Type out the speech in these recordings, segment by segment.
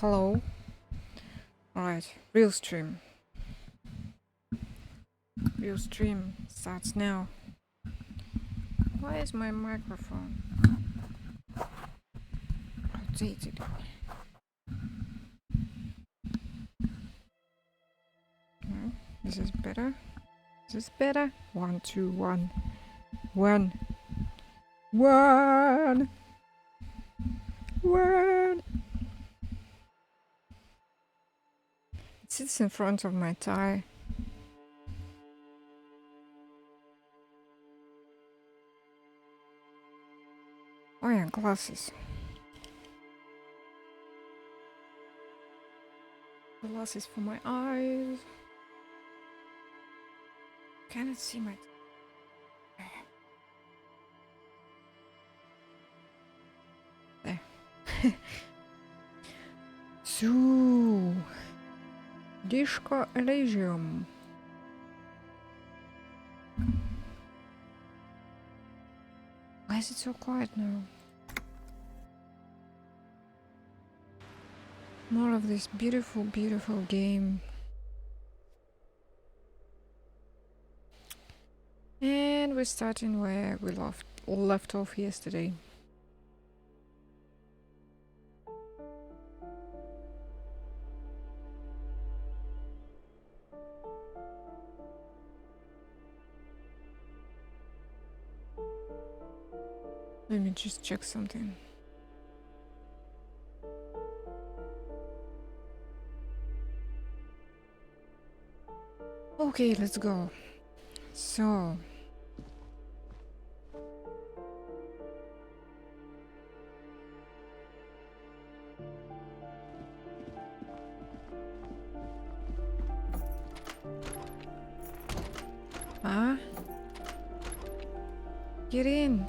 Hello. Alright, real stream. Real stream starts now. Why is my microphone rotated? No, this is better. Is this better? 1, 2, 1. 1. 1. 1. It sits in front of my tie. Oh yeah, glasses. Glasses for my eyes. Cannot see my... There. So... Disco Elysium. Why is it so quiet now? More of this beautiful, beautiful game. And we're starting where we left off yesterday. Let me just check something. Okay, let's go. So... Huh? Get in!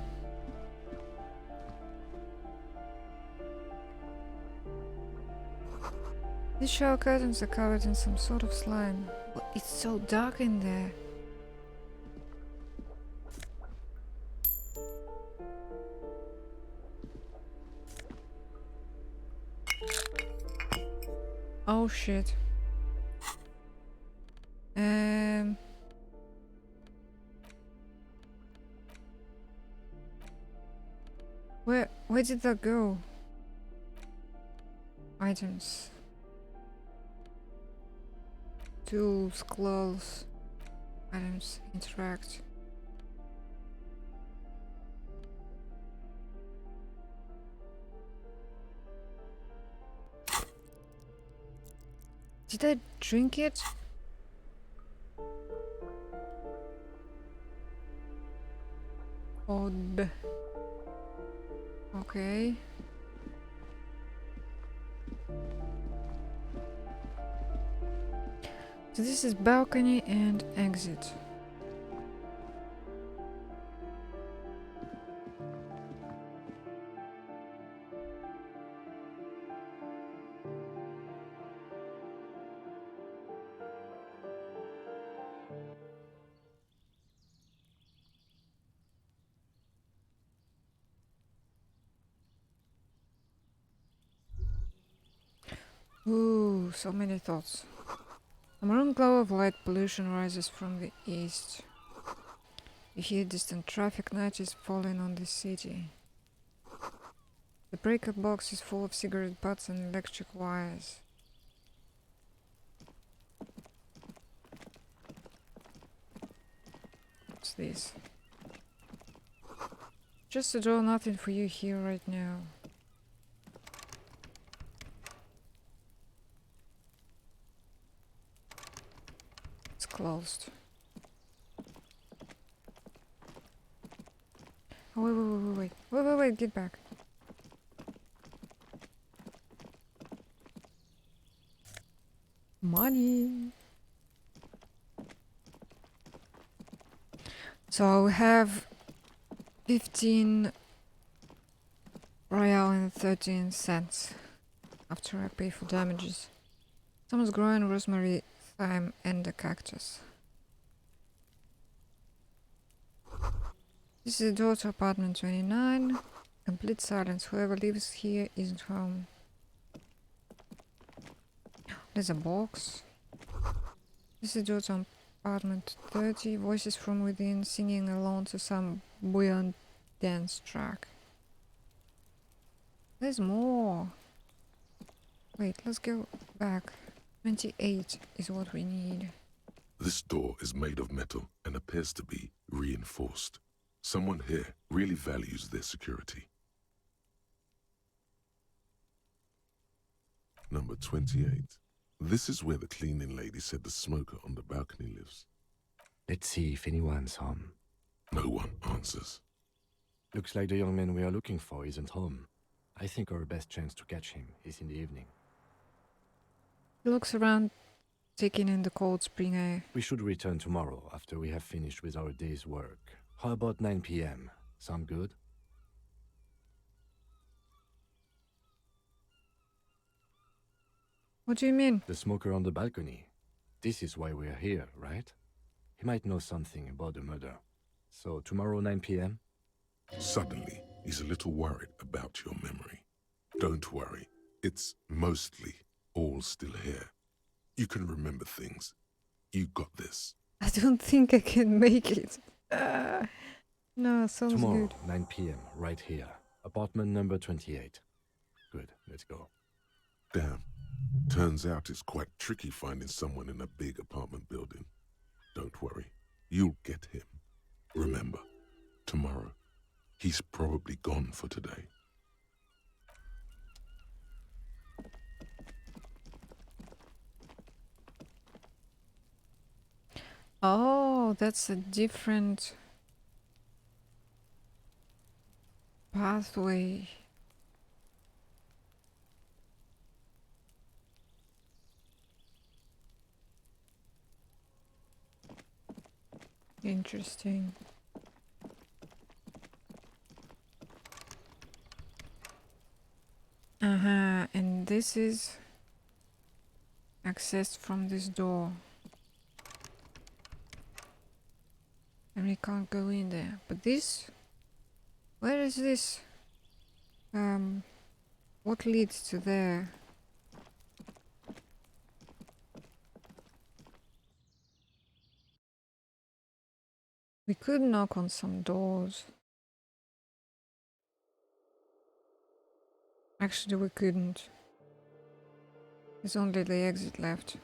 These shower curtains are covered in some sort of slime. But it's so dark in there. Oh shit. Where did that go? Items. Tools, clothes. Items, interact. Did I drink it? Odd. Okay. So this is balcony and exit. Ooh, so many thoughts. A maroon glow of light pollution rises from the east. You hear distant traffic noise falling on the city. The breaker box is full of cigarette butts and electric wires. What's this? Just a door, nothing for you here right now. It's closed. Oh, wait, get back. Money. So we have 15 Royale and 13 cents after I pay for damages. Someone's growing rosemary, thyme and a cactus. This is the door to apartment 29. Complete silence. Whoever lives here isn't home. There's a box. This is George's apartment 30. Voices from within singing along to some buoyant dance track. There's more. Wait, let's go back. 28 is what we need. This door is made of metal and appears to be reinforced. Someone here really values their security. Number 28. This is where the cleaning lady said the smoker on the balcony lives. Let's see if anyone's home. No one answers. Looks like the young man we are looking for isn't home. I think our best chance to catch him is in the evening. He looks around, taking in the cold spring air. We should return tomorrow after we have finished with our day's work. How about 9 p.m.? Sound good? What do you mean? The smoker on the balcony. This is why we're here, right? He might know something about the murder. So tomorrow 9 p.m.? Suddenly, he's a little worried about your memory. Don't worry. It's mostly all still here. You can remember things. You got this. I don't think I can make it. No, sounds Tomorrow, good. 9 p.m., right here. Apartment number 28. Good, let's go. Damn. Turns out it's quite tricky finding someone in a big apartment building. Don't worry. You'll get him. Remember, tomorrow. He's probably gone for today. Oh, that's a different pathway. Interesting. And this is accessed from this door. And we can't go in there. But this? Where is this? What leads to there? We could knock on some doors. Actually, we couldn't. There's only the exit left.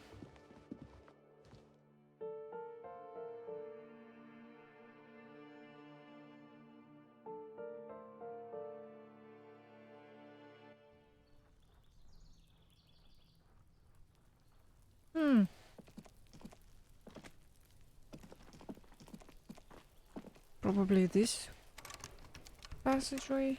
Probably this passageway.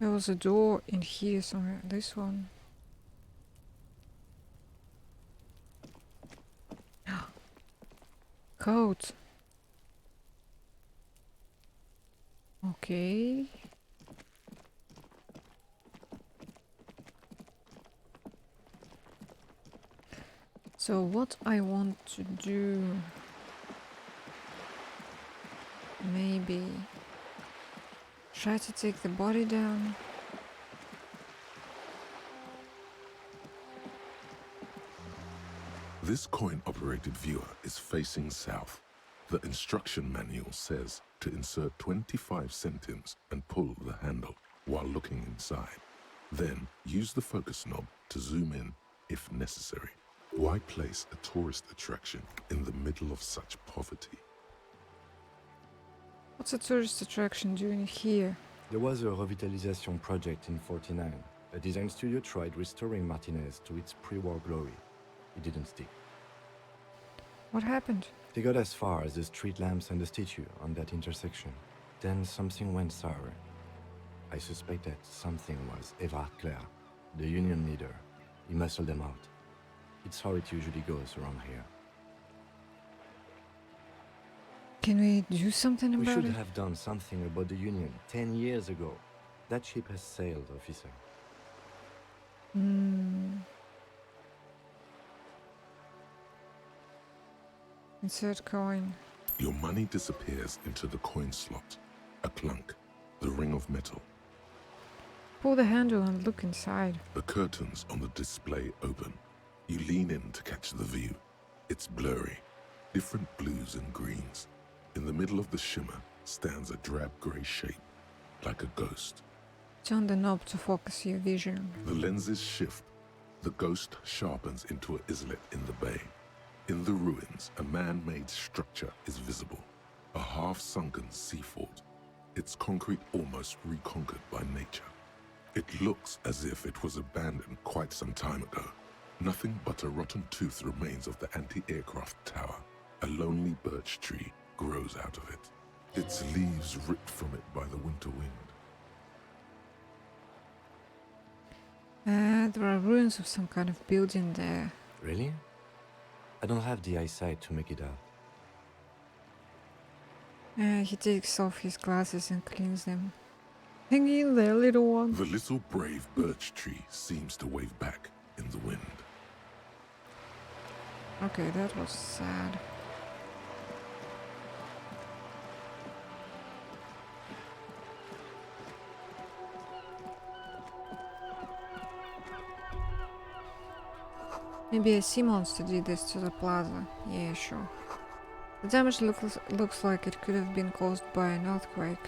There was a door in here somewhere. This one. Code. Okay. So what I want to do, maybe try to take the body down. This coin-operated viewer is facing south. The instruction manual says to insert 25 centimes and pull the handle while looking inside. Then use the focus knob to zoom in if necessary. Why place a tourist attraction in the middle of such poverty? What's a tourist attraction doing here? There was a revitalization project in 49. A design studio tried restoring Martinez to its pre-war glory. It didn't stick. What happened? They got as far as the street lamps and the statue on that intersection. Then something went sour. I suspect that something was Évrard Claire, the union leader. He muscled them out. It's how it usually goes around here. Can we do something We about should it? have done something about the union 10 years ago. That ship has sailed, officer. Insert coin. Your money disappears into the coin slot. A clunk, the ring of metal. Pull the handle and look inside. The curtains on the display open. You lean in to catch the view. It's blurry, different blues and greens. In the middle of the shimmer stands a drab grey shape, like a ghost. Turn the knob to focus your vision. The lenses shift. The ghost sharpens into an islet in the bay. In the ruins, a man-made structure is visible, a half-sunken sea fort, its concrete almost reconquered by nature. It looks as if it was abandoned quite some time ago. Nothing but a rotten tooth remains of the anti-aircraft tower. A lonely birch tree grows out of it, its leaves ripped from it by the winter wind. There are ruins of some kind of building there. Really? I don't have the eyesight to make it out. He takes off his glasses and cleans them. Hang in there, little one. The little brave birch tree seems to wave back in the wind. Okay, that was sad. Maybe a sea monster did this to the plaza. Yeah, sure. The damage looks like it could have been caused by an earthquake.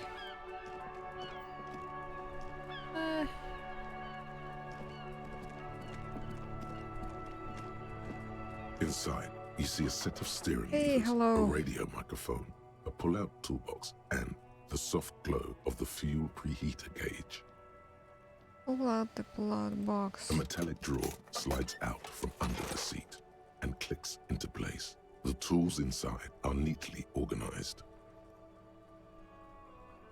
Inside, you see a set of steering Hey, levers, hello. a radio microphone, a pull-out toolbox, and the soft glow of the fuel preheater gauge. Pull out the blood box. A metallic drawer slides out from under the seat and clicks into place. The tools inside are neatly organized.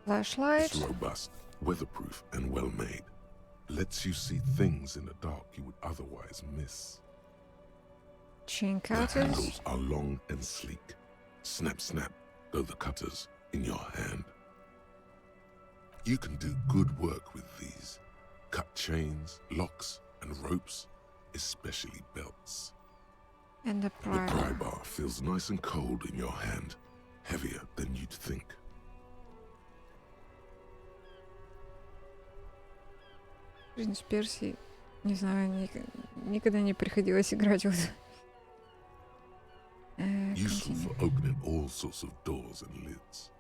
Flashlight. It's robust, weatherproof, and well-made. Lets you see things in the dark you would otherwise miss. Chain The cutters. handles are long and sleek. Snap, snap, go the cutters in your hand. You can do good work with these. Cut chains, locks, and ropes, especially belts. And the The pry pry bar. bar feels nice and cold in your hand, heavier than you'd think. Принц Персии. Не знаю, никогда не приходилось играть вот. Useful Continue. for opening all sorts of doors and lids.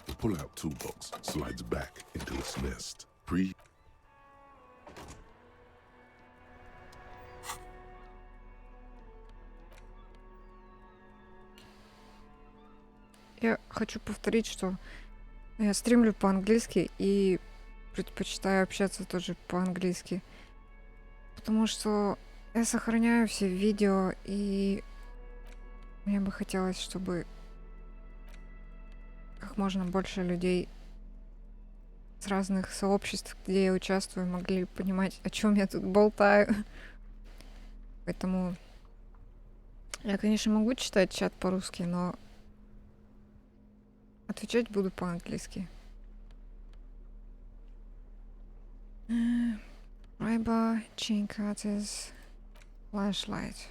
The pull-out toolbox slides back into its nest. Я хочу повторить, что я стримлю по-английски и предпочитаю общаться тоже по-английски. Потому что я сохраняю все видео, и мне бы хотелось, чтобы как можно больше людей с разных сообществ, где я участвую, могли понимать, о чем я тут болтаю. Поэтому я, конечно, могу читать чат по-русски, но отвечать буду по-английски. Pry bar, chain cutters, flashlight.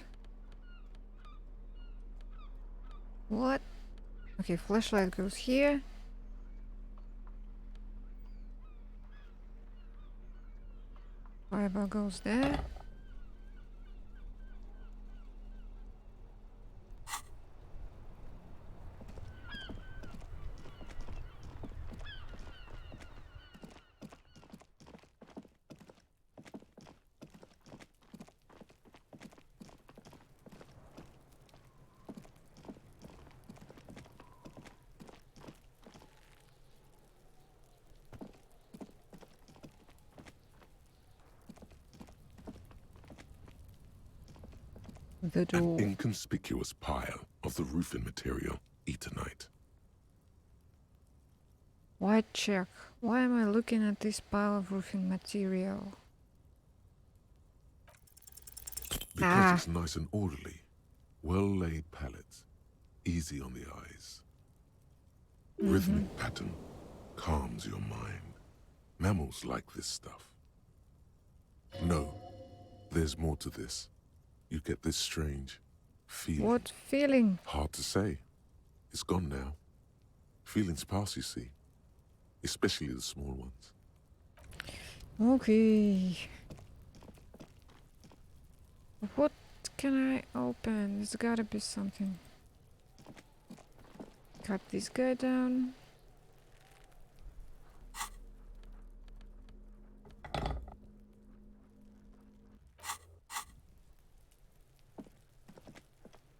What? Okay, flashlight goes here. Pry bar goes there. The An door. inconspicuous pile of the roofing material, Eternite. White check. Why am I looking at this pile of roofing material? Because it's nice and orderly. Well-laid pallets, easy on the eyes. Rhythmic pattern calms your mind. Mammals like this stuff. No, there's more to this. you get this strange feeling. What feeling? Hard to say. It's gone now. Feelings pass, you see. Especially the small ones. Okay. What can I open? There's gotta be something. Cut this guy down.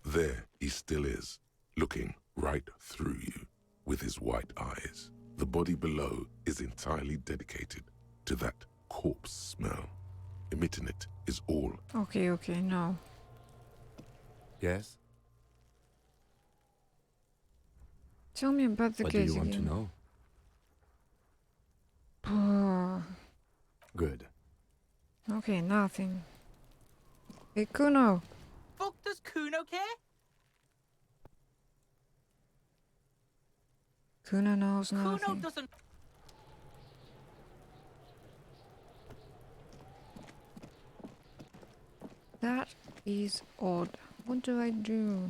There he still is, looking right through you with his white eyes. The body below is entirely dedicated to that corpse smell. Emitting it is all. Okay, no. Yes? Tell me about the What do case you want to again. know? Good. Okay, nothing. Hey, Kuno. Fuck does Kuno care? Kuno knows Kuno nothing. doesn't. That is odd. What do I do?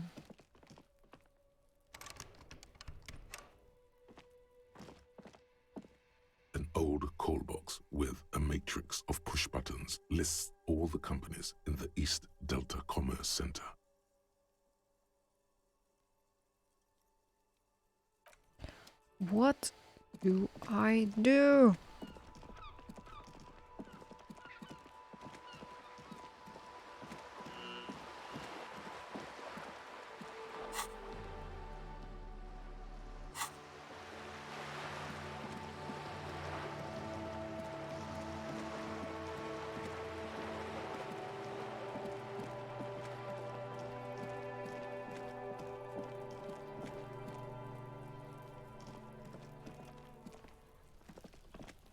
An old call box with a matrix of push buttons lists all the companies in the East Delta Commerce Center. What do I do?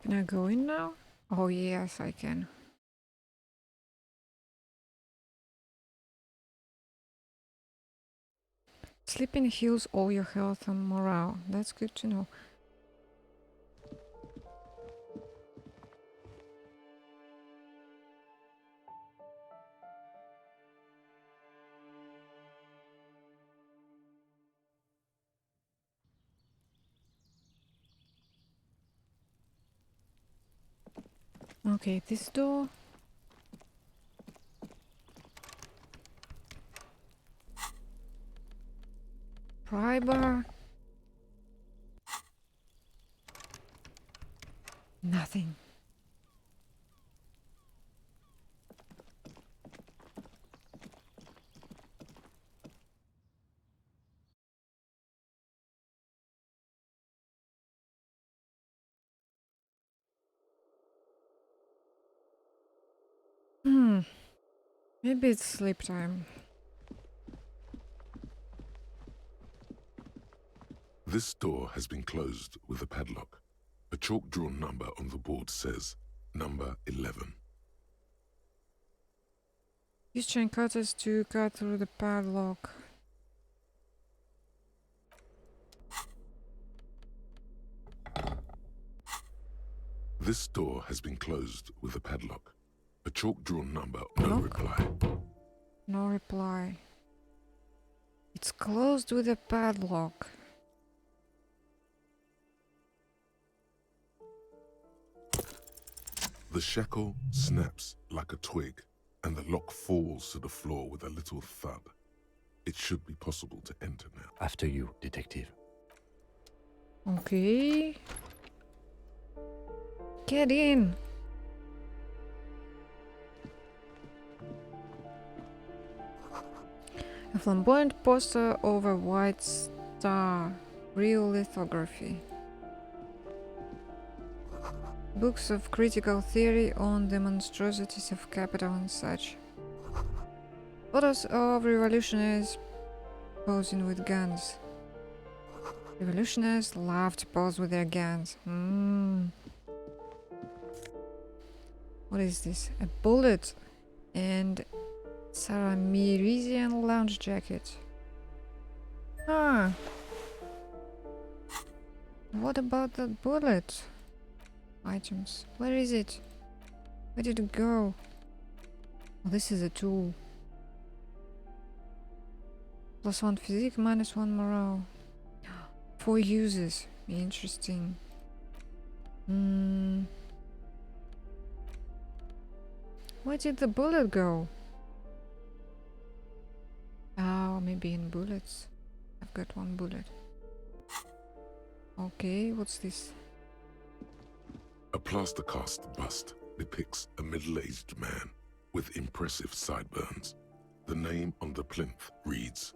Can I go in now? Oh yes, I can. Sleeping heals all your health and morale. That's good to know. Okay, this door. Pry bar. Nothing. Maybe it's sleep time. This door has been closed with a padlock. A chalk-drawn number on the board says number 11. Use chain cutters to cut through the padlock. This door has been closed with a padlock. A chalk-drawn number, no Lock? reply. No reply. It's closed with a padlock. The shackle snaps like a twig, and the lock falls to the floor with a little thud. It should be possible to enter now. After you, detective. Okay. Get in. A flamboyant poster over a white star. Real lithography. Books of critical theory on the monstrosities of capital and such. Photos of revolutionaries posing with guns. Revolutionaries love to pose with their guns. What is this? A bullet and Saramirizian lounge jacket. Ah. What about that bullet? Items. Where is it? Where did it go? Oh, this is a tool. +1 physique, -1 morale. 4 uses. Interesting. Where did the bullet go? Oh, maybe in bullets. I've got 1 bullet. Okay, what's this? A plaster cast bust depicts a middle-aged man with impressive sideburns. The name on the plinth reads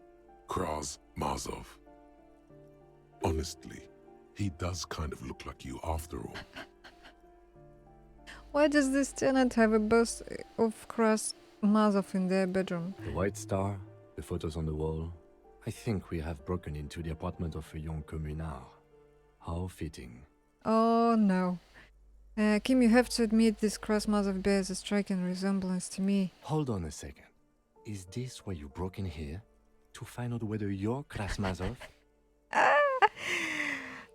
Kraz Mazov. Honestly, he does kind of look like you after all. Why does this tenant have a bust of Kraz Mazov in their bedroom? The White Star, the photos on the wall. I think we have broken into the apartment of a young communard. How fitting. Oh no. Kim, you have to admit this Kraz Mazov bears a striking resemblance to me. Hold on a second. Is this why you broke in here? To find out whether you're Kraz Mazov?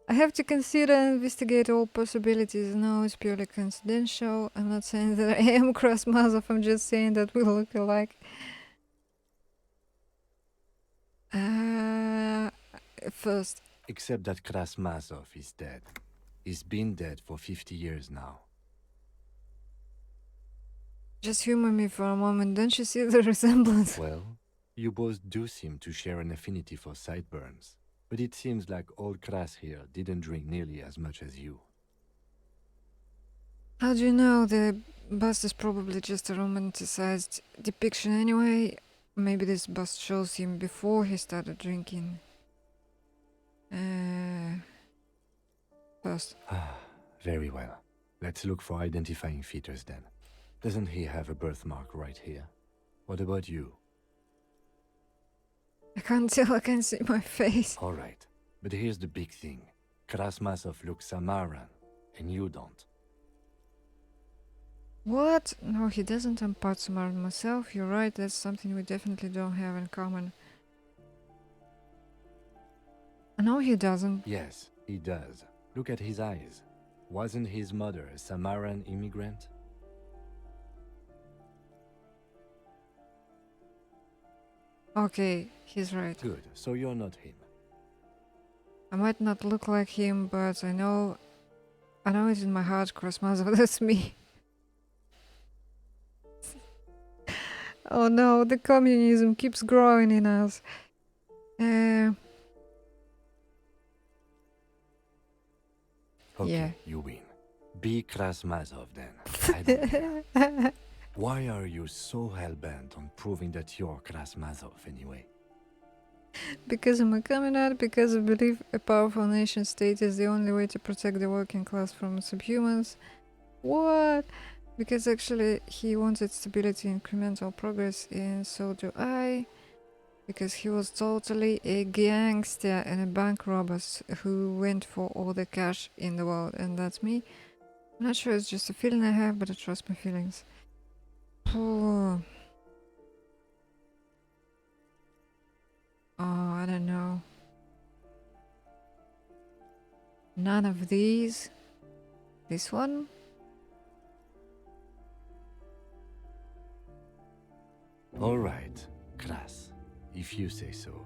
I have to consider and investigate all possibilities. No, it's purely coincidental. I'm not saying that I am Kraz Mazov, I'm just saying that we look alike. First, Except that Kraz Mazov is dead. He's been dead for 50 years now. just humor me for a moment. Don't you see the resemblance? Well, you both do seem to share an affinity for sideburns. But it seems like old Kraz here didn't drink nearly as much as you. How do you know? The bust is probably just a romanticized depiction anyway. Maybe this bust shows him before he started drinking. First. Very well. Let's look for identifying features then. Doesn't he have a birthmark right here? What about you? I can't tell, I can see my face. Alright, but here's the big thing. Kraz Mazov looks Samaran, and you don't. What? No, he doesn't. I'm part Samaritan myself. You're right, that's something we definitely don't have in common. No, he doesn't. Yes, he does. Look at his eyes. Wasn't his mother a Samaran immigrant? Okay, he's right. Good, so you're not him. I might not look like him, but I know it in my heart, Kraz Mazov, that's me. Oh no, the communism keeps growing in us. Okay, Yeah. you win. Be Kraz Mazov then. I don't care. Why are you so hell-bent on proving that you're Kraz Mazov anyway? Because I'm a communist, because I believe a powerful nation state is the only way to protect the working class from subhumans. What? Because actually he wanted stability, incremental progress, and so do I. Because he was totally a gangster and a bank robber who went for all the cash in the world, and that's me. I'm not sure, it's just a feeling I have, but I trust my feelings. Oh, I don't know. None of these. This one? Alright, Kraz, if you say so.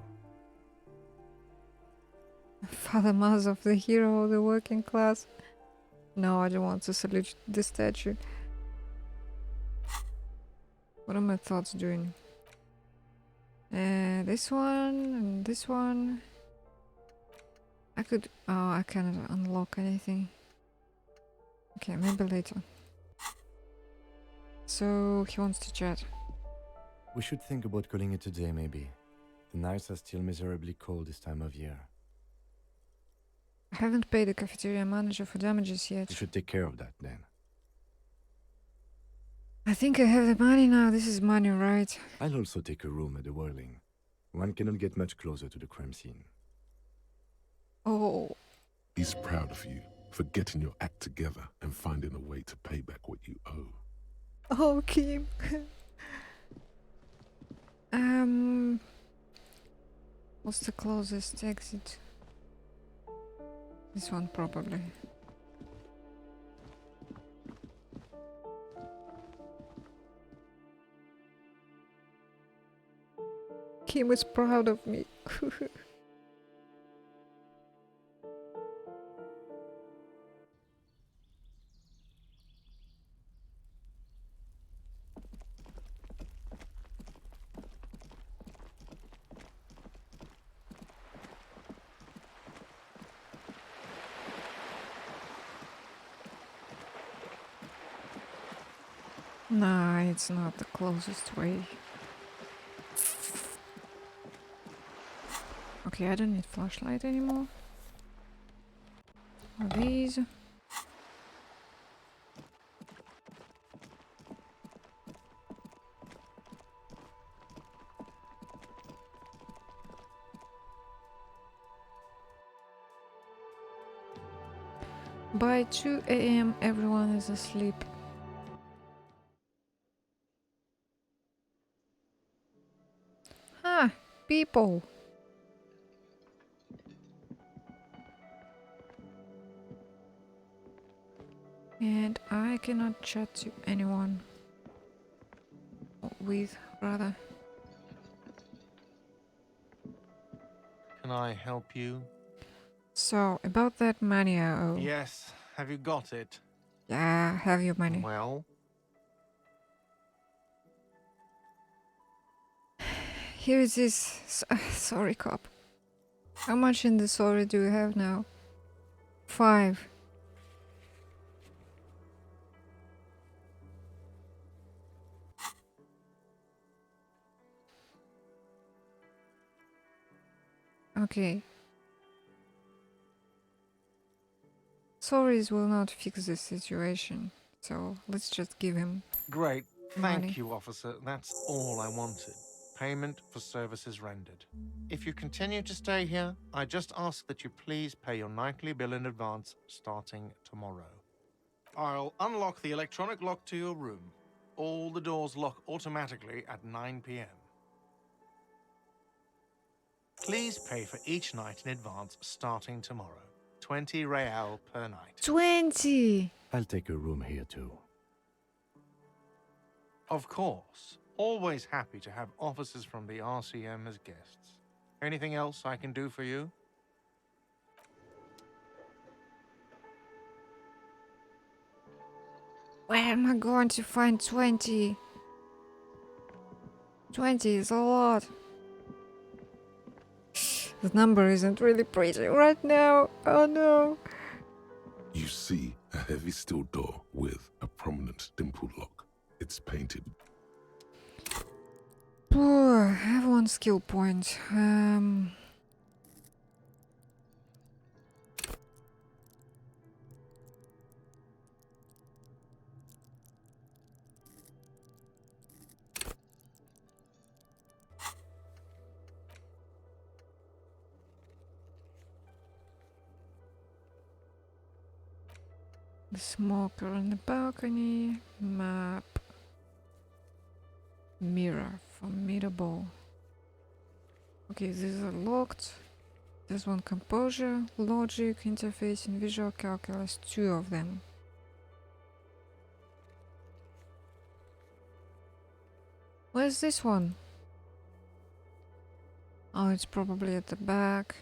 Father Mazov, the hero of the working class. No, I don't want to salute the statue. What are my thoughts doing? This one and this one. I could. Oh, I cannot unlock anything. Okay, maybe later. So he wants to chat. We should think about calling it a day, maybe. The nights are still miserably cold this time of year. I haven't paid the cafeteria manager for damages yet. We should take care of that then. I think I have the money now. This is money, right? I'll also take a room at the Whirling. One cannot get much closer to the crime scene. Oh, He's proud of you for getting your act together and finding a way to pay back what you owe. oh, Kim. What's the closest exit? This one probably. Kim is proud of me. Nah, it's not the closest way. Okay, I don't need flashlight anymore. Are these? By 2 a.m. everyone is asleep. Ah, people. And I cannot chat to anyone. With, rather. Can I help you? So, about that money I owe. Yes. Have you got it? Yeah, have your money. Well, Here it is. Sorry, cop. How much in the sorry do you have now? 5. Okay. Sorries will not fix the situation. So, let's just give him great. money. Thank you, officer. That's all I wanted. Payment for services rendered. If you continue to stay here, I just ask that you please pay your nightly bill in advance starting tomorrow. I'll unlock the electronic lock to your room. All the doors lock automatically at 9 p.m. Please pay for each night in advance starting tomorrow. 20 real per night. 20! I'll take a room here too. Of course. Always happy to have officers from the RCM as guests. Anything else I can do for you? Where am I going to find 20? 20 is a lot. The number isn't really pretty right now. Oh no. You see a heavy steel door with a prominent dimple lock. It's painted. Poor, I have 1 skill point. The smoker on the balcony. Map. Mirror. Formidable. Okay, these are locked. There's one composure, logic, interface, and visual calculus. 2 of them. Where's this one? Oh, it's probably at the back.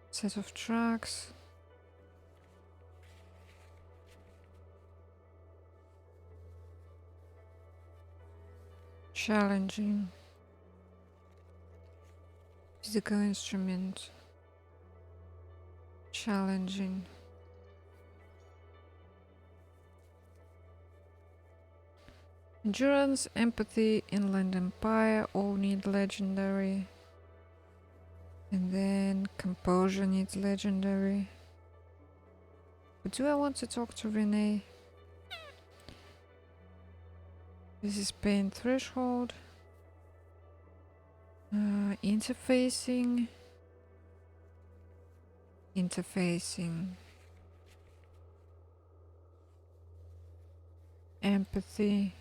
Set of tracks. Challenging. Physical instrument. Challenging. Endurance, empathy, inland empire all need legendary. And then composure needs legendary. But do I want to talk to Renee? This is pain threshold. Interfacing. Interfacing. Empathy.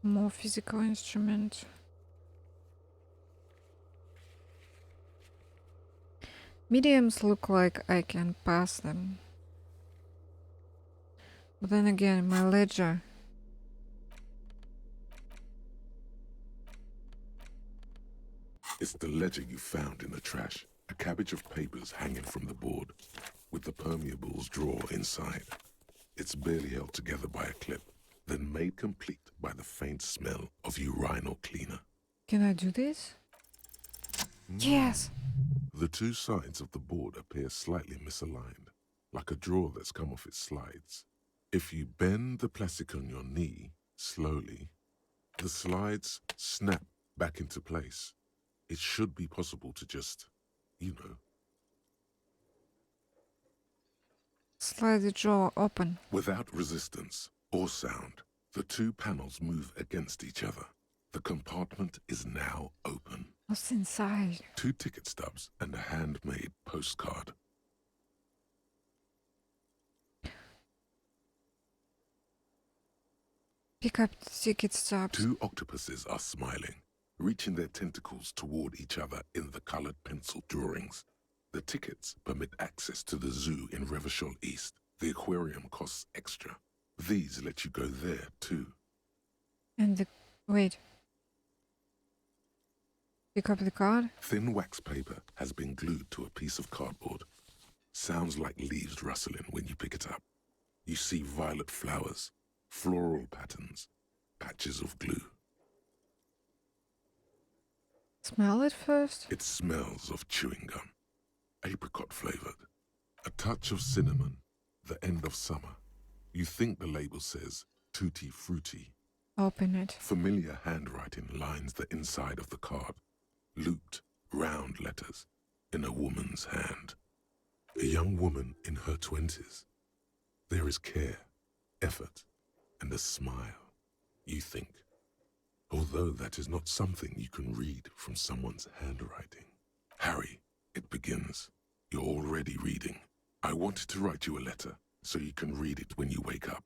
More physical instrument. Mediums look like I can pass them. But then again, my ledger. It's the ledger you found in the trash. A cabbage of papers hanging from the board, with the permeables drawer inside. It's barely held together by a clip, then made complete by the faint smell of urinal cleaner. Can I do this? Yes! The two sides of the board appear slightly misaligned, like a drawer that's come off its slides. If you bend the plastic on your knee slowly, the slides snap back into place. It should be possible to just, you know. Slide the drawer open. Without resistance or sound, the two panels move against each other. The compartment is now open. What's inside? 2 ticket stubs and a handmade postcard. Pick up the ticket stubs. 2 octopuses are smiling, reaching their tentacles toward each other in the colored pencil drawings. The tickets permit access to the zoo in Revachol East. The aquarium costs extra. These let you go there too. And the... wait. Pick up the card? Thin wax paper has been glued to a piece of cardboard. Sounds like leaves rustling when you pick it up. You see violet flowers, floral patterns, patches of glue. Smell it first? It smells of chewing gum, apricot flavored, a touch of cinnamon, the end of summer. You think the label says tutti frutti. Open it. Familiar handwriting lines the inside of the card, looped, round letters in a woman's hand. A young woman in her 20s. There is care, effort, and a smile, you think. Although that is not something you can read from someone's handwriting. Harry, it begins. You're already reading. I wanted to write you a letter so you can read it when you wake up.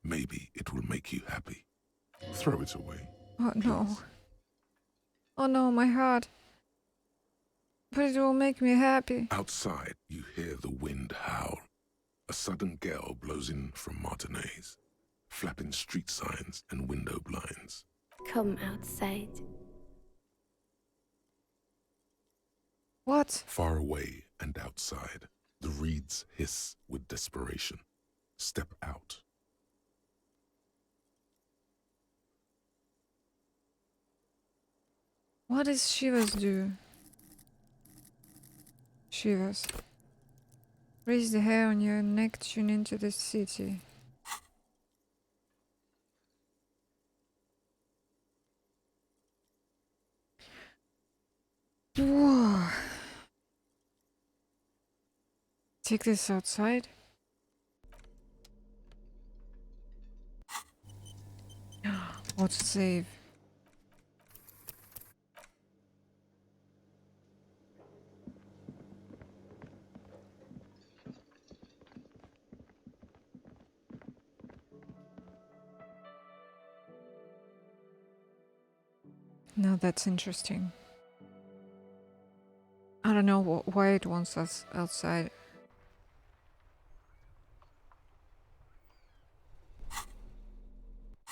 Maybe it will make you happy. Throw it away. Oh no. please. Oh no, my heart. But it will make me happy. Outside, you hear the wind howl. A sudden gale blows in from Martinez, flapping street signs and window blinds. Come outside. What? Far away and outside, the reeds hiss with desperation. Step out. What does Shivas do? Shivas. Raise the hair on your neck, tune into the city. Whoa. Take this outside. What to save? Now that's interesting. I don't know why it wants us outside.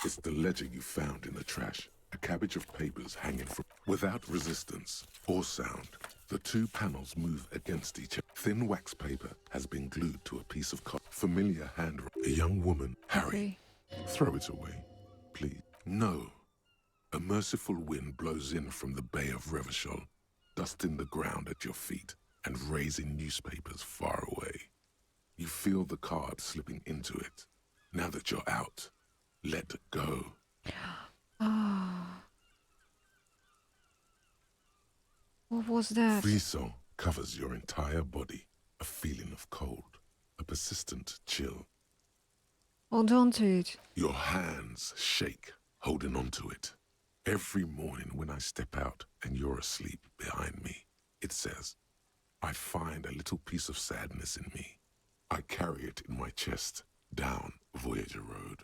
It's the ledger you found in the trash. A cabbage of papers hanging from... Without resistance or sound, the two panels move against each other. Thin wax paper has been glued to a piece of cotton. Familiar handwriting. A young woman. Harry, throw it away, please. No. A merciful wind blows in from the Bay of Revachol, dusting the ground at your feet and raising newspapers far away. You feel the card slipping into it. Now that you're out, let go. Ah. What was that? Frisson covers your entire body. A feeling of cold, a persistent chill. Hold on to it. Your hands shake, holding on to it. Every morning when I step out and you're asleep behind me, it says, I find a little piece of sadness in me. I carry it in my chest down Voyager Road.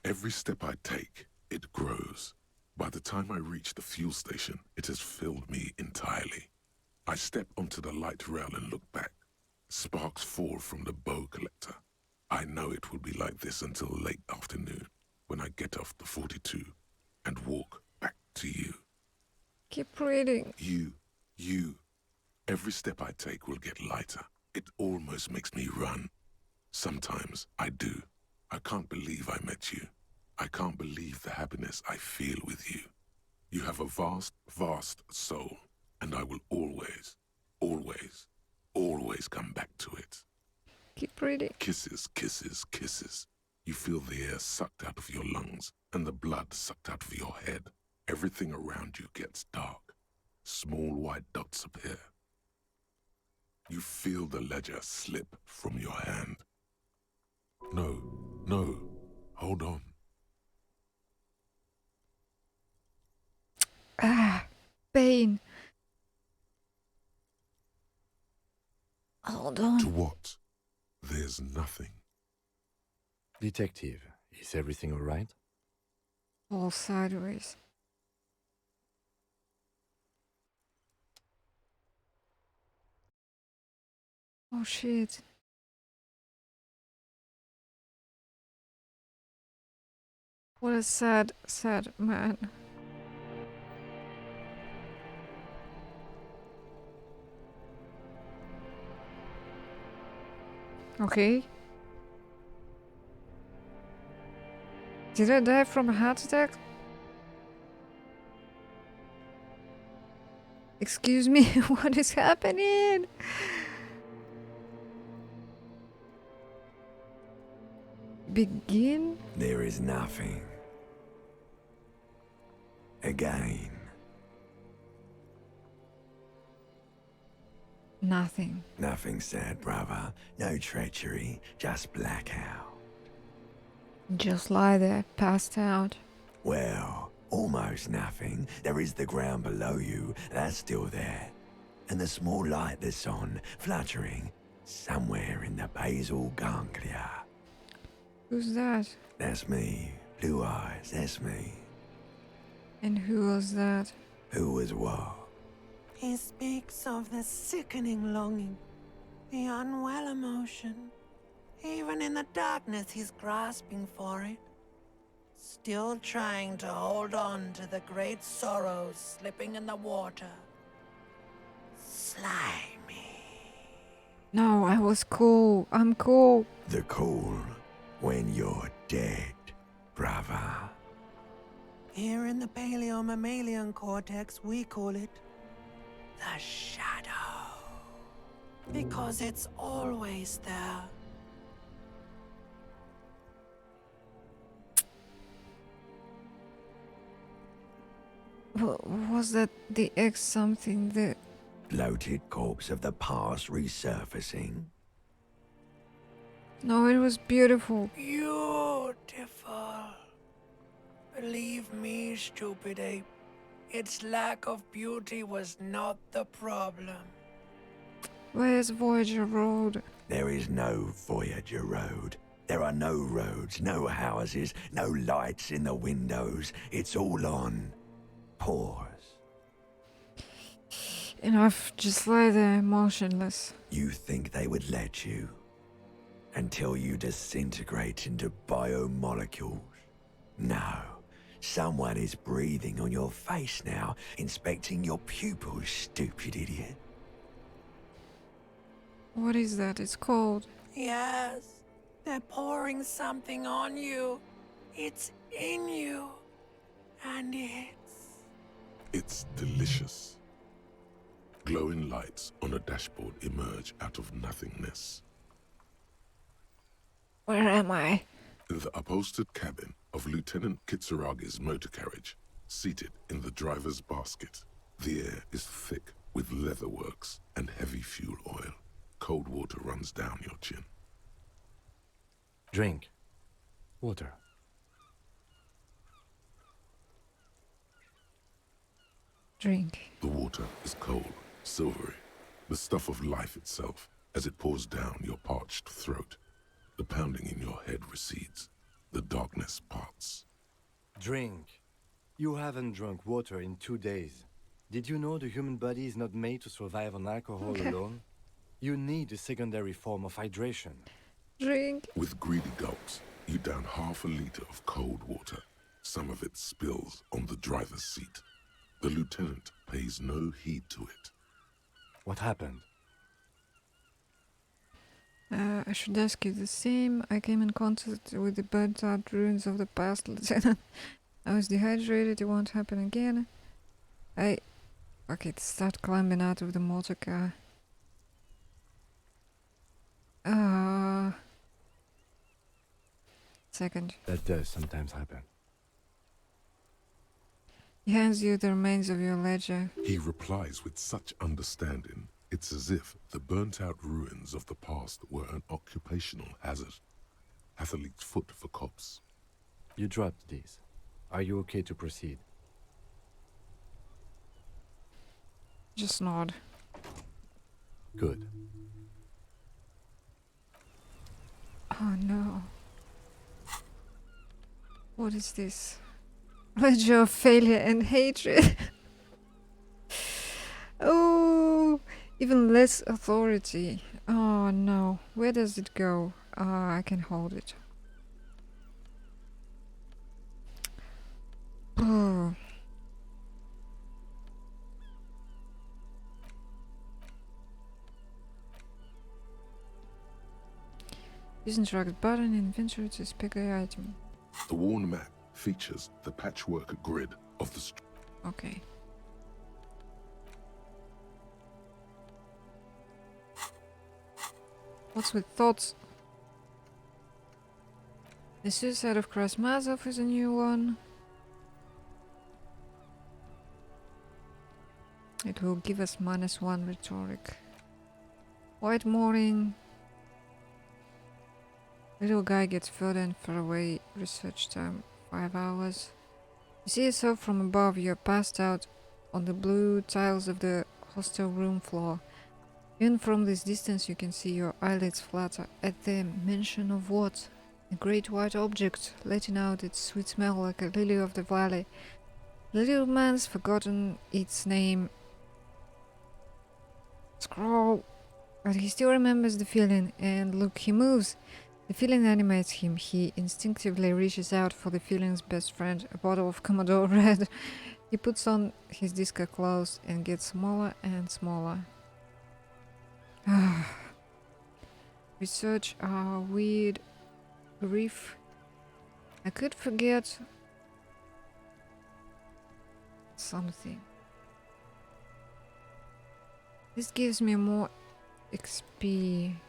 Every step I take, it grows. By the time I reach the fuel station, it has filled me entirely. I step onto the light rail and look back. Sparks fall from the bow collector. I know it will be like this until late afternoon, when I get off the 42 and walk back to you. Keep reading. You. Every step I take will get lighter. It almost makes me run. Sometimes I do. I can't believe I met you. I can't believe the happiness I feel with you. You have a vast, vast soul, and I will always, always, always come back to it. Keep reading. Kisses, kisses, kisses. You feel the air sucked out of your lungs and the blood sucked out of your head. Everything around you gets dark. Small white dots appear. You feel the ledger slip from your hand. No, hold on. Ah, pain. Hold To on. what? There's nothing. Detective, is everything all right? All sideways. Oh shit. What a sad, sad man. Okay. Did I die from a heart attack? Excuse me, what is happening? Begin? There is nothing. Again. Nothing. Nothing sad, brother. No treachery. Just blackout. Just lie there, passed out. Well, almost nothing. There is the ground below you. That's still there. And the small light that's on, fluttering, somewhere in the basal ganglia. Who's that? That's me. Blue eyes, that's me. And who was that? Who was what? He speaks of the sickening longing, the unwell emotion. Even in the darkness, he's grasping for it. Still trying to hold on to the great sorrows slipping in the water. Slimy. No, I was cool. I'm cool. The cool when you're dead, brother. Here in the paleo-mammalian cortex, we call it the shadow. Because it's always there. Was that the X something that... Bloated corpse of the past resurfacing. No, it was beautiful. Beautiful. Believe me, stupid ape. Its lack of beauty was not the problem. Where's Voyager Road? There is no Voyager Road. There are no roads, no houses, no lights in the windows. It's all on pause. Enough, just lie there, motionless. You think they would let you? Until you disintegrate into biomolecules? No. Someone is breathing on your face now, inspecting your pupils, stupid idiot. What is that? It's cold. Yes, they're pouring something on you. It's in you. And It's delicious. Glowing lights on a dashboard emerge out of nothingness. Where am I? In the upholstered cabin of Lieutenant Kitsuragi's motor carriage, seated in the driver's basket. The air is thick with leatherworks and heavy fuel oil. Cold water runs down your chin. Drink. Water. Drink. The water is cold, silvery, the stuff of life itself as it pours down your parched throat. The pounding in your head recedes. The darkness parts. Drink. You haven't drunk water in 2 days. Did you know the human body is not made to survive on alcohol alone? You need a secondary form of hydration. Drink. With greedy gulps, you down half a liter of cold water. Some of it spills on the driver's seat. The lieutenant pays no heed to it. What happened? I should ask you the same. I came in contact with the burnt out ruins of the past, Lieutenant. I was dehydrated, it won't happen again. Okay, start climbing out of the motor car. Second. That does sometimes happen. He hands you the remains of your ledger. He replies with such understanding, it's as if the burnt-out ruins of the past were an occupational hazard. Athlete's foot for cops. You dropped these. Are you okay to proceed? Just nod. Good. Oh no. What is this? Ledger of failure and hatred. Oh, even less authority. Oh no. Where does it go? I can hold it. Oh. Use interact button in inventory to pick the item. The worn map features the patchwork grid of the Okay. What's with thoughts? The Suicide of Krasmazov is a new one. It will give us -1 rhetoric. White Morning. Little guy gets further and further away. Research time 5 hours. You see yourself from above. You're passed out on the blue tiles of the hostel room floor. Even from this distance you can see your eyelids flutter at the mention of what? A great white object, letting out its sweet smell like a lily of the valley. The little man's forgotten its name. Scroll. But he still remembers the feeling, and look, he moves. The feeling animates him. He instinctively reaches out for the feeling's best friend, a bottle of Commodore Red. He puts on his disco clothes and gets smaller and smaller. Research weird grief. I could forget something. This gives me more XP.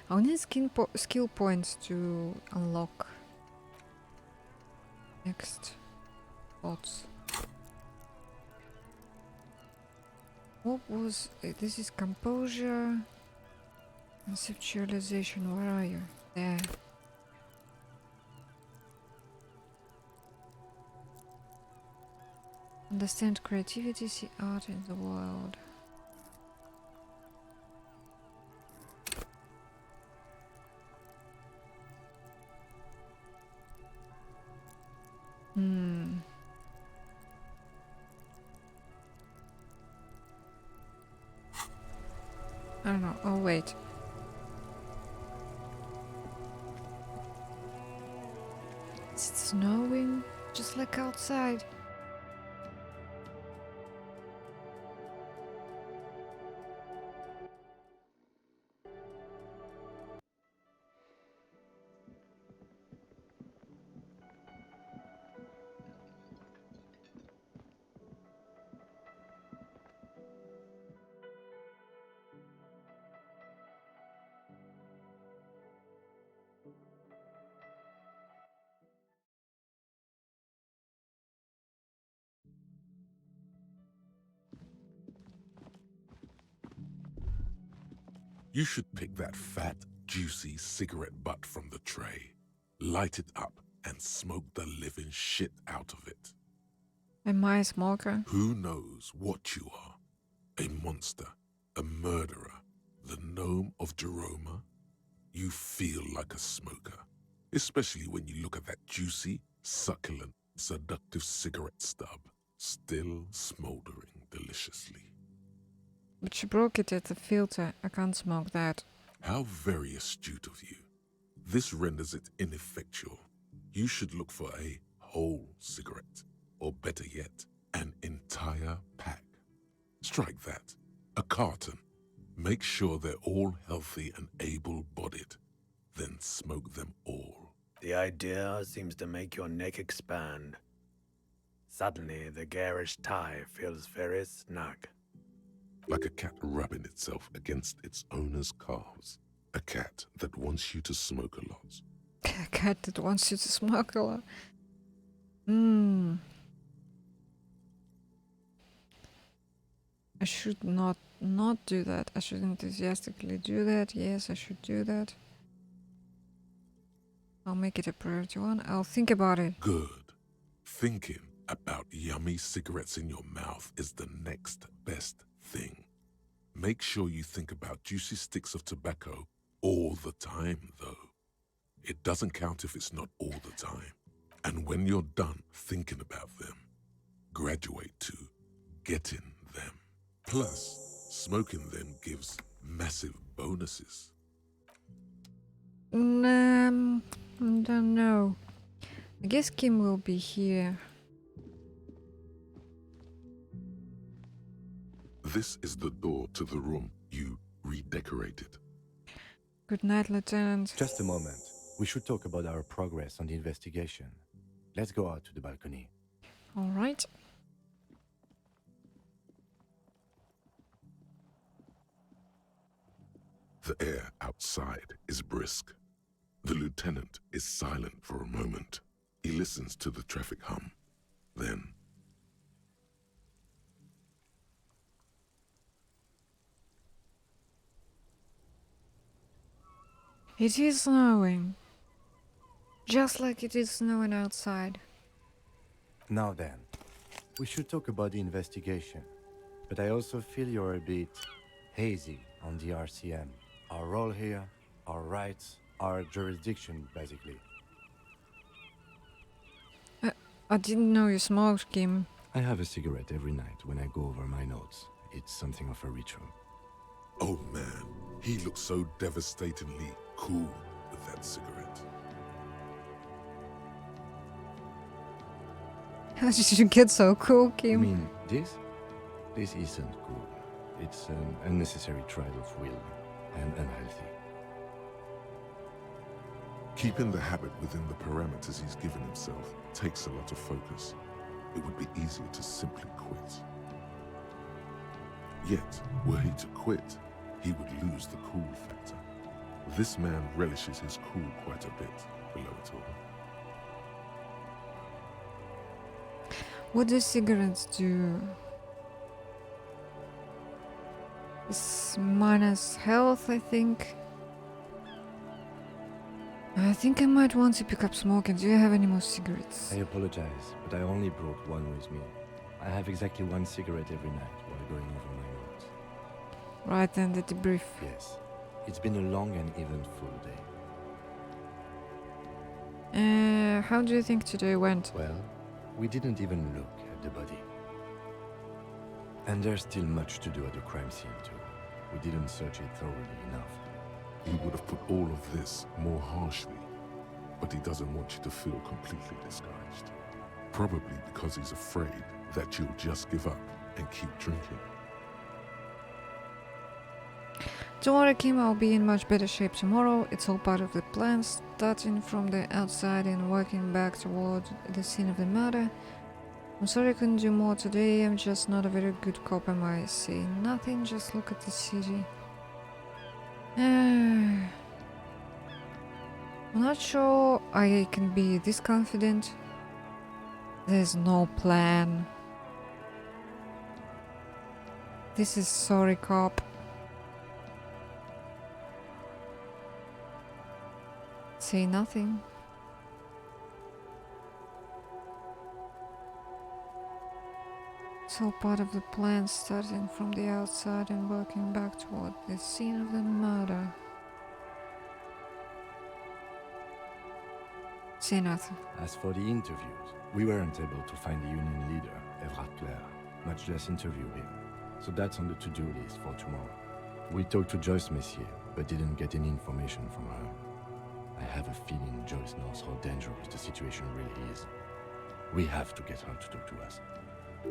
I'll need skill points to unlock next spots. What was it? This is composure, conceptualization. Where are you? There. Understand creativity, see art in the world. I don't know. Oh, wait. Is it snowing? Just like outside. You should pick that fat, juicy cigarette butt from the tray, light it up, and smoke the living shit out of it. Am I a smoker? Who knows what you are? A monster, a murderer, the gnome of Jeroma? You feel like a smoker, especially when you look at that juicy, succulent, seductive cigarette stub, still smoldering deliciously. But she broke it at the filter. I can't smoke that. How very astute of you. This renders it ineffectual. You should look for a whole cigarette, or better yet, an entire pack. Strike that. A carton. Make sure they're all healthy and able-bodied. Then smoke them all. The idea seems to make your neck expand. Suddenly, the garish tie feels very snug. Like a cat rubbing itself against its owner's calves. A cat that wants you to smoke a lot. A cat that wants you to smoke a lot. I should not do that. I should enthusiastically do that. Yes, I should do that. I'll make it a priority one. I'll think about it. Good. Thinking about yummy cigarettes in your mouth is the next best thing. Make sure you think about juicy sticks of tobacco all the time, though. It doesn't count if it's not all the time. And when you're done thinking about them, graduate to getting them. Plus, smoking them gives massive bonuses. I don't know. I guess Kim will be here. This is the door to the room you redecorated. Good night, Lieutenant. Just a moment. We should talk about our progress on the investigation. Let's go out to the balcony. All right. The air outside is brisk. The lieutenant is silent for a moment. He listens to the traffic hum. Then, It is snowing. Just like it is snowing outside. Now then, we should talk about the investigation. But I also feel you're a bit hazy on the RCM. Our role here, our rights, our jurisdiction, basically. I didn't know you smoked, Kim. I have a cigarette every night when I go over my notes. It's something of a ritual. oh man, he looks so devastatingly cool with that cigarette. How did you get so cool, I Kim? mean, this isn't cool. It's an unnecessary trial of will and unhealthy. Keeping the habit within the parameters he's given himself takes a lot of focus. It would be easier to simply quit. Yet, were he to quit, he would lose the cool factor. This man relishes his cool quite a bit below it all. What do cigarettes do? It's minus health, I think. I think I might want to pick up smoking. Do you have any more cigarettes? I apologize, but I only brought one with me. I have exactly one cigarette every night while going over my notes. Right then, the debrief. Yes, it's been a long and eventful day. How do you think today went? Well, we didn't even look at the body. And there's still much to do at the crime scene too. We didn't search it thoroughly enough. He would have put all of this more harshly, but he doesn't want you to feel completely discouraged. Probably because he's afraid that you'll just give up and keep drinking. Don't worry, Kim, I'll be in much better shape tomorrow. It's all part of the plan, starting from the outside and working back toward the scene of the murder. I'm sorry I couldn't do more today. I'm just not a very good cop, am I? Say nothing, just look at the city. I'm not sure I can be this confident. There's no plan. This is sorry, cop. Say nothing. It's all part of the plan, starting from the outside and working back toward the scene of the murder. See nothing. As for the interviews, we weren't able to find the union leader, Evrard Clare, much less interview him. So that's on the to-do list for tomorrow. We talked to Joyce Messier, but didn't get any information from her. I have a feeling Joyce knows how dangerous the situation really is. We have to get her to talk to us.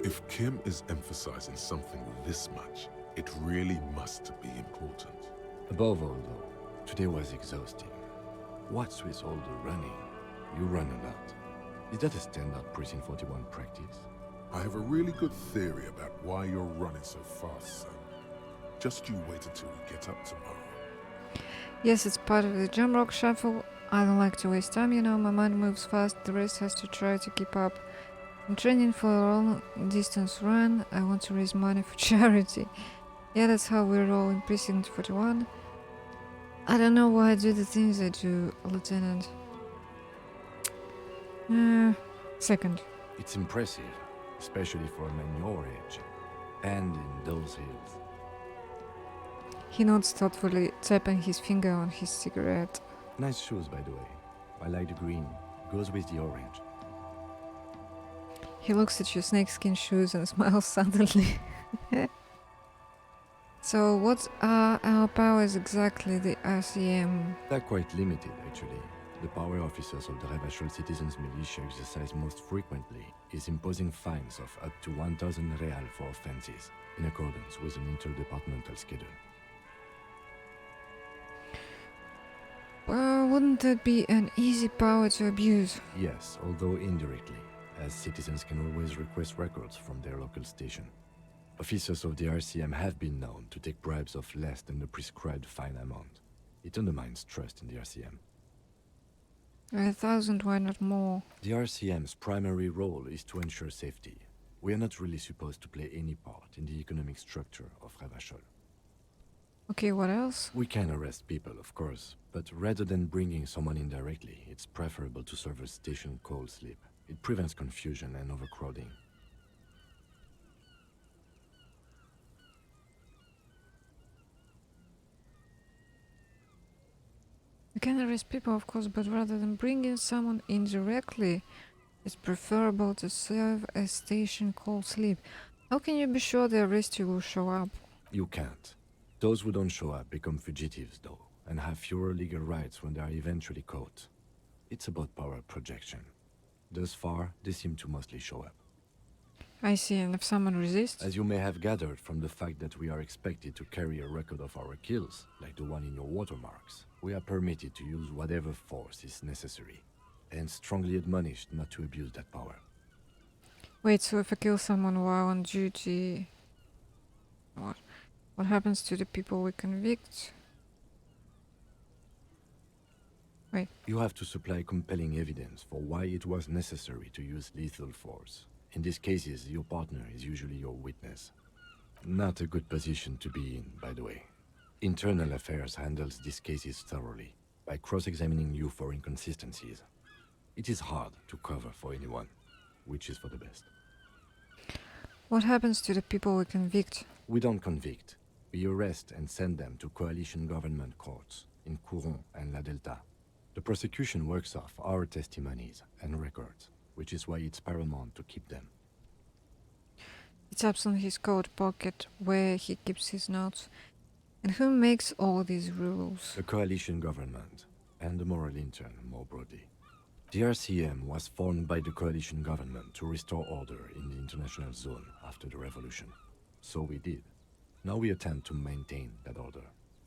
If Kim is emphasizing something this much, it really must be important. Above all, though, today was exhausting. What's with all the running? You run a lot. Is that a standard Precinct 41 practice? I have a really good theory about why you're running so fast, son. Just you wait until we get up tomorrow. Yes, it's part of the jump rock shuffle. I don't like to waste time, you know, my mind moves fast, the rest has to try to keep up. I'm training for a long distance run. I want to raise money for charity. Yeah, that's how we roll in Precinct 41. I don't know why I do the things I do, Lieutenant. Second. It's impressive, especially for a man your age. And in those hills. He nods thoughtfully, tapping his finger on his cigarette. Nice shoes, by the way. I like the green. Goes with the orange. He looks at your snakeskin shoes and smiles suddenly. So, what are our powers exactly, the RCM? They're quite limited, actually. The power officers of the Revachol Citizens Militia exercise most frequently is imposing fines of up to 1,000 real for offenses, in accordance with an interdepartmental schedule. Well, wouldn't that be an easy power to abuse? Yes, although indirectly, as citizens can always request records from their local station. Officers of the RCM have been known to take bribes of less than the prescribed fine amount. It undermines trust in the RCM. 1,000, why not more? The RCM's primary role is to ensure safety. We are not really supposed to play any part in the economic structure of Revachol. Okay, what else? We can arrest people, of course, but rather than bringing someone in directly, it's preferable to serve a station call slip. It prevents confusion and overcrowding. You can arrest people, of course, but rather than bringing someone in directly, it's preferable to serve a station call slip. How can you be sure the arrestee will show up? You can't. Those who don't show up become fugitives, though, and have fewer legal rights when they are eventually caught. It's about power projection. Thus far, they seem to mostly show up. I see, and if someone resists? As you may have gathered from the fact that we are expected to carry a record of our kills, like the one in your watermarks, we are permitted to use whatever force is necessary, and strongly admonished not to abuse that power. Wait, so if I kill someone while on duty... What happens to the people we convict? Wait. You have to supply compelling evidence for why it was necessary to use lethal force. In these cases, your partner is usually your witness. Not a good position to be in, by the way. Internal Affairs handles these cases thoroughly, by cross-examining you for inconsistencies. It is hard to cover for anyone, which is for the best. What happens to the people we convict? We don't convict. We arrest and send them to coalition government courts in Couron and La Delta. The prosecution works off our testimonies and records, which is why it's paramount to keep them. It taps on his coat pocket where he keeps his notes. And who makes all these rules? The coalition government, and the moral intern more broadly. The RCM was formed by the coalition government to restore order in the international zone after the revolution. So we did. Now we attempt to maintain that order.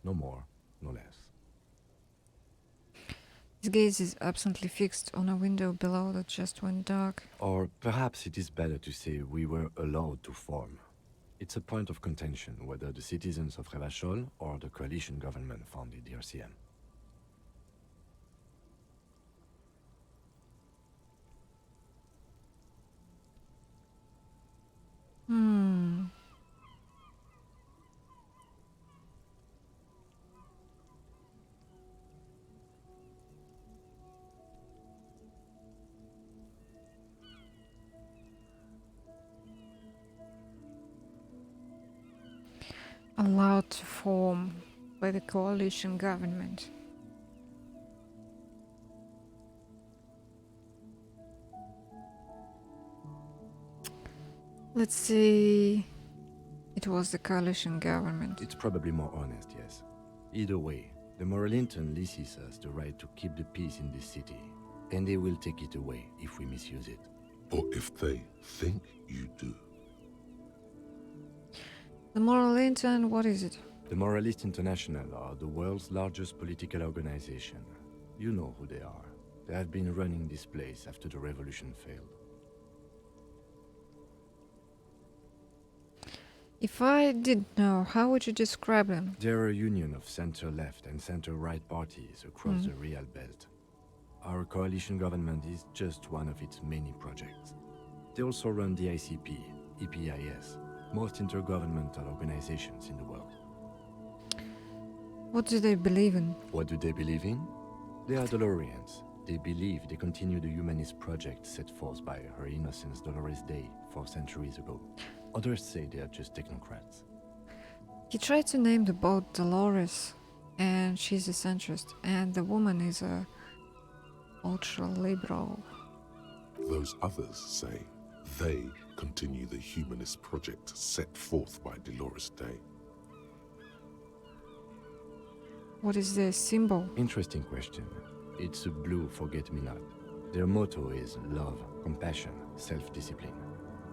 No more, no less. His gaze is absently fixed on a window below that just went dark. Or perhaps it is better to say we were allowed to form. It's a point of contention whether the citizens of Revachol or the coalition government founded the RCM. allowed to form by the coalition government. Let's say it was the coalition government. It's probably more honest, yes. Either way, the Moralintern leases us the right to keep the peace in this city, and they will take it away if we misuse it. Or if they think you do. The Moral Intern, what is it? The Moralist International are the world's largest political organization. You know who they are. They have been running this place after the revolution failed. If I didn't know, how would you describe them? They're a union of center-left and center-right parties across the Real Belt. Our coalition government is just one of its many projects. They also run the ICP, EPIS, most intergovernmental organizations in the world. What do they believe in? What do they believe in? They are Dolorians. They believe they continue the humanist project set forth by Her Innocence Dolores Day 4 centuries ago. Others say they are just technocrats. He tried to name the boat Dolores, and she's a centrist, and the woman is a ultra-liberal. Those others say they continue the humanist project set forth by Dolores Day. What is their symbol? Interesting question. It's a blue forget-me-not. Their motto is love, compassion, self-discipline.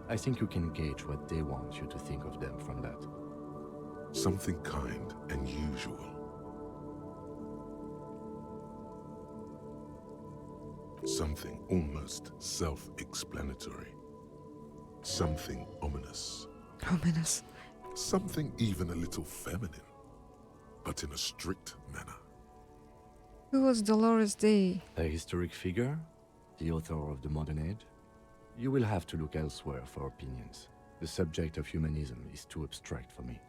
I think you can gauge what they want you to think of them from that. Something kind and usual. Something almost self-explanatory. Something ominous. Ominous. Something even a little feminine, but in a strict manner. Who was Dolores Day? A historic figure? The author of the modern age? You will have to look elsewhere for opinions. The subject of humanism is too abstract for me.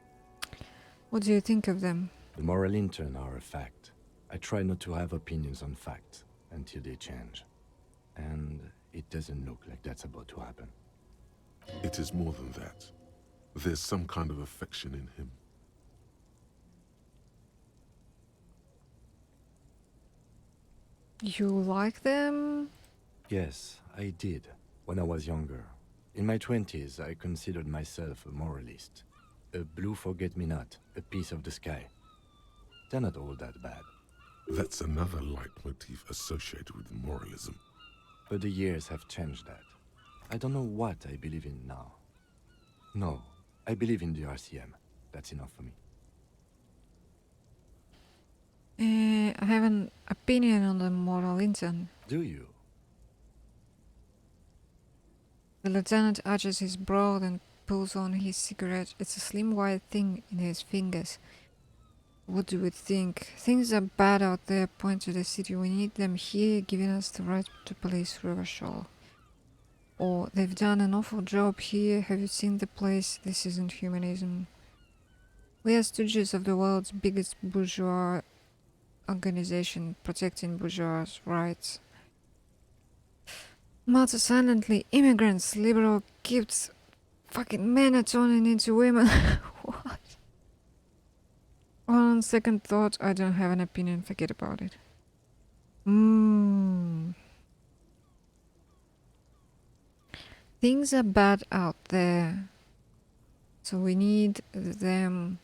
What do you think of them? The Moralintern are a fact. I try not to have opinions on facts until they change. And it doesn't look like that's about to happen. It is more than that. There's some kind of affection in him. You like them? Yes, I did, when I was younger. In my 20s, I considered myself a moralist. A blue forget-me-not, a piece of the sky. They're not all that bad. That's another leitmotif associated with moralism. But the years have changed that. I don't know what I believe in now. No, I believe in the RCM. That's enough for me. I have an opinion on the Moral Intern. Do you? The lieutenant arches his brow and pulls on his cigarette. It's a slim white thing in his fingers. What do we think? Things are bad out there. Point to the city. We need them here, giving us the right to police Rivershore. Or they've done an awful job here. Have you seen the place? This isn't humanism. We are stooges of the world's biggest bourgeois organization protecting bourgeois rights. Martyr silently. Immigrants, liberal gifts. Fucking men are turning into women. What? On second thought, I don't have an opinion. Forget about it. Things are bad out there. So we need them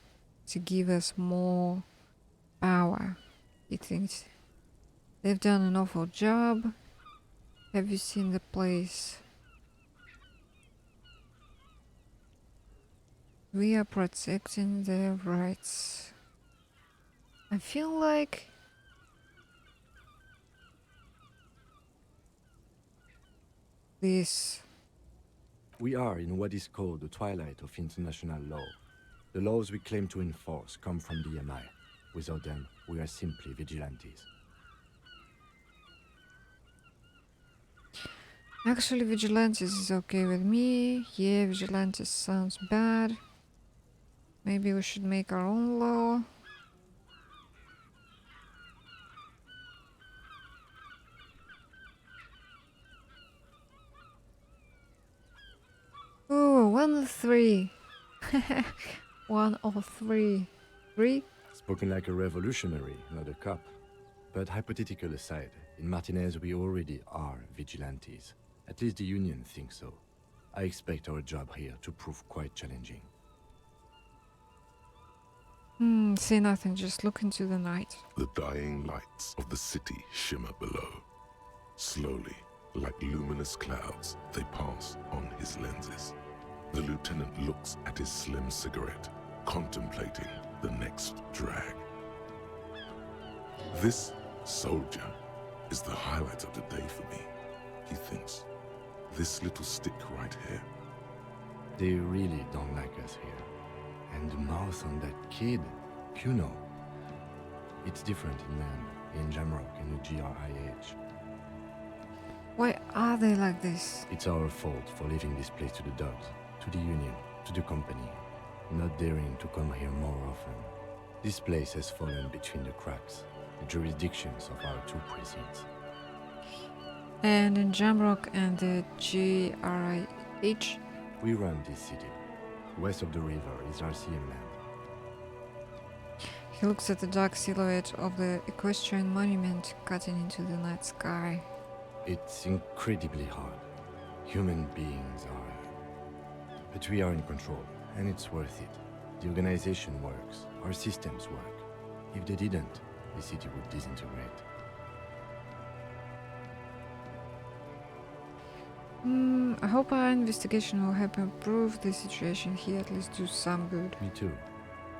to give us more power. He thinks they've done an awful job. Have you seen the place? We are protecting their rights. I feel like this. We are in what is called the twilight of international law. The laws we claim to enforce come from the MI. Without them, we are simply vigilantes. Actually, vigilantes is okay with me. Yeah, vigilantes sounds bad. Maybe we should make our own law. Ooh, 1-3. s02e04. 3? Spoken like a revolutionary, not a cop. But hypothetical aside, in Martinez we already are vigilantes. At least the Union thinks so. I expect our job here to prove quite challenging. Say nothing, just look into the night. The dying lights of the city shimmer below. Slowly, like luminous clouds, they pass on his lenses. The lieutenant looks at his slim cigarette, contemplating the next drag. This soldier is the highlight of the day for me, he thinks. This little stick right here. They really don't like us here. And the mouth on that kid, Kuno. It's different in land, in Jamrock and the GRIH. Why are they like this? It's our fault for leaving this place to the dogs, to the Union, to the company, not daring to come here more often. This place has fallen between the cracks, the jurisdictions of our two precincts. And in Jamrock and the GRIH? We run this city. West of the river is RCM land. He looks at the dark silhouette of the equestrian monument cutting into the night sky. It's incredibly hard. Human beings are. But we are in control, and it's worth it. The organization works, our systems work. If they didn't, the city would disintegrate. I hope our investigation will help improve the situation here, at least do some good. Me too.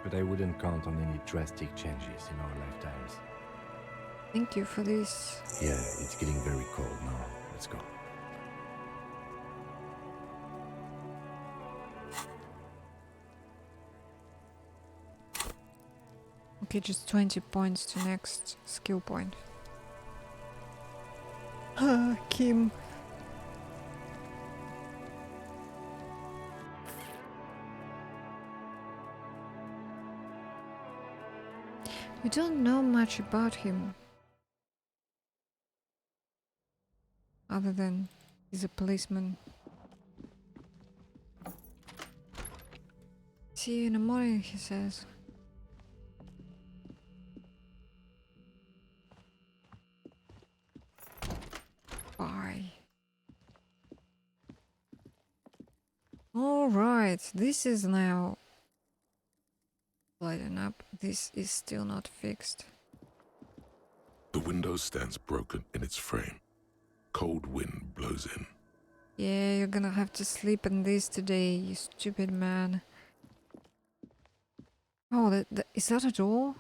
But I wouldn't count on any drastic changes in our lifetimes. Thank you for this. Yeah, it's getting very cold now. Let's go. Okay, just 20 points to next skill point. Kim. We don't know much about him. Other than he's a policeman. See you in the morning, he says. Bye. Alright, this is now lighten up. This is still not fixed. The window stands broken in its frame. Cold wind blows in. Yeah, you're gonna have to sleep in this today, you stupid man. Oh, is that a door?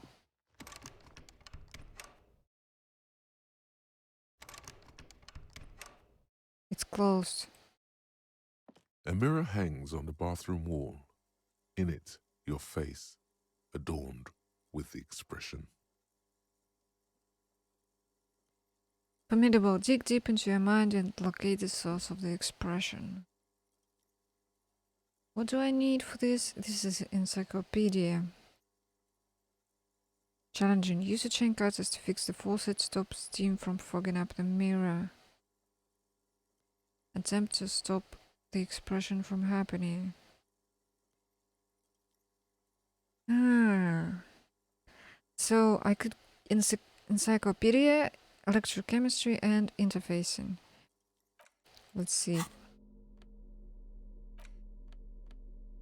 It's closed. A mirror hangs on the bathroom wall. In it, your face, adorned with the expression. Formidable, dig deep into your mind and locate the source of the expression. What do I need for this? This is an encyclopedia. Challenging. Use a chain cutters to fix the faucet, stop steam from fogging up the mirror. Attempt to stop the expression from happening. So I could encyclopedia, electrochemistry and interfacing. Let's see.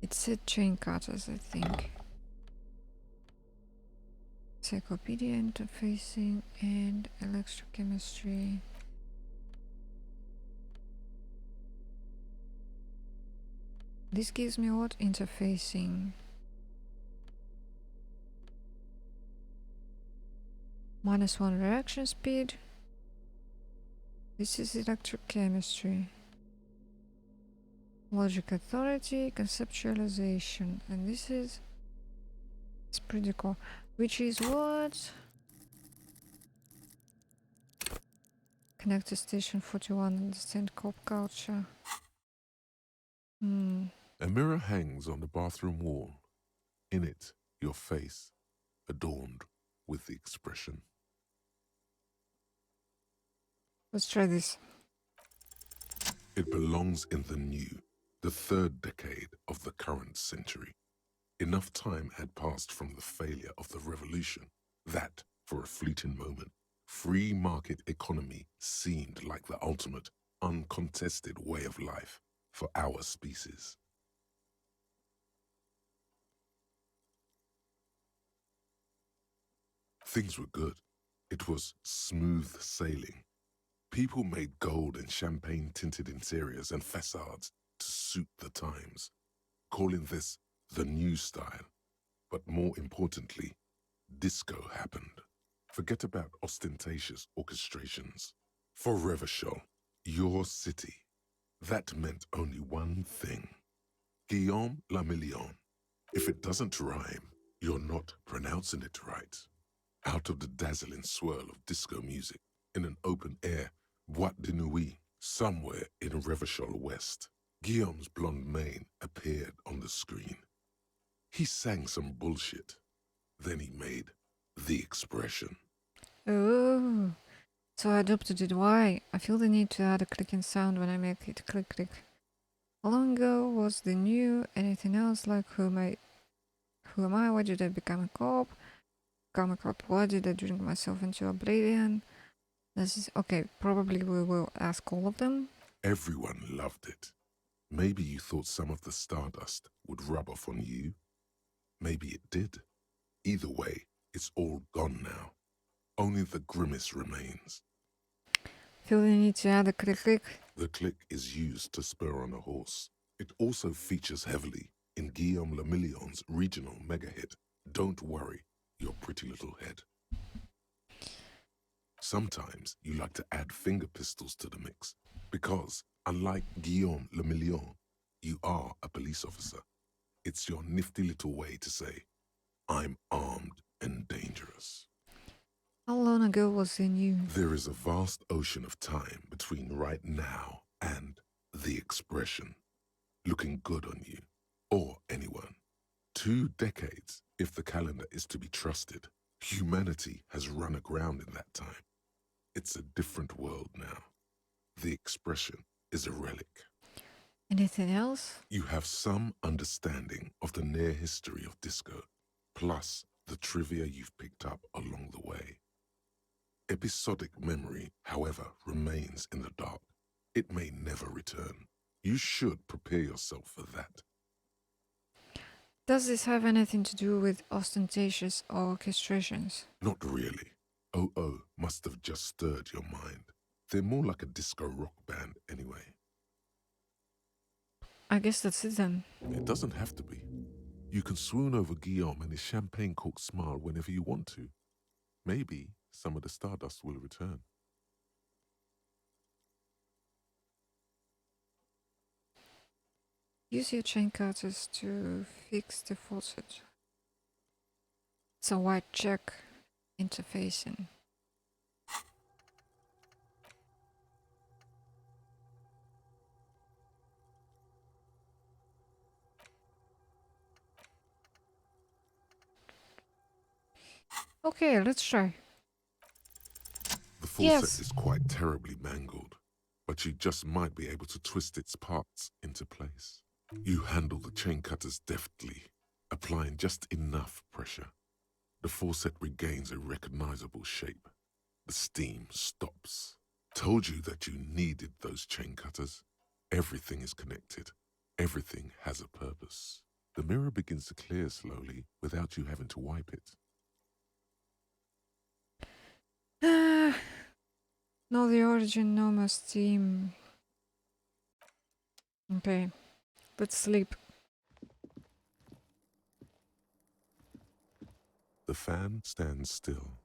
It said chain cutters, I think. Encyclopedia, interfacing and electrochemistry. This gives me what? Interfacing. -1 reaction speed. This is electrochemistry. Logic authority, conceptualization. And this is... it's pretty cool. Which is what? Connect to station 41, understand cop culture. A mirror hangs on the bathroom wall. In it, your face, adorned with the expression. Let's try this. It belongs in the new, the third decade of the current century. Enough time had passed from the failure of the revolution that, for a fleeting moment, free market economy seemed like the ultimate, uncontested way of life for our species. Things were good. It was smooth sailing. People made gold and champagne-tinted interiors and facades to suit the times, calling this the new style. But more importantly, disco happened. Forget about ostentatious orchestrations. For Revachol, your city, that meant only one thing. Guillaume le Million. If it doesn't rhyme, you're not pronouncing it right. Out of the dazzling swirl of disco music, in an open-air boîte de nuit somewhere in Revachol West, Guillaume's blonde mane appeared on the screen. He sang some bullshit. Then he made the expression. Oh, so I adopted it. Why? I feel the need to add a clicking sound when I make it click click. How long ago was the new? Anything else like who am I? Why did I become a cop? Become a cop? Why did I drink myself into oblivion? This is okay. Probably we will ask all of them. Everyone loved it. Maybe you thought some of the stardust would rub off on you. Maybe it did. Either way, it's all gone now. Only the grimace remains. Feel the need to add a click click. The click is used to spur on a horse. It also features heavily in Guillaume le Million's regional mega hit, Don't Worry, Your Pretty Little Head. Sometimes you like to add finger pistols to the mix because, unlike Guillaume le Million, you are a police officer. It's your nifty little way to say, I'm armed and dangerous. How long ago was the new? There is a vast ocean of time between right now and the expression, looking good on you, or anyone. 2 decades, if the calendar is to be trusted. Humanity has run aground in that time. It's a different world now. The expression is a relic. Anything else? You have some understanding of the near history of disco, plus the trivia you've picked up along the way. Episodic memory, however, remains in the dark. It may never return. You should prepare yourself for that. Does this have anything to do with ostentatious orchestrations? Not really. O.O. must have just stirred your mind. They're more like a disco rock band anyway. I guess that's it then. It doesn't have to be. You can swoon over Guillaume and his champagne-corked smile whenever you want to. Maybe some of the stardust will return. Use your chain cutters to fix the faucet. It's a white check interfacing. Okay, let's try. The faucet Yes. is quite terribly mangled, but you just might be able to twist its parts into place. You handle the chain cutters deftly, applying just enough pressure. The faucet regains a recognizable shape. The steam stops. Told you that you needed those chain cutters. Everything is connected. Everything has a purpose. The mirror begins to clear slowly without you having to wipe it. Know the origin, no more steam. Okay, let's sleep. The fan stands still.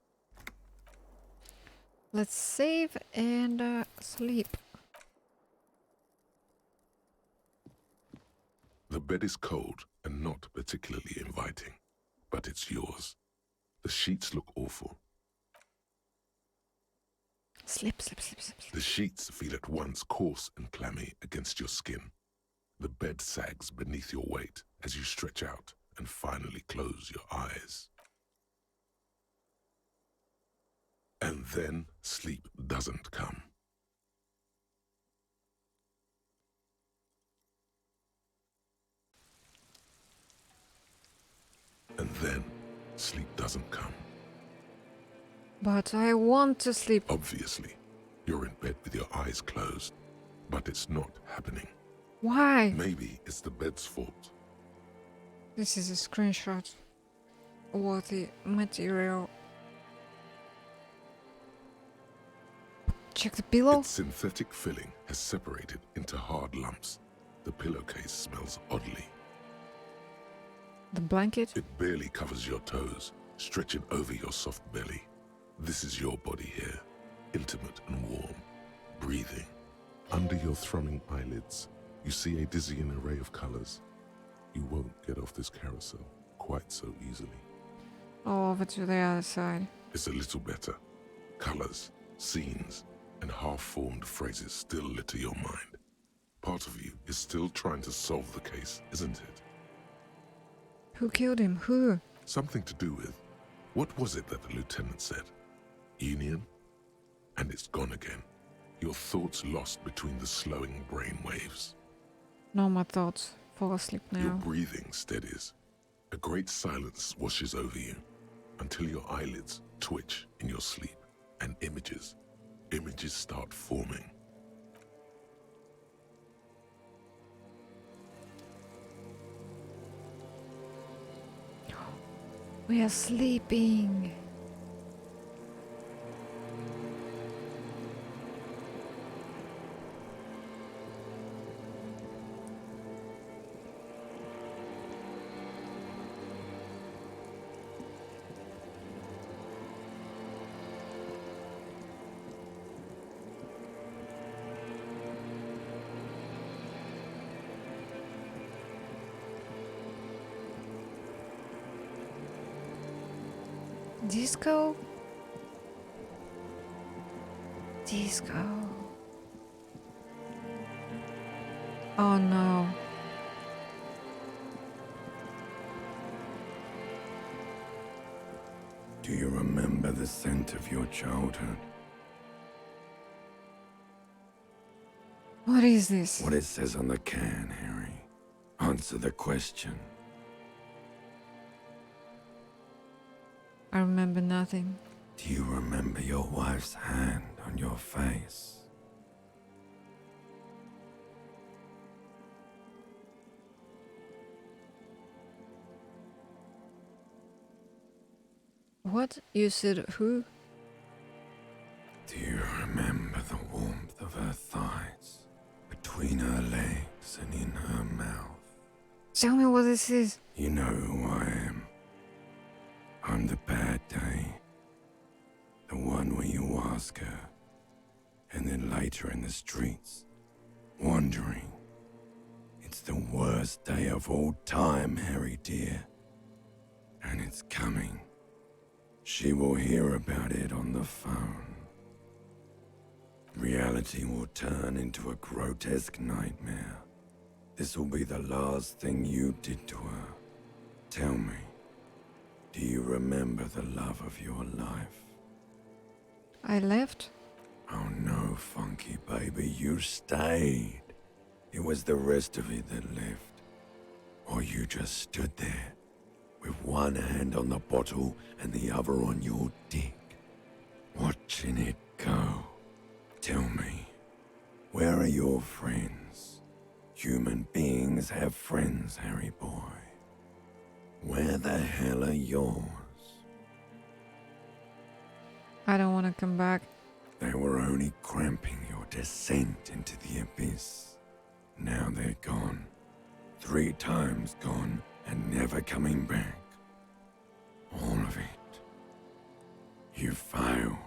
Let's save and sleep. The bed is cold and not particularly inviting, but it's yours. The sheets look awful. Sleep, sleep, sleep, sleep, sleep. The sheets feel at once coarse and clammy against your skin. The bed sags beneath your weight as you stretch out and finally close your eyes. And then sleep doesn't come. sleep doesn't come. But I want to sleep. Obviously, you're in bed with your eyes closed, but it's not happening. Why? Maybe it's the bed's fault. This is a screenshot. What the material. Check the pillow. Its synthetic filling has separated into hard lumps. The pillowcase smells oddly. The blanket. It barely covers your toes, stretching over your soft belly. This is your body here, intimate and warm, breathing. Under your thrumming eyelids, you see a dizzying array of colors. You won't get off this carousel quite so easily. Oh, over to the other side. It's a little better. Colors, scenes, and half-formed phrases still litter your mind. Part of you is still trying to solve the case, isn't it? Who killed him? Who? Something to do with, what was it that the lieutenant said? Union? And it's gone again. Your thoughts lost between the slowing brain waves. No more thoughts. Fall asleep Your now. breathing steadies. A great silence washes over you until your eyelids twitch in your sleep and images start forming. We are sleeping. Disco? Disco. Oh no. Do you remember the scent of your childhood? What is this? What it says on the can, Harry. Answer the question. I remember nothing. Do you remember your wife's hand on your face? What? You said who? Do you remember the warmth of her thighs, between her legs and in her mouth? Tell me what this is. You know who I am. I'm the bad day. The one where you ask her, and then later in the streets, wandering. It's the worst day of all time, Harry dear. And it's coming. She will hear about it on the phone. Reality will turn into a grotesque nightmare. This will be the last thing you did to her. Tell me, do you remember the love of your life? I left? Oh no, funky baby, you stayed. It was the rest of it that left. Or you just stood there, with one hand on the bottle and the other on your dick, watching it go. Tell me, where are your friends? Human beings have friends, Harry boy. Where the hell are yours? I don't want to come back. They were only cramping your descent into the abyss. Now they're gone. 3 times gone and never coming back. All of it. You failed.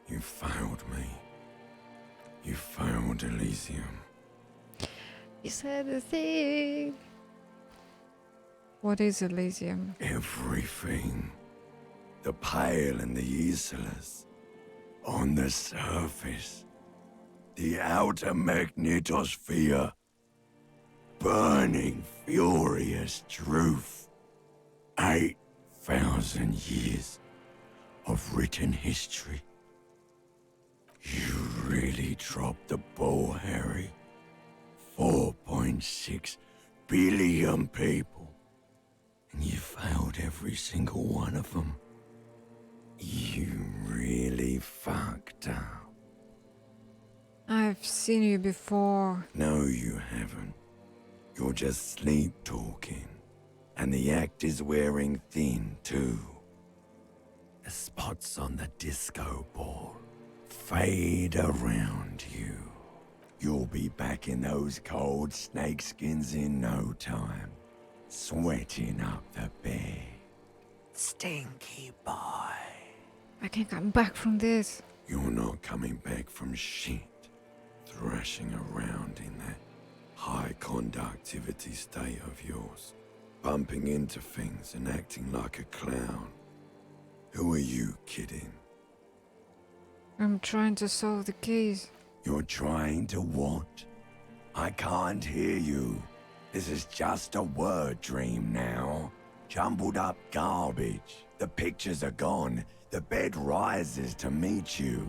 You failed me. You failed Elysium. You said the thing. What is Elysium? Everything. The pale and the Isolas. On the surface. The outer magnetosphere. Burning, furious truth. 8,000 years of written history. You really dropped the ball, Harry. 4.6 billion people. And you failed every single one of them. You really fucked up. I've seen you before. No, you haven't. You're just sleep talking. And the act is wearing thin, too. The spots on the disco ball fade around you. You'll be back in those cold snakeskins in no time, sweating up the bed. Stinky boy. I can't come back from this. You're not coming back from shit. Thrashing around in that high conductivity state of yours, bumping into things and acting like a clown. Who are you kidding? I'm trying to solve the case. You're trying to what? I can't hear you. This is just a word dream now. Jumbled up garbage. The pictures are gone. The bed rises to meet you.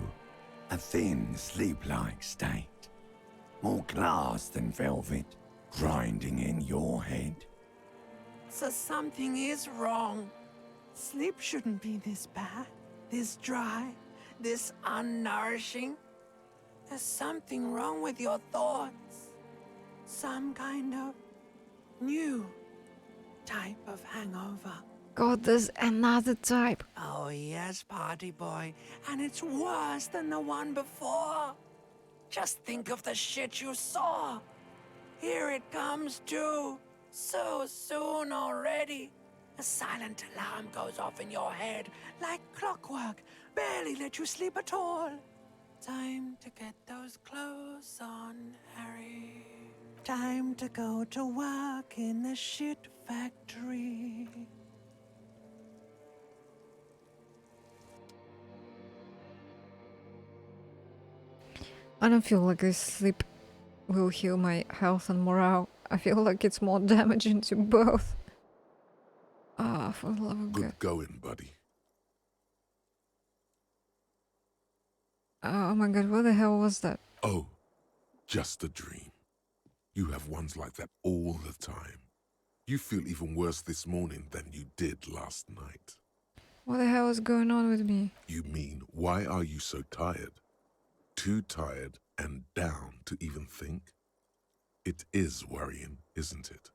A thin, sleep-like state. More glass than velvet, grinding in your head. So something is wrong. Sleep shouldn't be this bad, this dry, this unnourishing. There's something wrong with your thoughts. Some kind of new type of hangover. God, there's another type. Oh yes, party boy. And it's worse than the one before. Just think of the shit you saw. Here it comes too. So soon already. A silent alarm goes off in your head like clockwork. Barely let you sleep at all. Time to get those clothes on, Harry. Time to go to work in the shit factory. I don't feel like this sleep will heal my health and morale. I feel like it's more damaging to both. Ah, for the love of God. Good going, buddy. Oh my God, what the hell was that? Oh, just a dream. You have ones like that all the time. You feel even worse this morning than you did last night. What the hell is going on with me? You mean, why are you so tired? Too tired and down to even think? It is worrying, isn't it?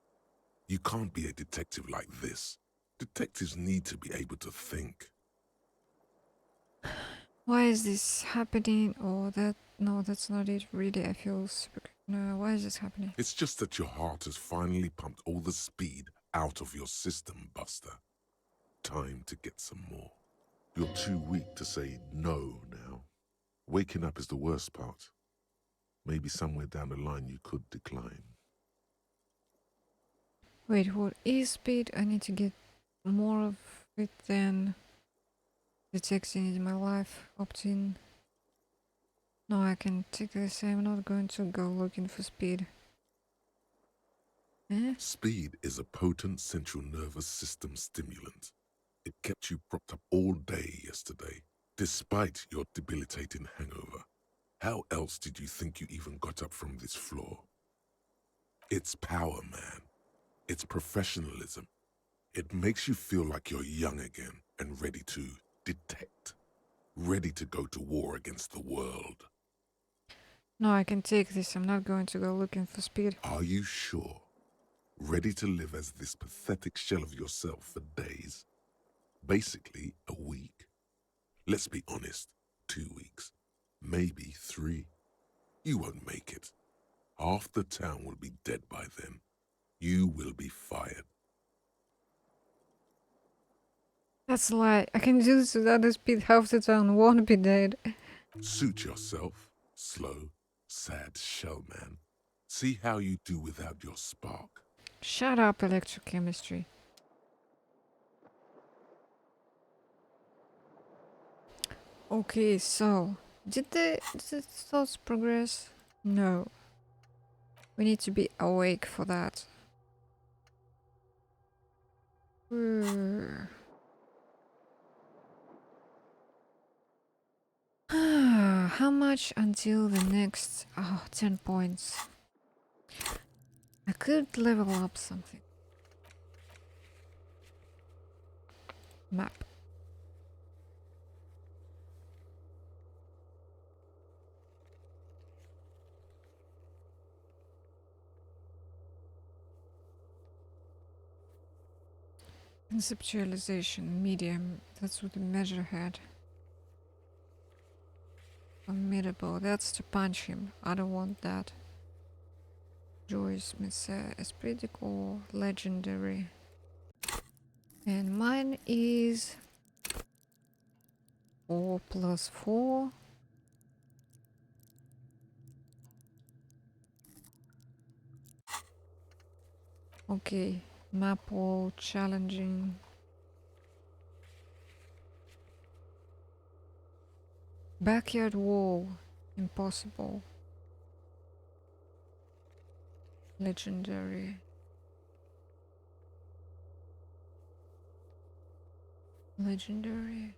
You can't be a detective like this. Detectives need to be able to think. Why is this happening? Or that? No, that's not it. Really, I feel super. No, why is this happening? It's just that your heart has finally pumped all the speed out of your system, Buster. Time to get some more. You're too weak to say no now. Waking up is the worst part. Maybe somewhere down the line you could decline. Wait, what is speed? I need to get more of it than detecting in my life. Opt-in. No, I can take this. I'm not going to go looking for speed. Eh? Speed is a potent central nervous system stimulant. It kept you propped up all day yesterday, despite your debilitating hangover. How else did you think you even got up from this floor? It's power, man. It's professionalism. It makes you feel like you're young again and ready to detect. Ready to go to war against the world. No, I can take this. I'm not going to go looking for speed. Are you sure? Ready to live as this pathetic shell of yourself for days? Basically, a week. Let's be honest, 2 weeks. Maybe 3. You won't make it. Half the town will be dead by then. You will be fired. That's a lie. I can do this without the speed. Half the town won't be dead. Suit yourself, slow, sad shell man. See how you do without your spark. Shut up, electrochemistry. Okay, so did the thoughts progress? No. We need to be awake for that. How much until the next? Oh, 10 points. I could level up something. Map. Conceptualization, medium. That's what the measure had. Formidable. That's to punch him. I don't want that. Joyce Smith, esprit de corps, legendary. And mine is 4 plus 4. Okay, map wall, challenging. Backyard wall, impossible. Legendary. Legendary.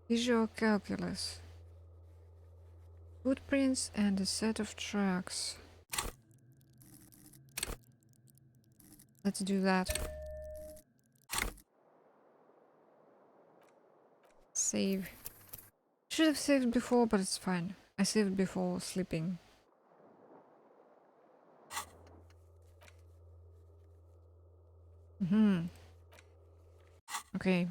Visual calculus. Footprints and a set of tracks. Let's do that. Save. Should have saved before, but it's fine. I saved before sleeping. Okay.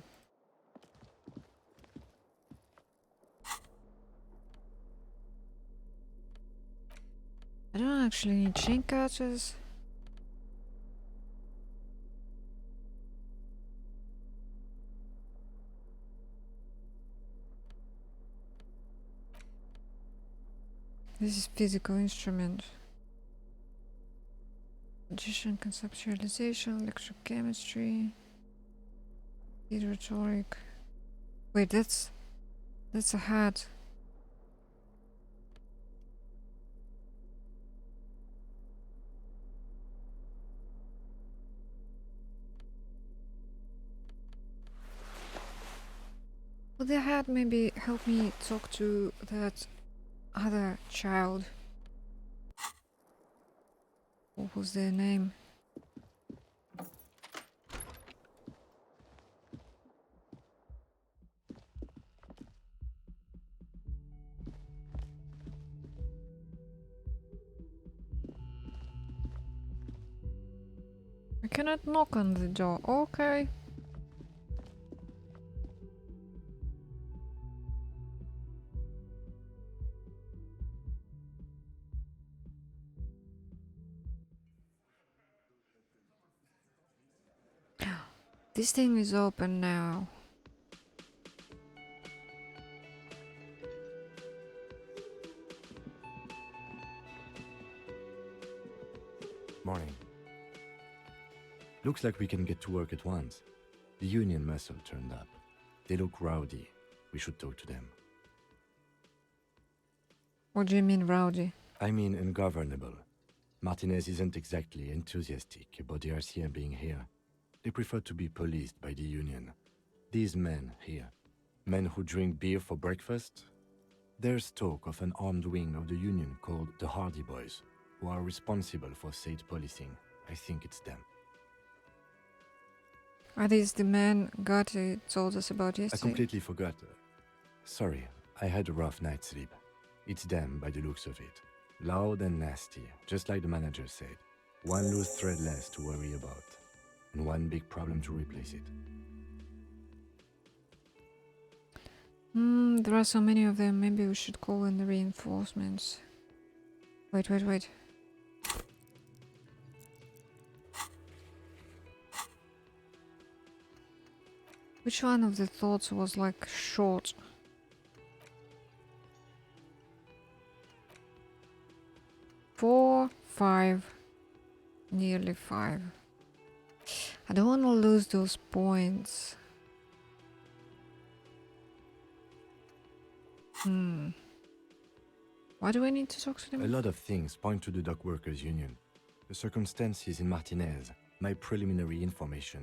I don't actually need chain catches. This is physical instrument. Magician conceptualization, electrochemistry, speed rhetoric. Wait, that's a hat. Would the hat maybe help me talk to that other child? What was their name? I cannot knock on the door. Okay. This thing is open now. Morning. Looks like we can get to work at once. The Union muscle turned up. They look rowdy. We should talk to them. What do you mean, rowdy? I mean ungovernable. Martinez isn't exactly enthusiastic about the RCM being here. They prefer to be policed by the Union. These men here, men who drink beer for breakfast, there's talk of an armed wing of the Union called the Hardy Boys, who are responsible for state policing. I think it's them. Are these the men Gotti told us about I yesterday? completely forgot. Sorry, I had a rough night's sleep. It's them by the looks of it. Loud and nasty, just like the manager said. One loose thread less to worry about, and one big problem to replace it. There are so many of them. Maybe we should call in the reinforcements. Wait. Which one of the thoughts was like short? Four, 5, nearly 5. I don't want to lose those points. Why do I need to talk to them? A lot of things point to the dock workers union. The circumstances in Martinez, my preliminary information.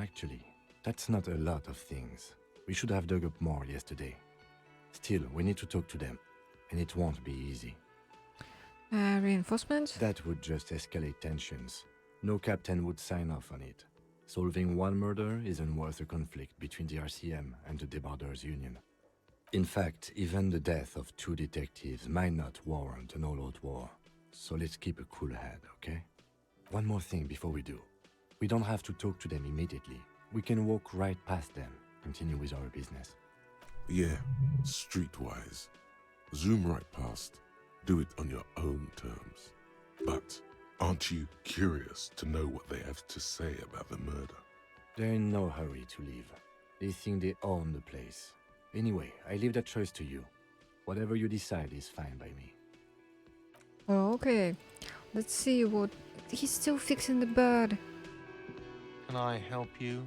Actually, that's not a lot of things. We should have dug up more yesterday. Still, we need to talk to them, and it won't be easy. Reinforcements? That would just escalate tensions. No captain would sign off on it. Solving one murder isn't worth a conflict between the RCM and the Debarders Union. In fact, even the death of 2 detectives might not warrant an all-out war. So let's keep a cool head, okay? One more thing before we do. We don't have to talk to them immediately. We can walk right past them, continue with our business. Yeah, streetwise. Zoom right past. Do it on your own terms. But aren't you curious to know what they have to say about the murder? They're in no hurry to leave. They think they own the place. Anyway, I leave that choice to you. Whatever you decide is fine by me. Oh, okay. Let's see what... He's still fixing the bird. Can I help you?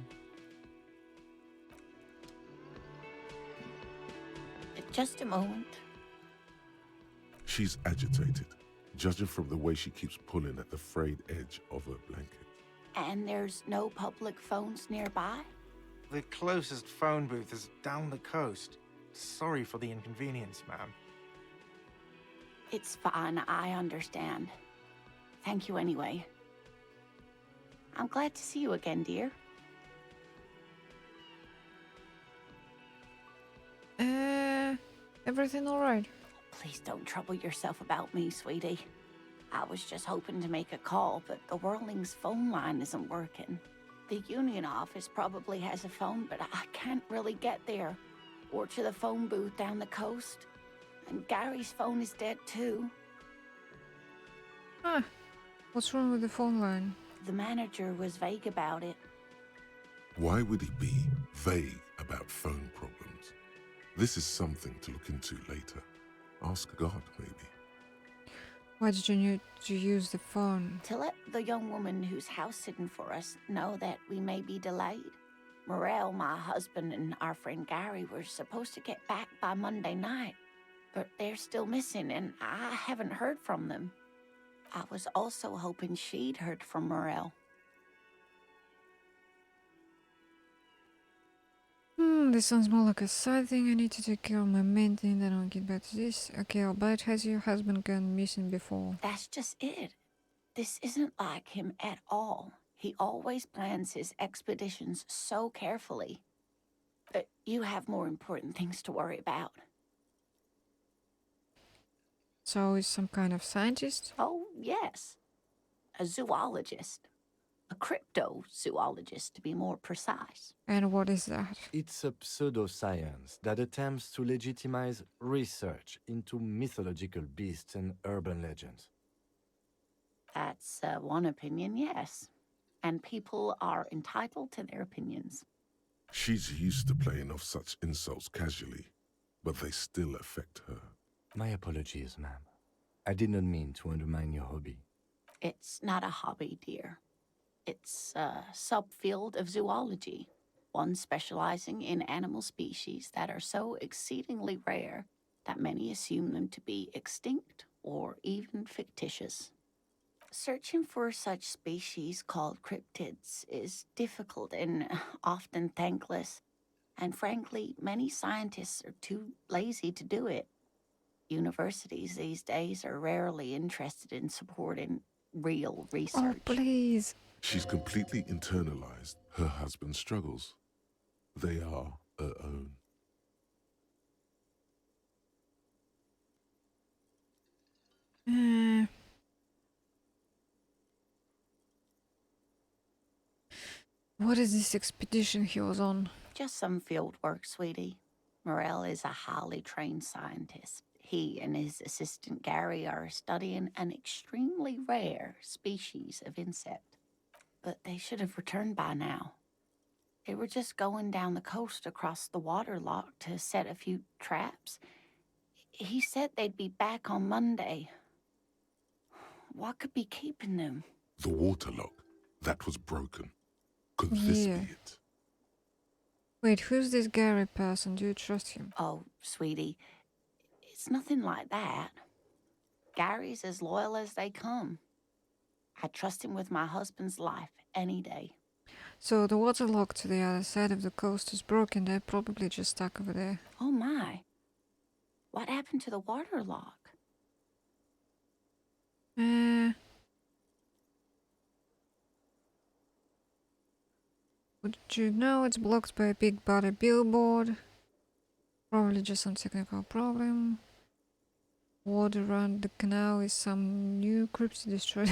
Just a moment. She's agitated, judging from the way she keeps pulling at the frayed edge of her blanket. And there's no public phones nearby? The closest phone booth is down the coast. Sorry for the inconvenience, ma'am. It's fine, I understand. Thank you anyway. I'm glad to see you again, dear. Everything alright? Please don't trouble yourself about me, sweetie. I was just hoping to make a call, but the Whirling's phone line isn't working. The Union office probably has a phone, but I can't really get there. Or to the phone booth down the coast. And Gary's phone is dead too. Ah, what's wrong with the phone line? The manager was vague about it. Why would he be vague about phone problems? This is something to look into later. Ask God, maybe. Why did you need to use the phone? To let the young woman who's house-sitting for us know that we may be delayed. Morel, my husband, and our friend Gary were supposed to get back by Monday night, but they're still missing, and I haven't heard from them. I was also hoping she'd heard from Morel. This sounds more like a side thing. I need to take care of my main thing, then I'll get back to this. Okay, Albert, has your husband gone missing before? That's just it. This isn't like him at all. He always plans his expeditions so carefully. But you have more important things to worry about. So he's some kind of scientist? Oh, yes. A zoologist. A cryptozoologist, to be more precise. And what is that? It's a pseudoscience that attempts to legitimize research into mythological beasts and urban legends. That's one opinion, yes. And people are entitled to their opinions. She's used to playing off such insults casually, but they still affect her. My apologies, ma'am. I did not mean to undermine your hobby. It's not a hobby, dear. It's a subfield of zoology, one specializing in animal species that are so exceedingly rare that many assume them to be extinct or even fictitious. Searching for such species called cryptids is difficult and often thankless, and frankly, many scientists are too lazy to do it. Universities these days are rarely interested in supporting real research. Oh, please. She's completely internalized her husband's struggles. They are her own. What is this expedition he was on? Just some field work, sweetie. Morel is a highly trained scientist. He and his assistant Gary are studying an extremely rare species of insect. But they should have returned by now. They were just going down the coast across the waterlock to set a few traps. He said they'd be back on Monday. What could be keeping them? The waterlock, that was broken. Could this Yeah. be it? Wait, who's this Gary person? Do you trust him? Oh, sweetie, it's nothing like that. Gary's as loyal as they come. I trust him with my husband's life any day. So the waterlock to the other side of the coast is broken. They're probably just stuck over there. Oh my. What happened to the waterlock? Would you know it's blocked by a big body billboard? Probably just some technical problem. Water around the canal is some new crypto destroyed.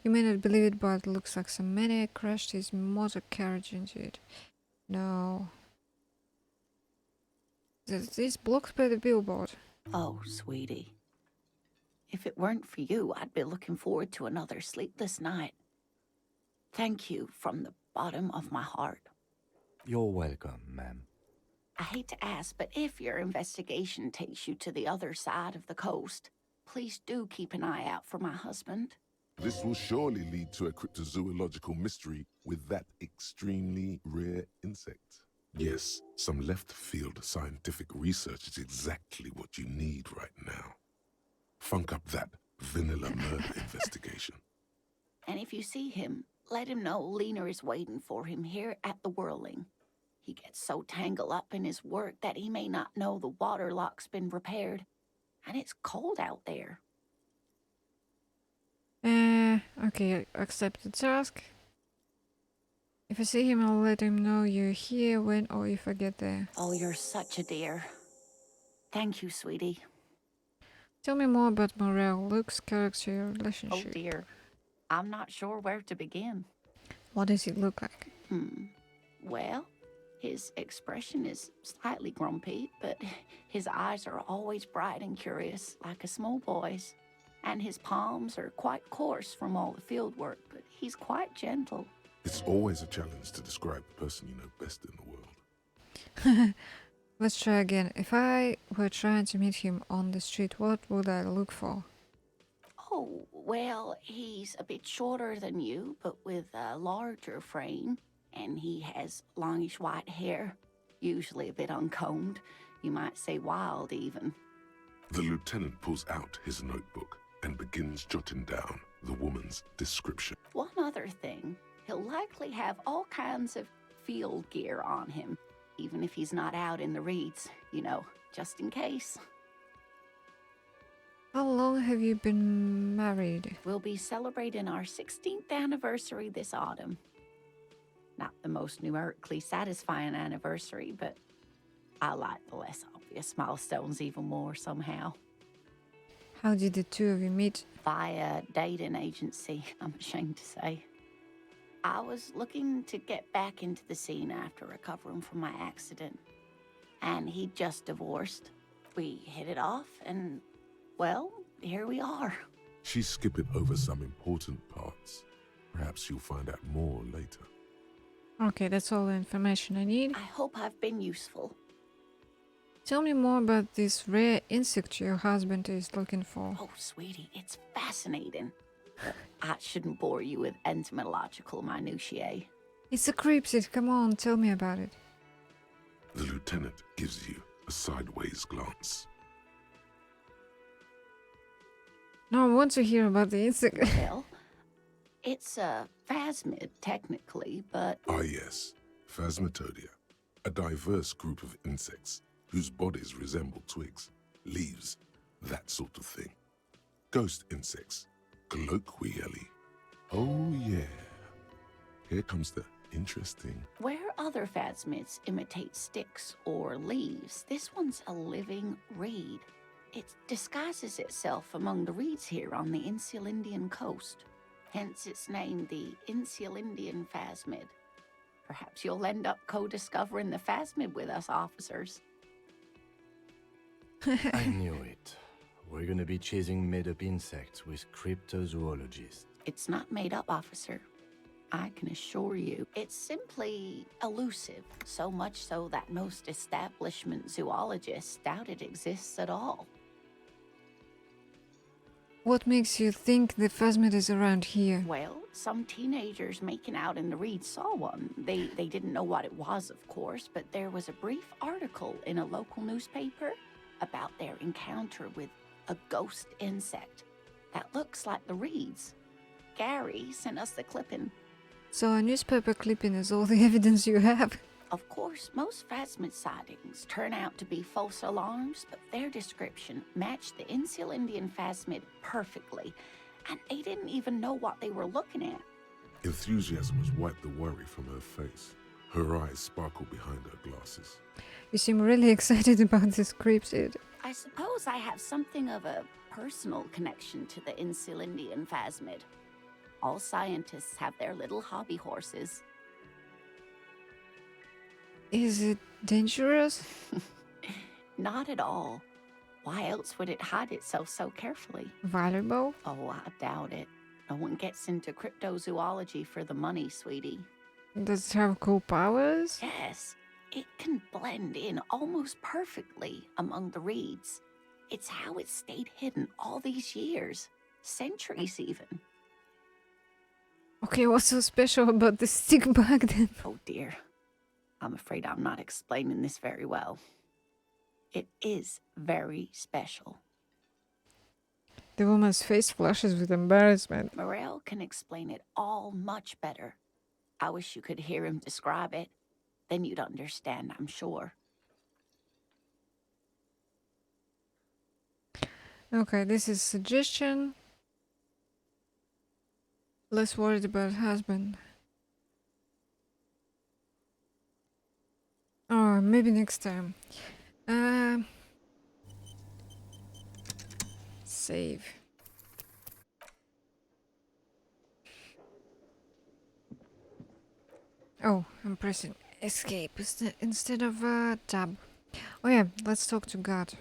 You may not believe it, but it looks like some maniac crashed his motor carriage into it. No. This is blocked by the billboard. Oh, sweetie. If it weren't for you, I'd be looking forward to another sleepless night. Thank you from the bottom of my heart. You're welcome, ma'am. I hate to ask, but if your investigation takes you to the other side of the coast, please do keep an eye out for my husband. This will surely lead to a cryptozoological mystery with that extremely rare insect. Yes, some left-field scientific research is exactly what you need right now. Funk up that vanilla murder investigation. And if you see him, let him know Lena is waiting for him here at the Whirling. He gets so tangled up in his work that he may not know the water lock's been repaired. And it's cold out there. Okay, accept the task. If I see him, I'll let him know you're here when or if I get there. Oh, you're such a dear. Thank you, sweetie. Tell me more about Morel, Luke's character, Oh relationship. dear. I'm not sure where to begin. What does he look like? Well, his expression is slightly grumpy, but his eyes are always bright and curious, like a small boy's. And his palms are quite coarse from all the field work, but he's quite gentle. It's always a challenge to describe the person you know best in the world. Let's try again. If I were trying to meet him on the street, what would I look for? Oh, well, he's a bit shorter than you, but with a larger frame. And he has longish white hair, usually a bit uncombed. You might say wild, even. The lieutenant pulls out his notebook and begins jotting down the woman's description. One other thing, he'll likely have all kinds of field gear on him, even if he's not out in the reeds, you know, just in case. How long have you been married? We'll be celebrating our 16th anniversary this autumn. Not the most numerically satisfying anniversary, but I like the less obvious milestones even more somehow. How did the two of you meet? Via dating agency, I'm ashamed to say. I was looking to get back into the scene after recovering from my accident. And he'd just divorced. We hit it off and, well, here we are. She's skipping over some important parts. Perhaps you'll find out more later. Okay, that's all the information I need. I hope I've been useful. Tell me more about this rare insect your husband is looking for. Oh, sweetie, it's fascinating. But I shouldn't bore you with entomological minutiae. It's a cryptid, come on, tell me about it. The lieutenant gives you a sideways glance. No, I want to hear about the insect. Well, it's a phasmid, technically, but... Ah yes, Phasmatodea, a diverse group of insects whose bodies resemble twigs, leaves, that sort of thing. Ghost insects, colloquially. Oh yeah, here comes the interesting. Where other phasmids imitate sticks or leaves, this one's a living reed. It disguises itself among the reeds here on the Insulindian coast. Hence its name, the Insulindian phasmid. Perhaps you'll end up co-discovering the phasmid with us, officers. I knew it. We're gonna be chasing made-up insects with cryptozoologists. It's not made up, officer. I can assure you. It's simply elusive, so much so that most establishment zoologists doubt it exists at all. What makes you think the phasmid is around here? Well, some teenagers making out in the reeds saw one. They didn't know what it was, of course, but there was a brief article in a local newspaper about their encounter with a ghost insect that looks like the reeds. Gary sent us the clipping. So a newspaper clipping is all the evidence you have? Of course, most phasmid sightings turn out to be false alarms, but their description matched the Insulindian phasmid perfectly, And they didn't even know what they were looking at. Enthusiasm has wiped the worry from her face. Her eyes sparkle behind her glasses. You seem really excited about this creep shit. I suppose I have something of a personal connection to the Insulindian phasmid. All scientists have their little hobby horses. Is it dangerous? Not at all. Why else would it hide itself so carefully? Valuable? Oh, I doubt it. No one gets into cryptozoology for the money, sweetie. Does it have cool powers? Yes, it can blend in almost perfectly among the reeds. It's how it stayed hidden all these years, centuries even. Okay, what's so special about the stick bag then? Oh dear, I'm afraid I'm not explaining this very well. It is very special. The woman's face flushes with embarrassment. Morel can explain it all much better. I wish you could hear him describe it. Then you'd understand, I'm sure. Okay, this is suggestion. Less worried about husband. Oh, maybe next time. Save. Oh, I'm pressing escape instead of tab. Oh yeah, let's talk to God.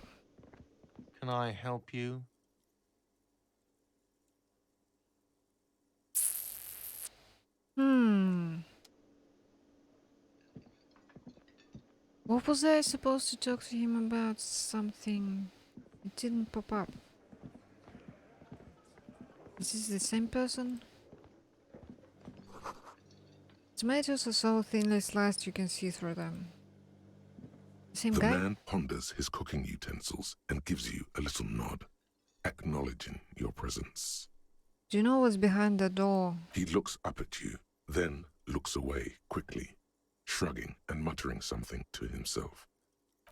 Can I help you? What was I supposed to talk to him about? Something. It didn't pop up. Is this the same person? Tomatoes are so thinly sliced you can see through them. The same The guy? man ponders his cooking utensils and gives you a little nod, acknowledging your presence. Do you know what's behind the door? He looks up at you, then looks away quickly, shrugging and muttering something to himself.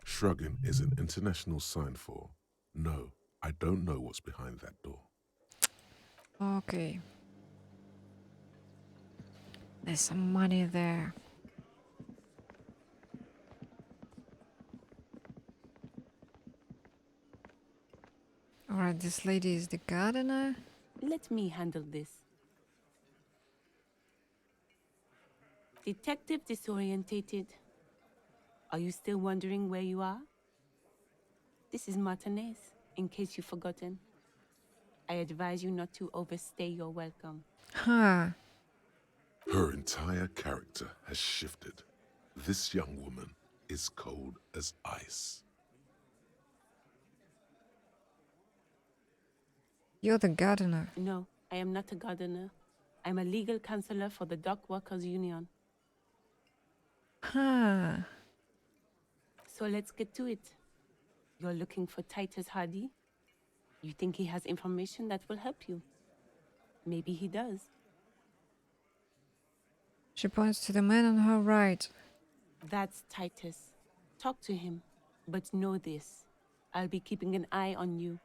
Shrugging is an international sign for, no, I don't know what's behind that door. Okay. There's some money there. Alright, this lady is the gardener. Let me handle this. Detective disorientated. Are you still wondering where you are? This is Martinez, in case you've forgotten. I advise you not to overstay your welcome. Huh. Her entire character has shifted. This young woman is cold as ice. You're the gardener. No, I am not a gardener. I'm a legal counselor for the Dock Workers Union. Huh. So let's get to it. You're looking for Titus Hardy? You think he has information that will help you? Maybe he does. She points to the man on her right. That's Titus. Talk to him. But know this. I'll be keeping an eye on you.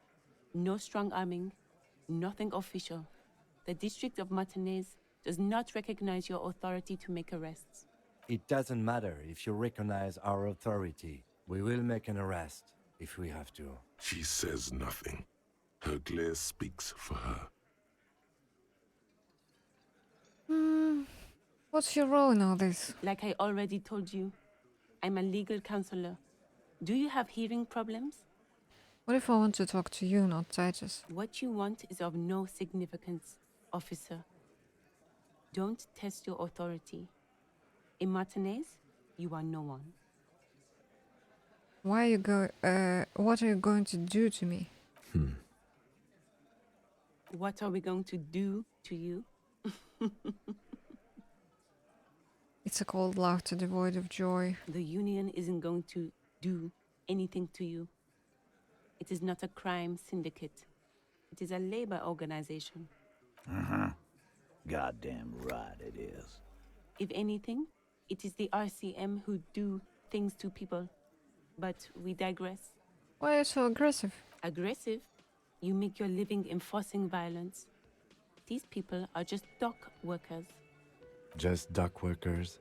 No strong arming. Nothing official. The District of Martinez does not recognize your authority to make arrests. It doesn't matter if you recognize our authority. We will make an arrest if we have to. She says nothing. Her glare speaks for her. What's your role in all this? Like I already told you, I'm a legal counselor. Do you have hearing problems? What if I want to talk to you, not Titus? What you want is of no significance, officer. Don't test your authority. In Martinez, you are no one. Why are you what are you going to do to me? What are we going to do to you? It's a cold laughter devoid of joy. The union isn't going to do anything to you. It is not a crime syndicate. It is a labor organization. Goddamn right it is. If anything, it is the RCM who do things to people. But we digress. Why are you so aggressive? Aggressive? You make your living enforcing violence. These people are just dock workers. Just dock workers?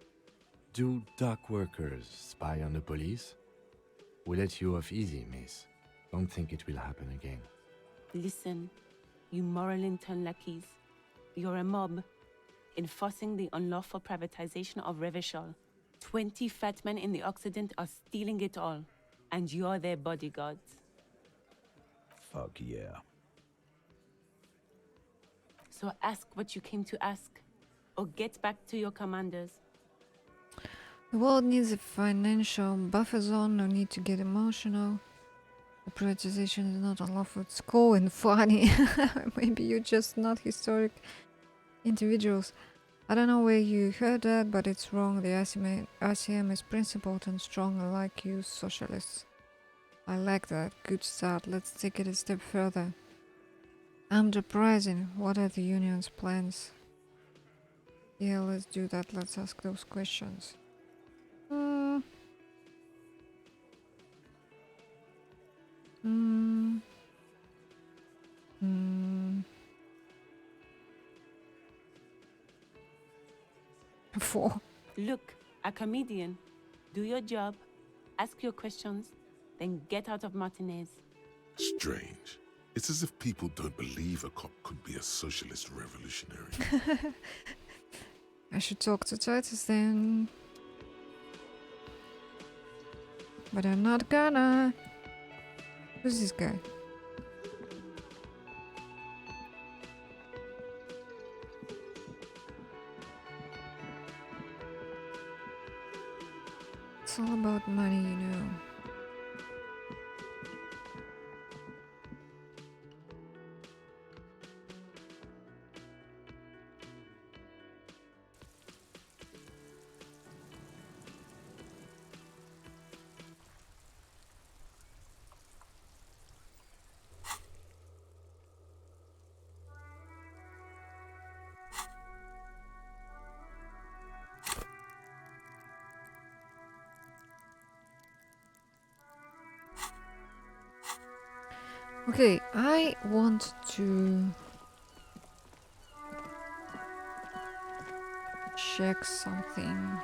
Do dock workers spy on the police? We let you off easy, miss. Don't think it will happen again. Listen, you Moralington lackeys. You're a mob, enforcing the unlawful privatization of Revachol. 20 fat men in the Occident are stealing it all, and you're their bodyguards. Fuck yeah. So ask what you came to ask, or get back to your commanders. The world needs a financial buffer zone, no need to get emotional. The privatization is not unlawful, it's cool and funny. Maybe you're just not historic individuals. I don't know where you heard that, but it's wrong. The RCM is principled and strong, unlike you socialists. I like that. Good start. Let's take it a step further. Enterprising. What are the union's plans? Yeah, let's do that. Let's ask those questions. Four. Look, a comedian. Do your job, ask your questions, then get out of Martinez. Strange. It's as if people don't believe a cop could be a socialist revolutionary. I should talk to Titus then. But I'm not gonna. Who's this guy? It's all about money, you know. Okay, I want to check something.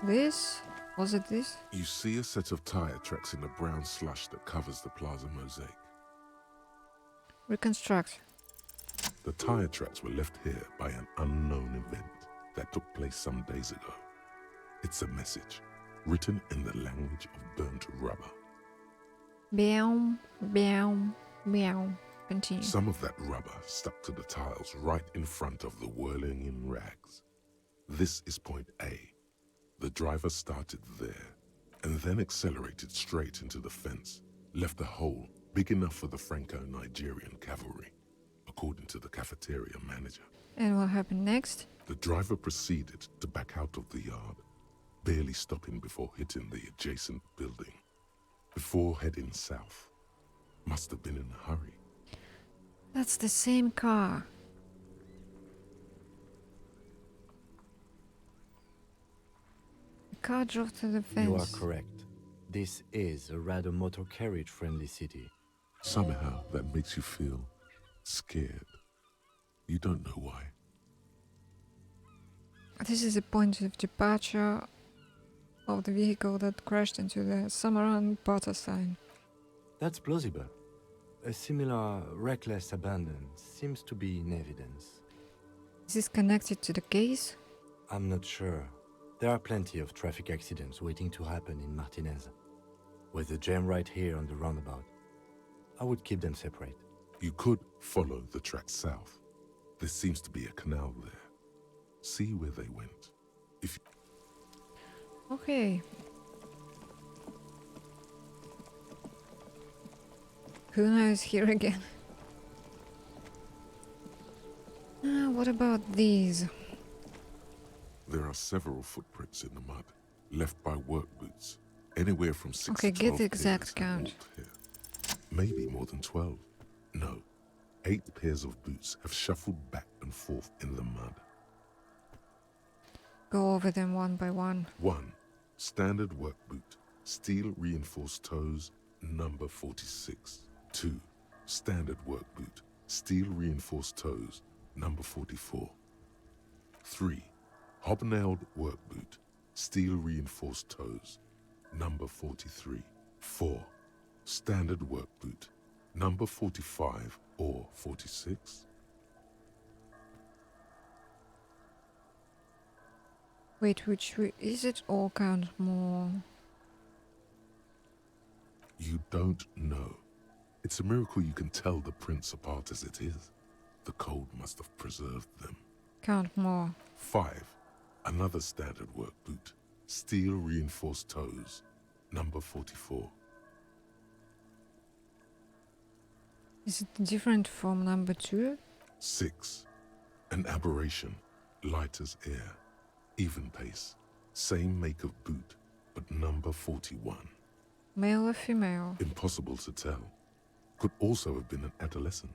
This? Was it this? You see a set of tire tracks in the brown slush that covers the plaza mosaic. Reconstruct. The tire tracks were left here by an unknown event that took place some days ago. It's a message, written in the language of burnt rubber. Meow, meow, meow. Continue. Some of that rubber stuck to the tiles right in front of the whirling in rags. This is point A. The driver started there and then accelerated straight into the fence, left a hole big enough for the Franco-Nigerian cavalry, according to the cafeteria manager. And what happened next? The driver proceeded to back out of the yard, barely stopping before hitting the adjacent building. Before heading south. Must have been in a hurry. That's the same car. The car drove to the fence. You are correct. This is a rather motor carriage-friendly city. Somehow that makes you feel scared. You don't know why. This is the point of departure of the vehicle that crashed into the Samaran Butter sign. That's plausible. A similar reckless abandon seems to be in evidence. Is this connected to the case? I'm not sure. There are plenty of traffic accidents waiting to happen in Martinez. With a jam right here on the roundabout, I would keep them separate. You could follow the track south. There seems to be a canal there. See where they went. If Okay. Kuna is here again. What about these? There are several footprints in the mud, left by work boots. Anywhere from 6 Okay, to 12 get the exact pairs have count. walked here. Maybe more than 12. No, 8 pairs of boots have shuffled back and forth in the mud. Go over them one by one. 1. Standard work boot, steel reinforced toes, number 46. 2. Standard work boot, steel reinforced toes, number 44. 3. Hobnailed work boot, steel reinforced toes, number 43. 4. Standard work boot, number 45 or 46. Wait, is it or count more? You don't know. It's a miracle you can tell the prints apart as it is. The cold must have preserved them. Count more. 5. Another standard work boot, steel reinforced toes, number 44. Is it different from number 2? 6. An aberration, light as air, even pace, same make of boot, but number 41. Male or female? Impossible to tell. Could also have been an adolescent.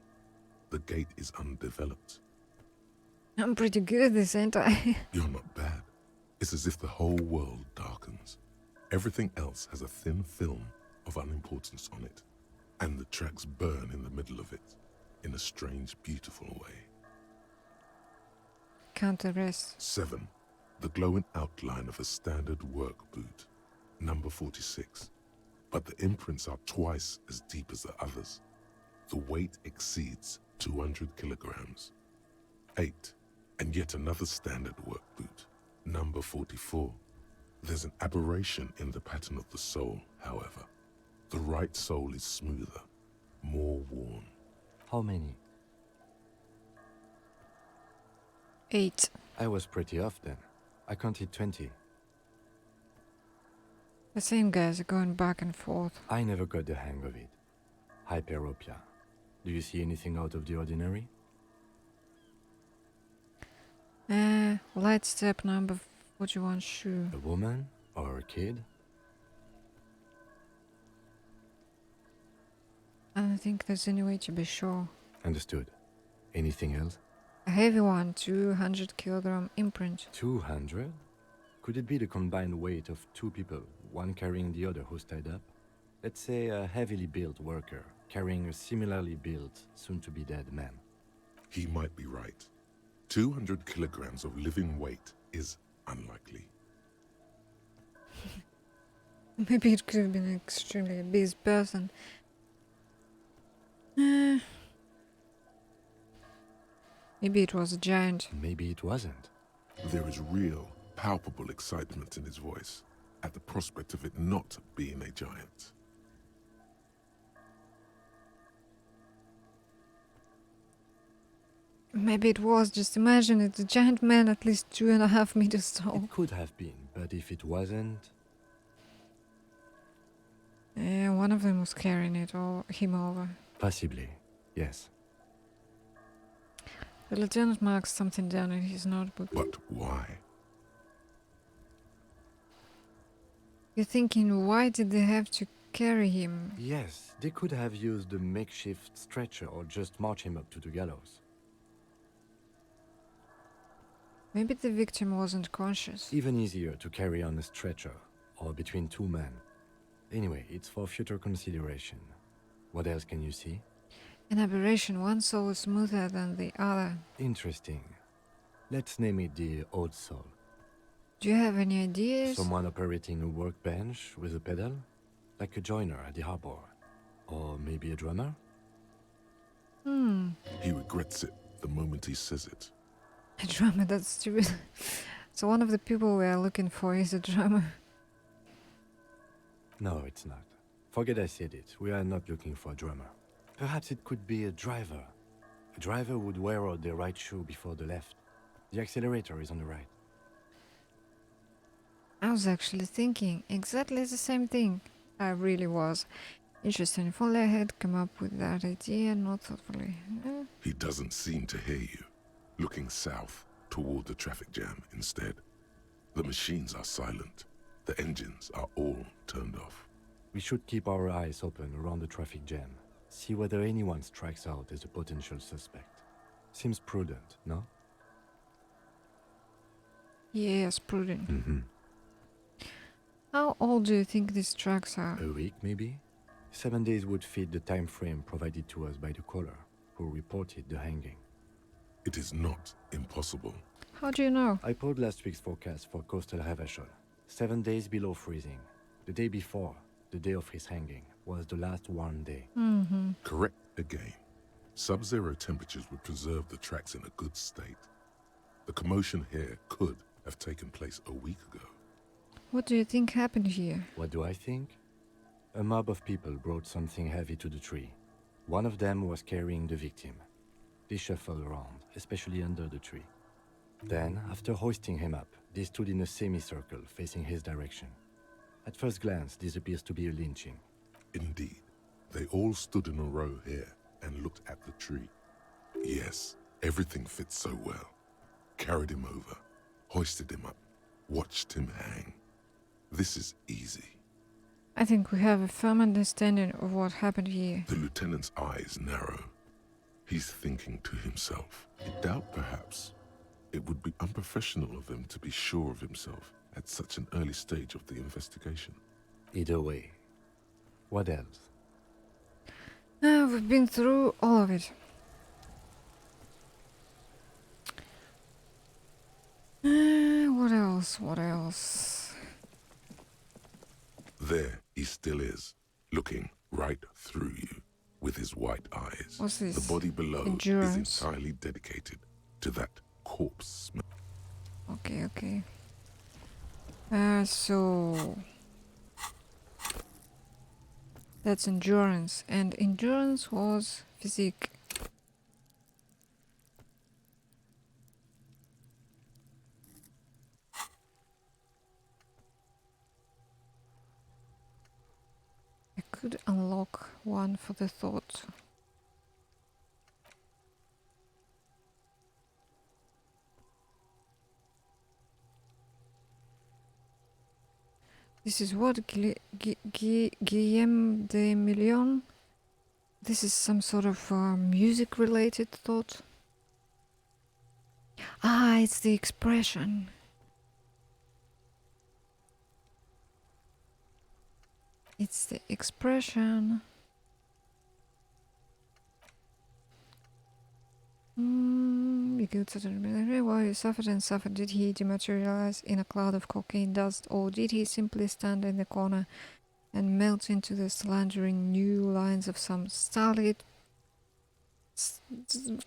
The gait is undeveloped. I'm pretty good at this, ain't I? You're not bad. It's as if the whole world darkens. Everything else has a thin film of unimportance on it, and the tracks burn in the middle of it, in a strange, beautiful way. Count the rest. 7. The glowing outline of a standard work boot, number 46. But the imprints are twice as deep as the others. The weight exceeds 200 kilograms. 8. And yet another standard work boot, number 44. There's an aberration in the pattern of the sole, however. The right sole is smoother, more worn. How many? 8. I was pretty off then. I counted 20. The same guys are going back and forth. I never got the hang of it. Hyperopia. Do you see anything out of the ordinary? Light step number 41 shoe. A woman? Or a kid? I don't think there's any way to be sure. Understood. Anything else? A heavy one, 200 kilogram imprint. 200? Could it be the combined weight of two people, one carrying the other who's tied up? Let's say a heavily built worker carrying a similarly built, soon-to-be-dead man. He might be right. 200 kilograms of living weight is unlikely. Maybe it could have been an extremely obese person. Maybe it was a giant. Maybe it wasn't. There is real, palpable excitement in his voice at the prospect of it not being a giant. Maybe it was. Just imagine it's a giant man at least 2.5 meters tall. It could have been, but if it wasn't... Yeah, one of them was carrying it or him over. Possibly, yes. The lieutenant marks something down in his notebook. But why? You're thinking, why did they have to carry him? Yes, they could have used a makeshift stretcher or just march him up to the gallows. Maybe the victim wasn't conscious. Even easier to carry on a stretcher, or between two men. Anyway, it's for future consideration. What else can you see? An aberration, one sole is smoother than the other. Interesting. Let's name it the odd sole. Do you have any ideas? Someone operating a workbench with a pedal? Like a joiner at the harbor. Or maybe a drummer? He regrets it the moment he says it. A drummer, that's stupid. So one of the people we are looking for is a drummer. No, it's not. Forget I said it. We are not looking for a drummer. Perhaps it could be a driver. A driver would wear out the right shoe before the left. The accelerator is on the right. I was actually thinking exactly the same thing. I really was. Interesting. If only I had come up with that idea, not thoughtfully. He doesn't seem to hear you, looking south toward the traffic jam instead. The machines are silent. The engines are all turned off. We should keep our eyes open around the traffic jam. See whether anyone strikes out as a potential suspect. Seems prudent, no? Yes, prudent. Mm-hmm. How old do you think these trucks are? A week, maybe? 7 days would fit the time frame provided to us by the caller. who reported the hanging. It is not impossible. How do you know? I pulled last week's forecast for coastal Havashol. 7 days below freezing. The day before, the day of his hanging, was the last warm day. Correct again. Sub-zero temperatures would preserve the tracks in a good state. The commotion here could have taken place a week ago. What do you think happened here? What do I think? A mob of people brought something heavy to the tree. One of them was carrying the victim. They shuffled around, especially under the tree. Then, after hoisting him up, they stood in a semicircle facing his direction. At first glance, this appears to be a lynching. Indeed, they all stood in a row here and looked at the tree. Yes, everything fits so well. Carried him over, hoisted him up, watched him hang. This is easy. I think we have a firm understanding of what happened here. The lieutenant's eyes narrow. He's thinking to himself. I doubt, perhaps, it would be unprofessional of him to be sure of himself at such an early stage of the investigation. Either way. What else? We've been through all of it. What else? What else? There he still is, looking right through you with his white eyes. What's this? The body below Endurance. is entirely dedicated to that corpse smell. Okay, okay. So that's endurance, and endurance was physique. I could unlock one for the thought. This is what? Guillaume de Million? This is some sort of music related thought. Ah, it's the expression. It's the expression. While he suffered and suffered, did he dematerialize in a cloud of cocaine dust, or did he simply stand in the corner and melt into the slandering new lines of some starlit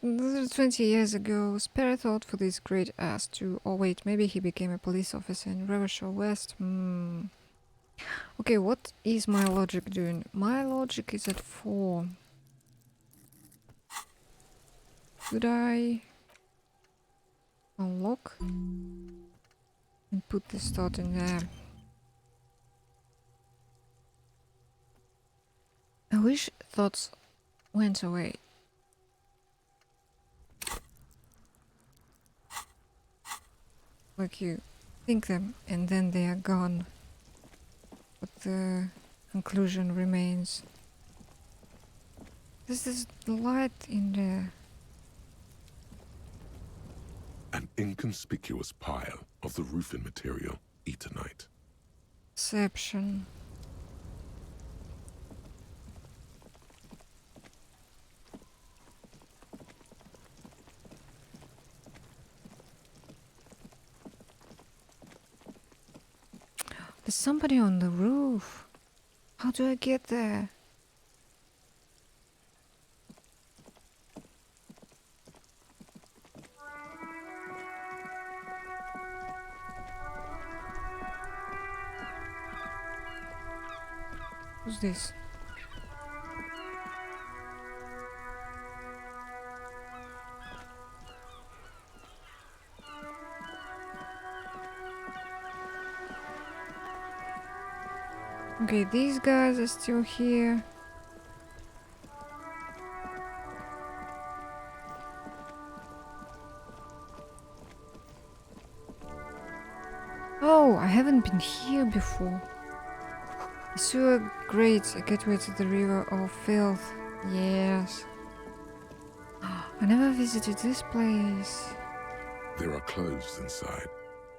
20 years ago? Spare a thought for this great ass too. Oh wait, maybe he became a police officer in Revershore West. Okay, what is my logic doing? My logic is at 4. Could I unlock and put this thought in there? I wish thoughts went away. Like you think them and then they are gone, but the conclusion remains. This is light in there. An inconspicuous pile of the roofing material, Eternite. Perception. There's somebody on the roof. How do I get there? Who's this? Okay, these guys are still here. Oh, I haven't been here before. A sewer grate, a gateway to the river of filth. Yes. I never visited this place. There are clothes inside.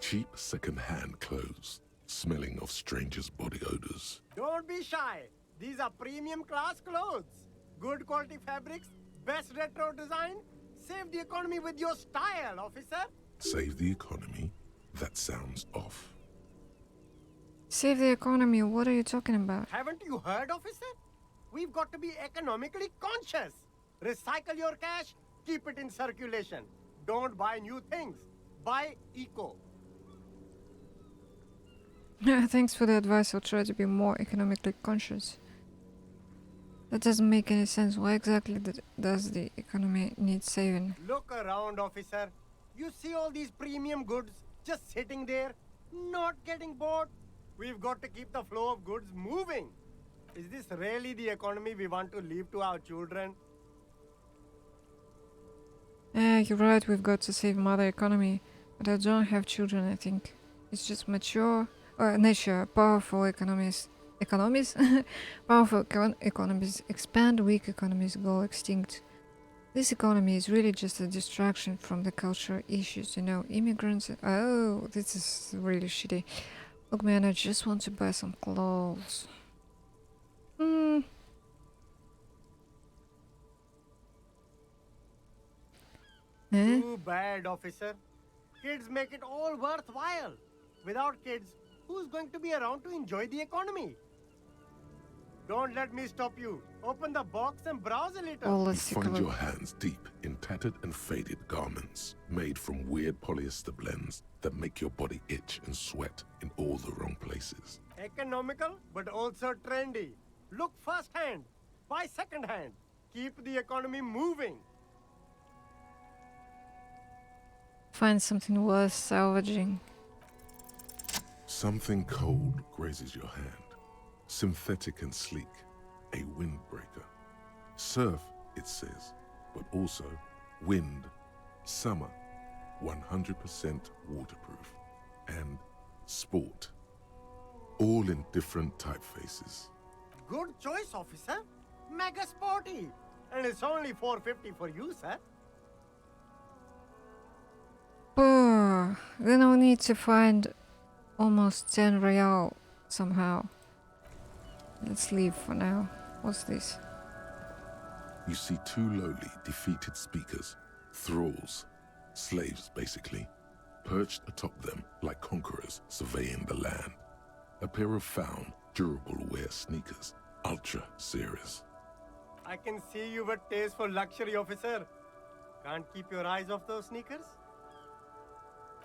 Cheap second-hand clothes, smelling of strangers' body odors. Don't be shy. These are premium class clothes. Good quality fabrics, Best retro design? Save the economy with your style, officer. Save the economy? That sounds off. Save the economy, what are you talking about? Haven't you heard, officer? We've got to be economically conscious. Recycle your cash, keep it in circulation. Don't buy new things. Buy eco. Thanks for the advice, I'll try to be more economically conscious. That doesn't make any sense. Why exactly does the economy need saving? Look around, officer. You see all these premium goods just sitting there, not getting bought? We've got to keep the flow of goods moving. Is this really the economy we want to leave to our children? You're right, we've got to save mother economy. But I don't have children, I think. It's just mature, nature, powerful economies. Powerful economies expand, weak economies go extinct. This economy is really just a distraction from the cultural issues, you know, immigrants. Oh, this is really shitty. Look, man, I just want to buy some clothes. Too bad, officer. Kids make it all worthwhile. Without kids, who's going to be around to enjoy the economy? Don't let me stop you. Open the box and browse a little. You find your hands deep in tattered and faded garments made from weird polyester blends that make your body itch and sweat in all the wrong places. Economical, but also trendy. Look first-hand. Buy second-hand. Keep the economy moving. Find something worth salvaging. Something cold grazes your hand. Synthetic and sleek, a windbreaker. Surf, it says, but also wind, summer, 100% waterproof, and sport. All in different typefaces. Good choice, officer. Mega sporty. And it's only $4.50 for you, sir. Then I'll need to find almost 10 real somehow. Let's leave for now. What's this? You see two lowly, defeated speakers, thralls, slaves basically, perched atop them like conquerors surveying the land. A pair of found, durable wear sneakers, ultra serious. I can see you've a taste for luxury, officer. Can't keep your eyes off those sneakers?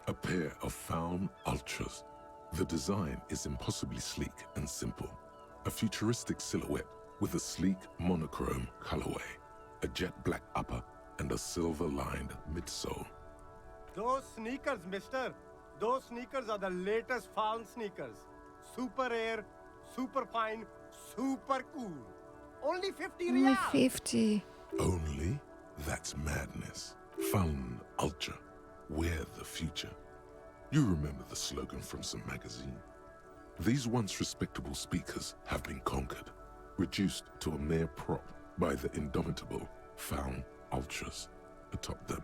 A pair of found ultras. The design is impossibly sleek and simple. A futuristic silhouette with a sleek monochrome colorway, a jet black upper, and a silver-lined midsole. Those sneakers, mister. Those sneakers are the latest found sneakers. Super rare, super fine, super cool. Only 50 Only real. 50. Only? That's madness. Found ultra. We're the future. You remember the slogan from some magazine. These once respectable speakers have been conquered, reduced to a mere prop by the indomitable found ultras atop them.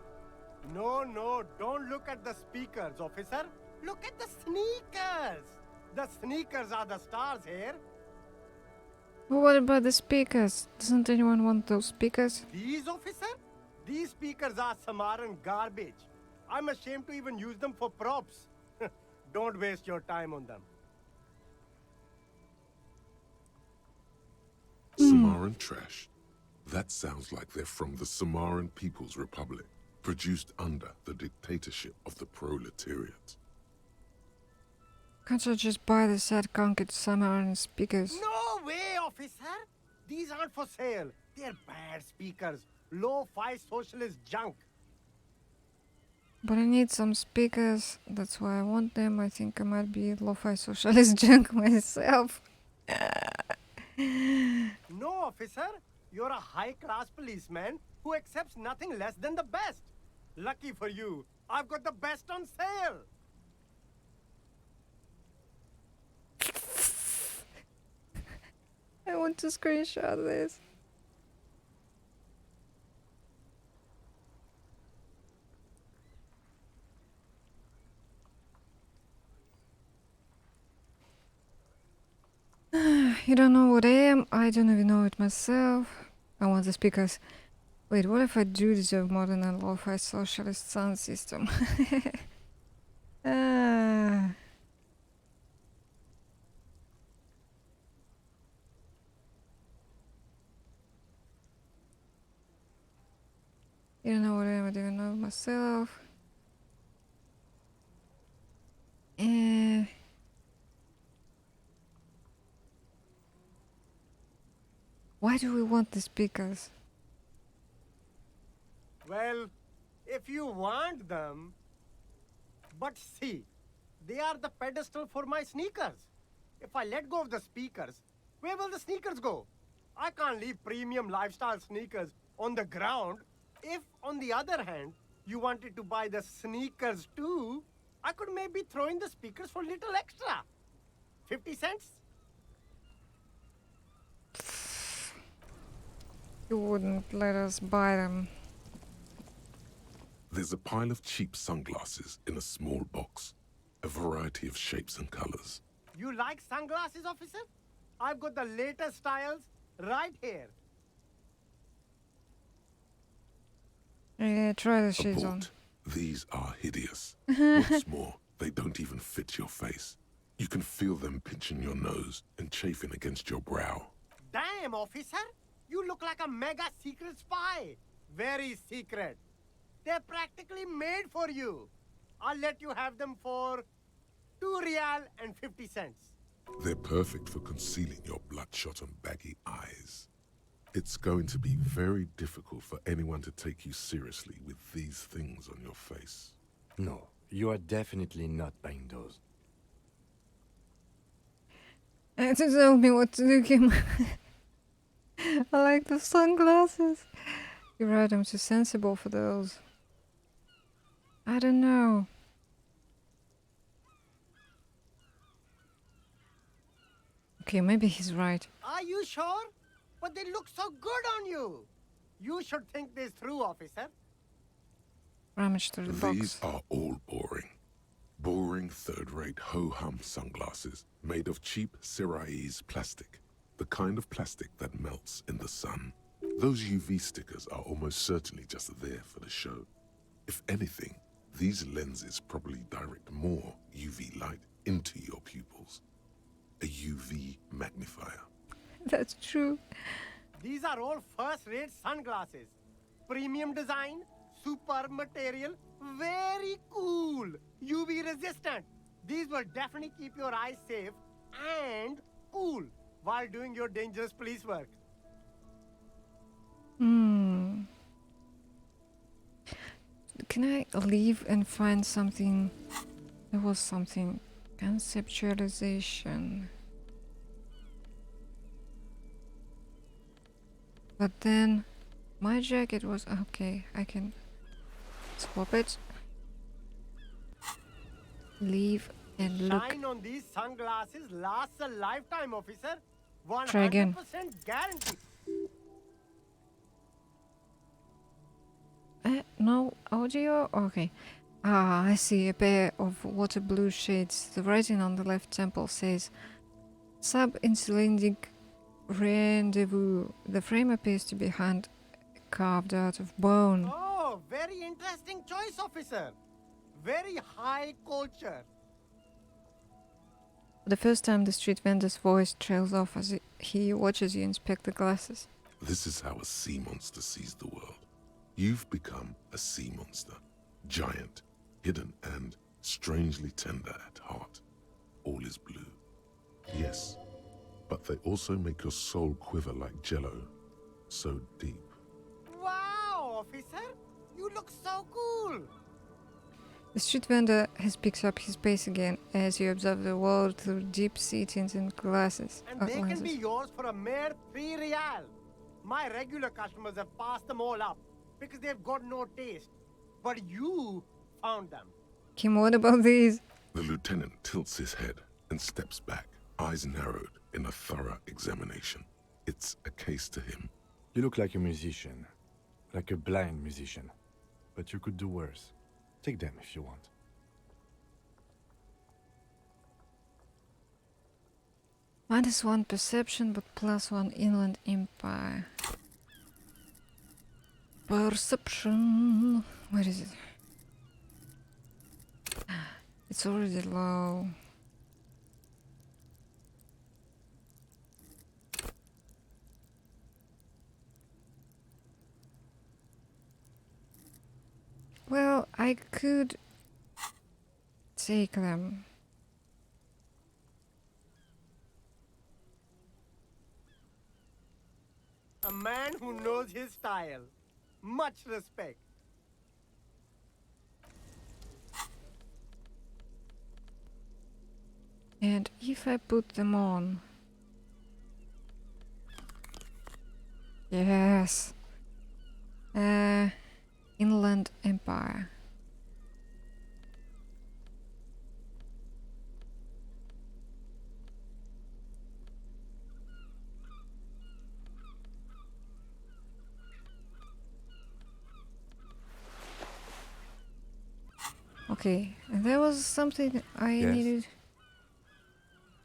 No, don't look at the speakers, officer. Look at the sneakers. The sneakers are the stars here. But what about the speakers? Doesn't anyone want those speakers? These, officer? These speakers are Samaran garbage. I'm ashamed to even use them for props. Don't waste your time on them. Samaran trash. That sounds like they're from the Samaran People's Republic, produced under the dictatorship of the proletariat. Can't I just buy the sad conquered Samaran speakers? No way, officer! These aren't for sale. They're bad speakers. Low-fi socialist junk. But I need some speakers. That's why I want them. I think I might be lo-fi socialist junk myself. No, officer. You're a high-class policeman who accepts nothing less than the best. Lucky for you, I've got the best on sale. I want to screenshot this. You don't know what I am? I don't even know it myself. I want the speakers. Wait, what if I do deserve more than a lo-fi socialist sound system? Ah. You don't know what I do know myself. Eh. Why do we want the speakers? Well, if you want them. But see, they are the pedestal for my sneakers. If I let go of the speakers, where will the sneakers go? I can't leave premium lifestyle sneakers on the ground. If, on the other hand, you wanted to buy the sneakers too, I could maybe throw in the speakers for little extra. 50 cents? You wouldn't let us buy them. There's a pile of cheap sunglasses in a small box, a variety of shapes and colors. You like sunglasses, officer? I've got the latest styles right here. Yeah, try the shades on. Abort. These are hideous. What's more, they don't even fit your face. You can feel them pinching your nose and chafing against your brow. Damn, officer! You look like a mega secret spy. Very secret. They're practically made for you. I'll let you have them for 2 real and 50 cents. They're perfect for concealing your bloodshot and baggy eyes. It's going to be very difficult for anyone to take you seriously with these things on your face. No, you are definitely not buying those. And to tell me what to do, Kim. I like the sunglasses. You're right, I'm too sensible for those. I don't know. Okay, maybe he's right. Are you sure? But they look so good on you. You should think this through, officer. Rummage through the box. These are all boring. Boring third-rate ho-hum sunglasses made of cheap Syrahese plastic. The kind of plastic that melts in the sun. Those UV stickers are almost certainly just there for the show. If anything, these lenses probably direct more UV light into your pupils. A UV magnifier. That's true. These are all first-rate sunglasses. Premium design, super material, very cool. UV resistant. These will definitely keep your eyes safe and cool while doing your dangerous police work. Hmm. Can I leave and find something? There was something. Conceptualization. But then my jacket was okay. I can swap it. Leave and look. Shine on these sunglasses lasts a lifetime, officer. 100% Try again. guarantee. No audio? Okay. Ah, I see a pair of water blue shades. The writing on the left temple says Sub-Insulindic Rendezvous. The frame appears to be hand carved out of bone. Oh, very interesting choice, officer. Very high culture. For the first time, the street vendor's voice trails off as he watches you inspect the glasses. This is how a sea monster sees the world. You've become a sea monster. Giant, hidden, and strangely tender at heart. All is blue. Yes, but they also make your soul quiver like jello. So deep. Wow, officer. You look so cool. The street vendor has picked up his pace again as you observe the world through deep-sea tinted glasses. And they can be yours for a mere 3 real. My regular customers have passed them all up because they've got no taste. But you found them. Kim, what about these? The lieutenant tilts his head and steps back, eyes narrowed in a thorough examination. It's a case to him. You look like a musician. Like a blind musician. But you could do worse. Take them if you want. -1 perception, but +1 inland empire. Perception. Where is it? It's already low. Well, I could take them. A man who knows his style. Much respect. And if I put them on... Yes! Inland Empire. Okay, and there was something I Yes. needed.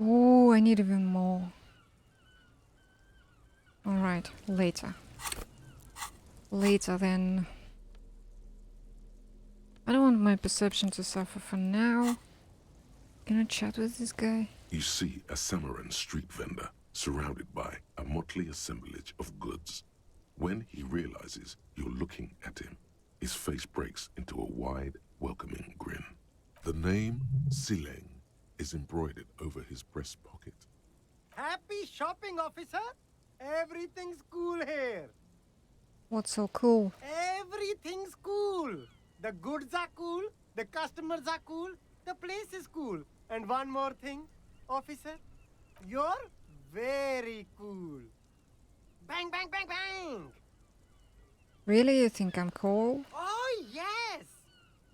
Oh, I need even more. Alright, later. Later then. I don't want my perception to suffer for now. Can I chat with this guy? You see a Samaran street vendor surrounded by a motley assemblage of goods. When he realizes you're looking at him, his face breaks into a wide, welcoming grin. The name Sileng is embroidered over his breast pocket. Happy shopping, officer. Everything's cool here. What's so cool? Everything's cool. The goods are cool, the customers are cool, the place is cool. And one more thing, officer, you're very cool. Bang, bang, bang, bang. Really, you think I'm cool? Oh, yes.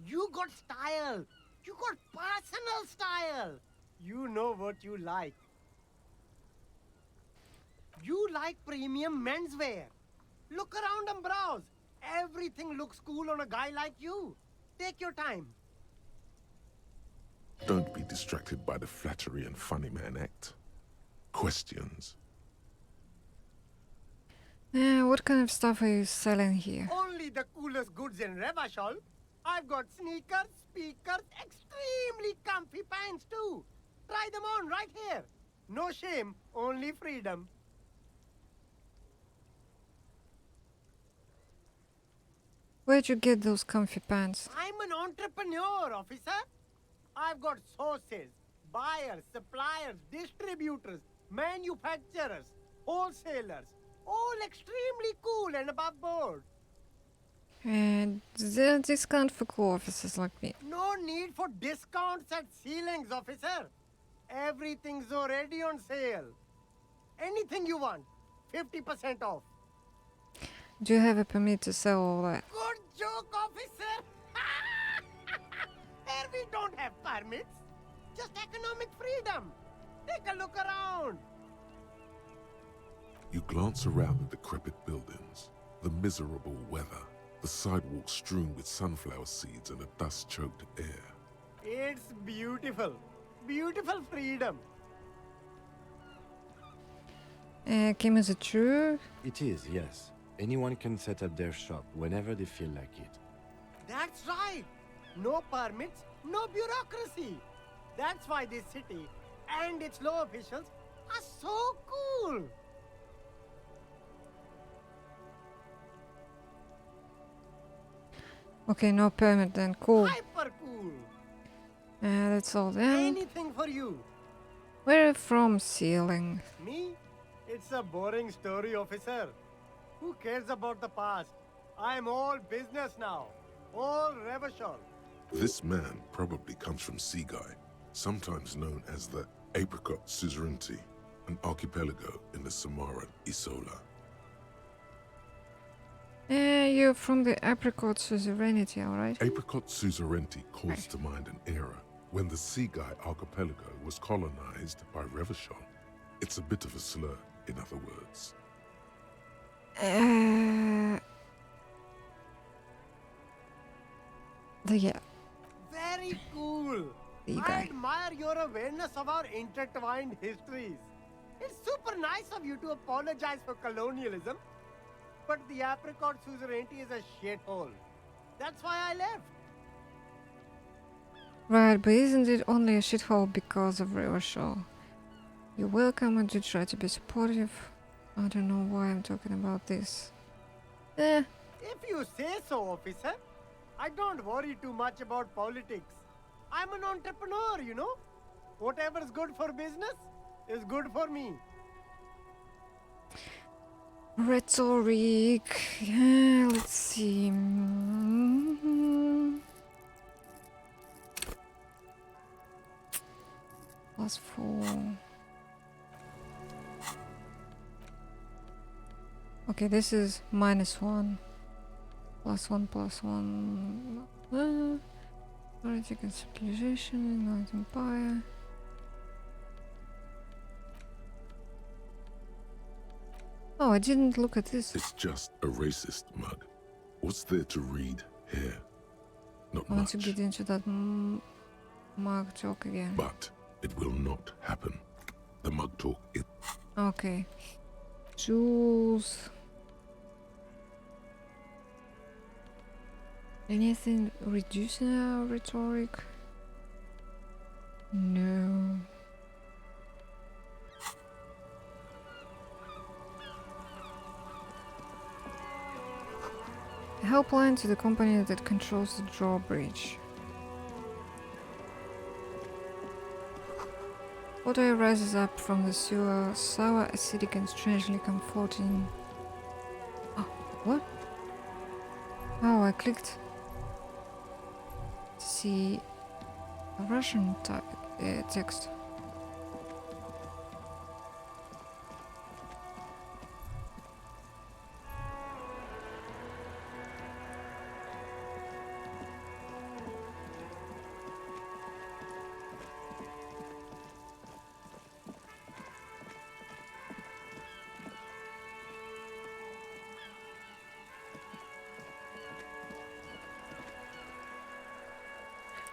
You got style. You got personal style. You know what you like. You like premium menswear. Look around and browse. Everything looks cool on a guy like you. Take your time. Don't be distracted by the flattery and funny man act. Questions? What kind of stuff are you selling here? Only the coolest goods in Revachol. I've got sneakers, speakers, extremely comfy pants too. Try them on right here. No shame, only freedom. Where'd you get those comfy pants? I'm an entrepreneur, officer. I've got sources, buyers, suppliers, distributors, manufacturers, wholesalers, all extremely cool and above board. And the discount for cool officers like me. No need for discounts at ceilings, officer. Everything's already on sale. Anything you want, 50% off. Do you have a permit to sell all that? Good joke, officer. Here we don't have permits, just economic freedom. Take a look around. You glance around the decrepit buildings, the miserable weather, the sidewalks strewn with sunflower seeds and a dust-choked air. It's beautiful. Beautiful freedom. Kim, is it true? It is, yes. Anyone can set up their shop whenever they feel like it. That's right. No permits, no bureaucracy. That's why this city and its law officials are so cool. Okay, no permit then. Cool. Hyper cool. That's all then. Anything for you. Where from, ceiling? Me? It's a boring story, officer. Who cares about the past? I'm all business now. All Revachol. This man probably comes from Seaguy, sometimes known as the Apricot Suzerainty, an archipelago in the Samaran Isola. You're from the Apricot Suzerainty, alright? Apricot Suzerainty calls to mind an era when the Seaguy archipelago was colonized by Revachol. It's a bit of a slur, in other words. Yeah. Very cool. The I guy. admire your awareness of our intertwined histories. It's super nice of you to apologize for colonialism. but the apricot suzerainty is a shithole. That's why I left. Right, but isn't it only a shithole because of Rivershaw? You're welcome and do try to be supportive. I don't know why I'm talking about this. Eh, If you say so, officer. I don't worry too much about politics. I'm an entrepreneur, you know. Whatever's good for business is good for me. rhetoric. Yeah, let's see. +4. Okay, this is -1. +1, +1. Political civilization, United Empire. Oh, I didn't look at this. It's just a racist mug. What's there to read here? Not I want to much. get into that mug talk again. But it will not happen. The mug talk is... Okay. Jules. Anything reducing our rhetoric? No. A helpline to the company that controls the drawbridge. Water rises up from the sewer, sour, acidic, and strangely comforting. Oh, what? Oh, I clicked to see a Russian text.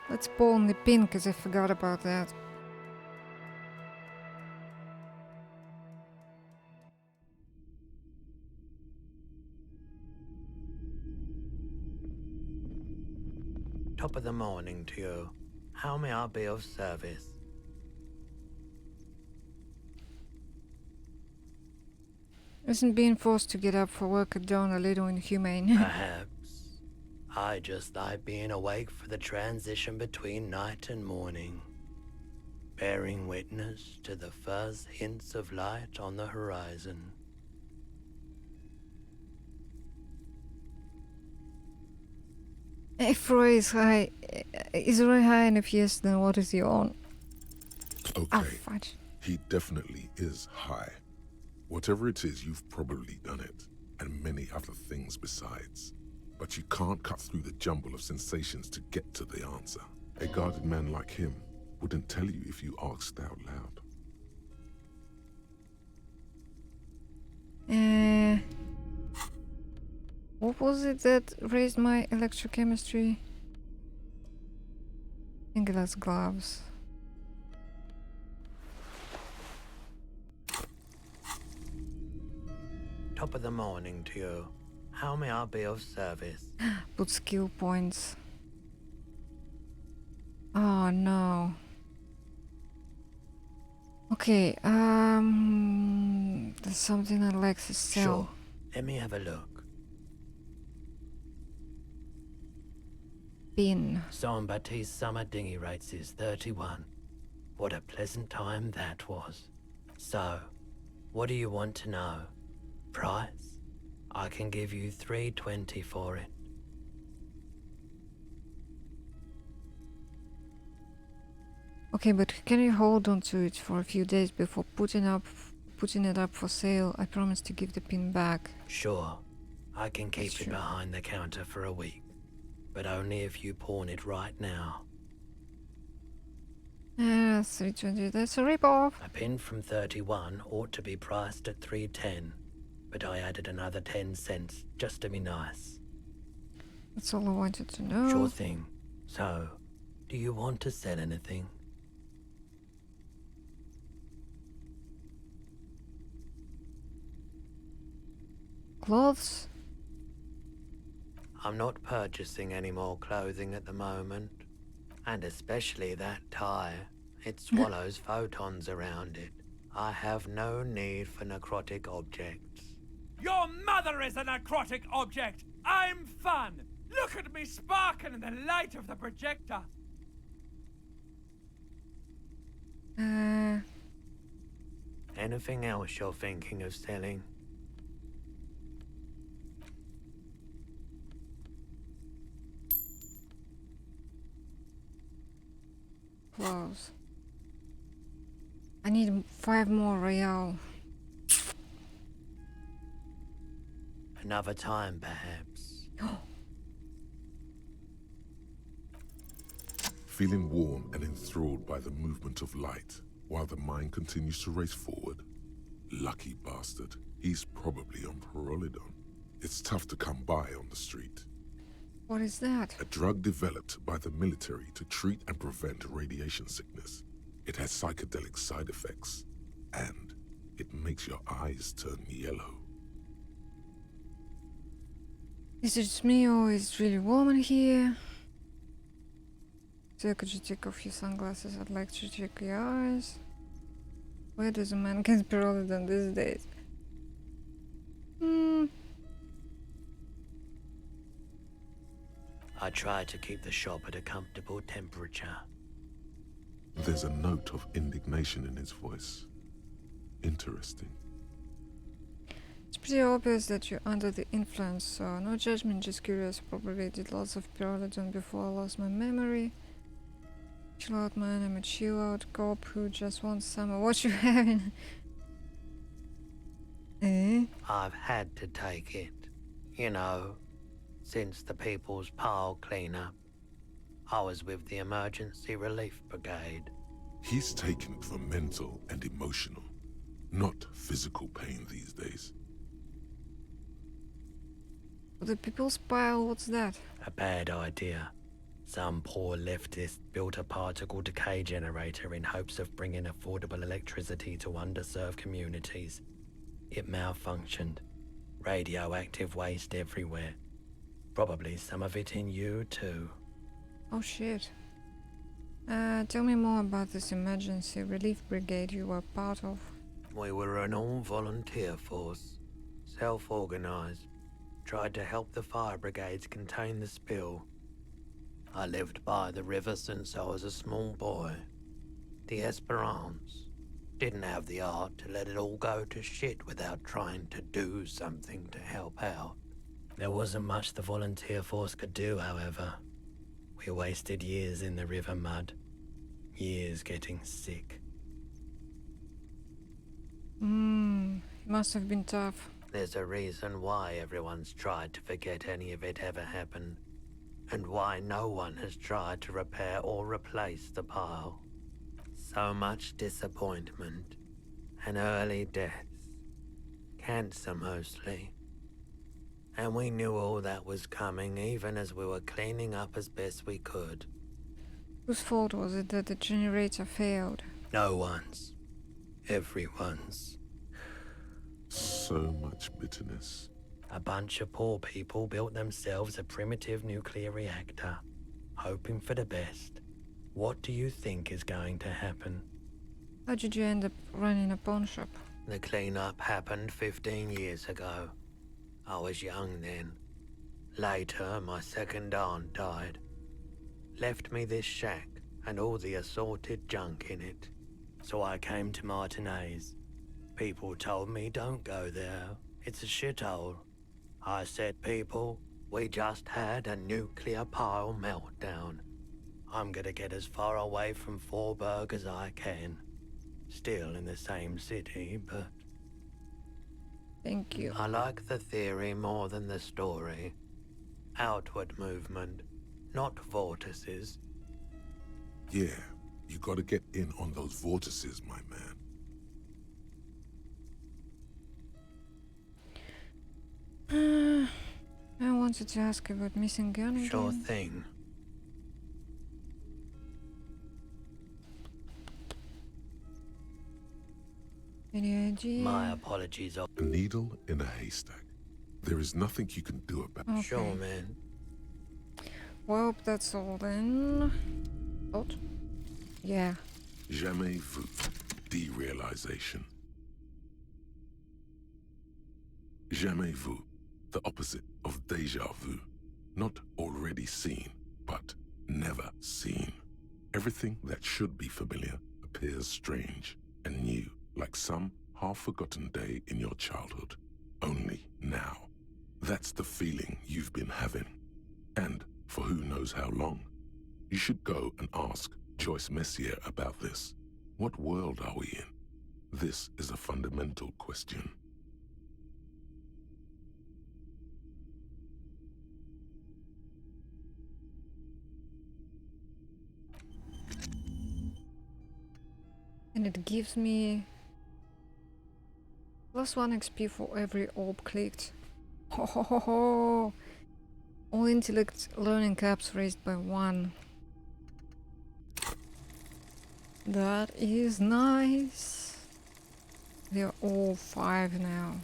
Let's pull on the pin, because I forgot about that. Top of the morning to you. How may I be of service? Isn't being forced to get up for work at dawn a little inhumane? Perhaps. I just like being awake for the transition between night and morning, bearing witness to the first hints of light on the horizon. If Roy is high, is Roy high enough? Yes, then what is he on? Okay, Oh, fudge. he definitely is high. Whatever it is, you've probably done it, and many other things besides. But you can't cut through the jumble of sensations to get to the answer. A guarded man like him wouldn't tell you if you asked out loud. What was it that raised my electrochemistry? Fingerless gloves. Top of the morning to you. How may I be of service? Put skill points. Oh no. Okay, there's something I'd like to sell. Sure. Let me have a look. Bin. Jean-Baptiste's summer dinghy rates is 31. What a pleasant time that was. So, what do you want to know? Price? I can give you 320 for it. Okay, but can you hold on to it for a few days before putting it up for sale? I promise to give the pin back. Sure. I can keep That's it true. behind the counter for a week. But only if you pawn it right now. 320, that's a ripoff. A pin from 31 ought to be priced at 310. But I added another 10 cents just to be nice. That's all I wanted to know. Sure thing. So, do you want to sell anything? clothes? I'm not purchasing any more clothing at the moment. And especially that tie. It swallows photons around it. I have no need for necrotic objects. Your mother is a necrotic object! I'm fun! Look at me sparkle in the light of the projector! Anything else you're thinking of selling? Clothes. I need 5 more real. Another time, perhaps. Feeling warm and enthralled by the movement of light, while the mind continues to race forward. Lucky bastard. He's probably on Pyrrolidon. It's tough to come by on the street. What is that? A drug developed by the military to treat and prevent radiation sickness. It has psychedelic side effects, and it makes your eyes turn yellow. Is it just me or is it really warm in here? So could you take off your sunglasses? I'd like to check your eyes. Where does a man get Pyrrolidon these days? I try to keep the shop at a comfortable temperature. There's a note of indignation in his voice. Interesting. It's pretty obvious that you're under the influence, so no judgment, just curious. Probably did lots of Pyrrolidon before I lost my memory. Chill out, man. I'm a chill out cop who just wants summer. What you having? I've had to take it. You know, since the People's Pile cleanup. I was with the Emergency Relief Brigade. He's taken it for mental and emotional, not physical pain these days. The People's Pile, what's that? A bad idea. Some poor leftist built a particle decay generator in hopes of bringing affordable electricity to underserved communities. It malfunctioned. Radioactive waste everywhere. Probably some of it in you too. Oh shit. Tell me more about this emergency relief brigade you were part of. We were an all-volunteer force. Self-organized. Tried to help the fire brigades contain the spill. I lived by the river since I was a small boy. The Esperance. Didn't have the art to let it all go to shit without trying to do something to help out. There wasn't much the volunteer force could do, however. We wasted years in the river mud. Years getting sick. It must have been tough. There's a reason why everyone's tried to forget any of it ever happened. And why no one has tried to repair or replace the pile. So much disappointment. And early deaths. Cancer mostly. And we knew all that was coming even as we were cleaning up as best we could. Whose fault was it that the generator failed? No one's. Everyone's. So much bitterness. A bunch of poor people built themselves a primitive nuclear reactor, hoping for the best. What do you think is going to happen? How did you end up running a pawn shop? The cleanup happened 15 years ago. I was young then. Later, my second aunt died. Left me this shack and all the assorted junk in it. So I came to Martinez. People told me don't go there. It's a shithole. I said, people, we just had a nuclear pile meltdown. I'm gonna get as far away from Forburg as I can. Still in the same city, but... Thank you. I like the theory more than the story. Outward movement, not vortices. Yeah, you gotta get in on those vortices, my man. I wanted to ask about missing gun again. Sure thing. Any idea? My apologies. A needle in a haystack. There is nothing you can do about it. Okay. Sure, man. Well, that's all then. Thought? Yeah. Jamais vu. Derealization. Jamais vu. The opposite of déjà vu. Not already seen, but never seen. Everything that should be familiar appears strange and new, like some half-forgotten day in your childhood. Only now. That's the feeling you've been having. And for who knows how long. You should go and ask Joyce Messier about this. What world are we in? This is a fundamental question. And it gives me +1 XP for every orb clicked. Ho ho ho ho! All intellect learning caps raised by 1. That is nice. They're all 5 now.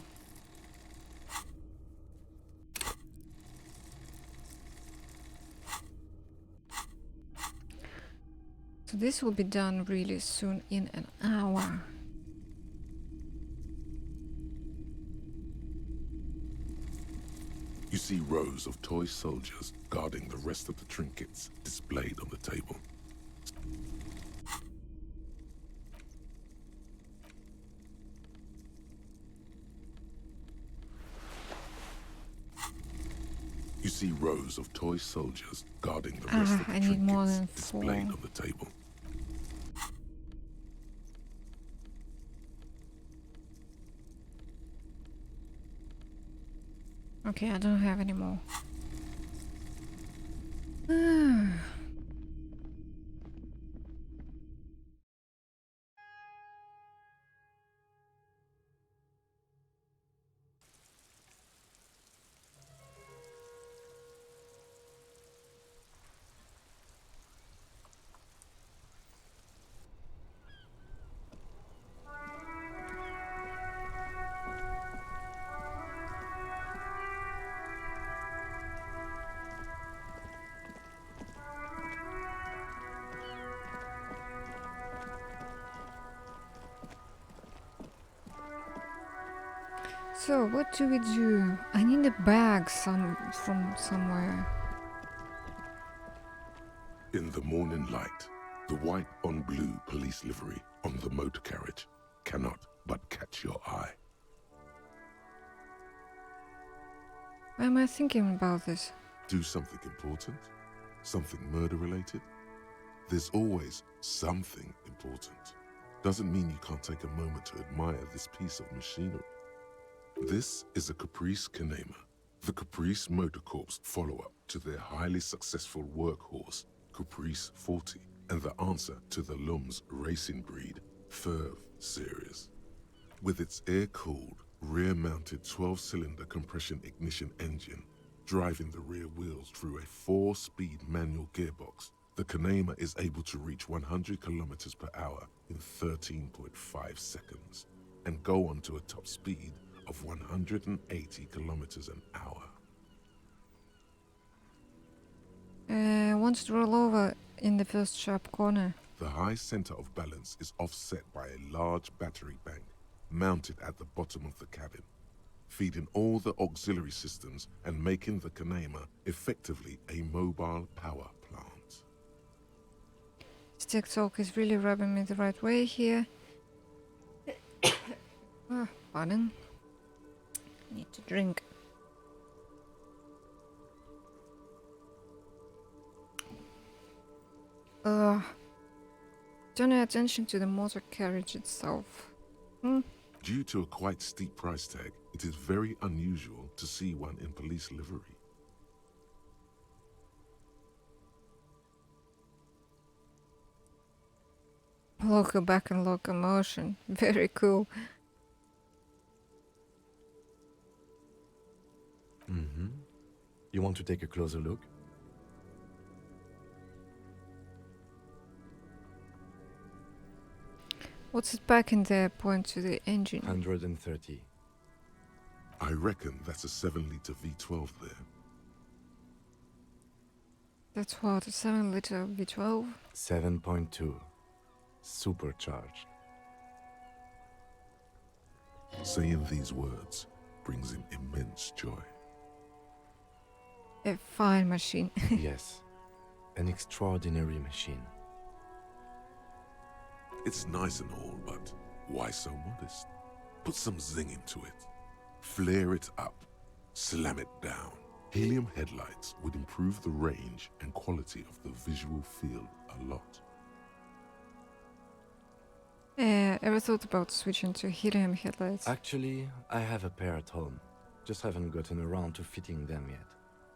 So this will be done really soon, in an hour. You see rows of toy soldiers guarding the rest of the trinkets displayed on the table. You see rows of toy soldiers guarding the rest of the I need more trinkets than displayed 4. on the table. Okay, I don't have any more. So, what do we do? I need a bag from somewhere. In the morning light, the white on blue police livery on the motor carriage cannot but catch your eye. Why am I thinking about this? Do something important? Something murder-related? There's always something important. Doesn't mean you can't take a moment to admire this piece of machinery. This is a Caprice Kanema, the Caprice Motor Corps follow-up to their highly successful workhorse, Caprice 40, and the answer to the Lum's racing breed, Ferv series. With its air-cooled, rear-mounted 12-cylinder compression ignition engine, driving the rear wheels through a 4-speed manual gearbox, the Kanema is able to reach 100 kilometers per hour in 13.5 seconds, and go on to a top speed of 180 kilometers an hour. Want to roll over in the first sharp corner. The high center of balance is offset by a large battery bank mounted at the bottom of the cabin, feeding all the auxiliary systems and making the Kanema effectively a mobile power plant. Stick talk is really rubbing me the right way here. Pardon. Need to drink. Don't pay attention to the motor carriage itself. Due to a quite steep price tag, it is very unusual to see one in police livery. Loco back and locomotion. Very cool. Mm-hmm. You want to take a closer look? What's it back in there? Point to the engine. 130. I reckon that's a 7-liter V12 there. That's what, a 7-liter V12? 7.2. Supercharged. Saying these words brings him immense joy. A fine machine. Yes. An extraordinary machine. It's nice and all, but why so modest? Put some zing into it. Flare it up. Slam it down. Helium headlights would improve the range and quality of the visual field a lot. Ever thought about switching to helium headlights? Actually, I have a pair at home. Just haven't gotten around to fitting them yet.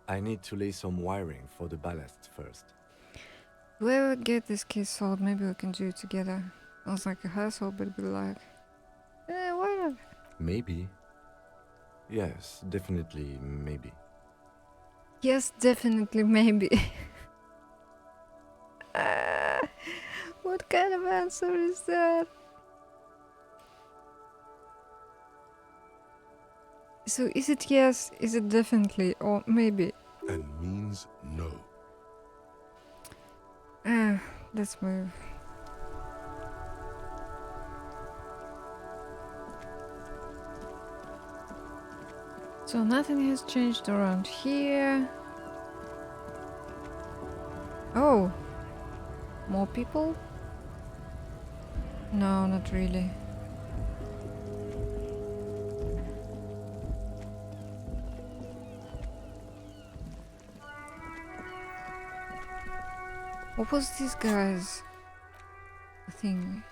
I need to lay some wiring for the ballast first. If we ever get this case solved, maybe we can do it together. Sounds like a hassle, but be like, why not? Maybe. Yes, definitely maybe. Yes, definitely, maybe. What kind of answer is that? So is it yes, is it definitely, or maybe? And means no. Let's move. So nothing has changed around here. Oh, more people? No, not really. What was this guy's thing?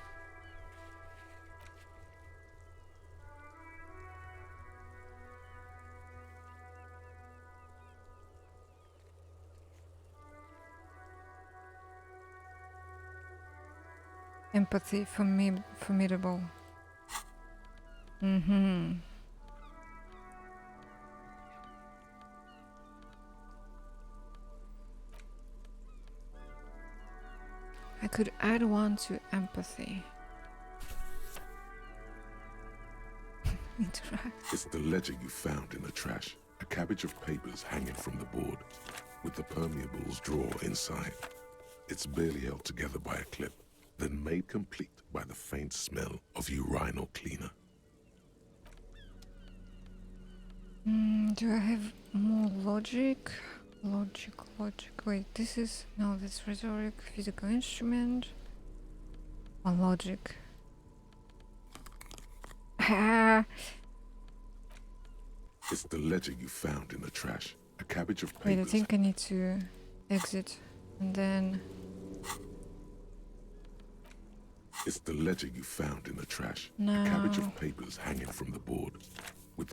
Empathy, formidable. I could add one to empathy. Interact. It's the ledger you found in the trash. A cabbage of papers hanging from the board, with the permeables drawer inside. It's barely held together by a clip, then made complete by the faint smell of urinal cleaner. Do I have more logic? Logic. Wait, this is... No, that's rhetoric, physical instrument. Or logic. It's the ledger you found in the trash. A cabbage of papers. Wait, I think I need to exit. And then... It's the ledger you found in the trash. No. A cabbage of papers hanging from the board. With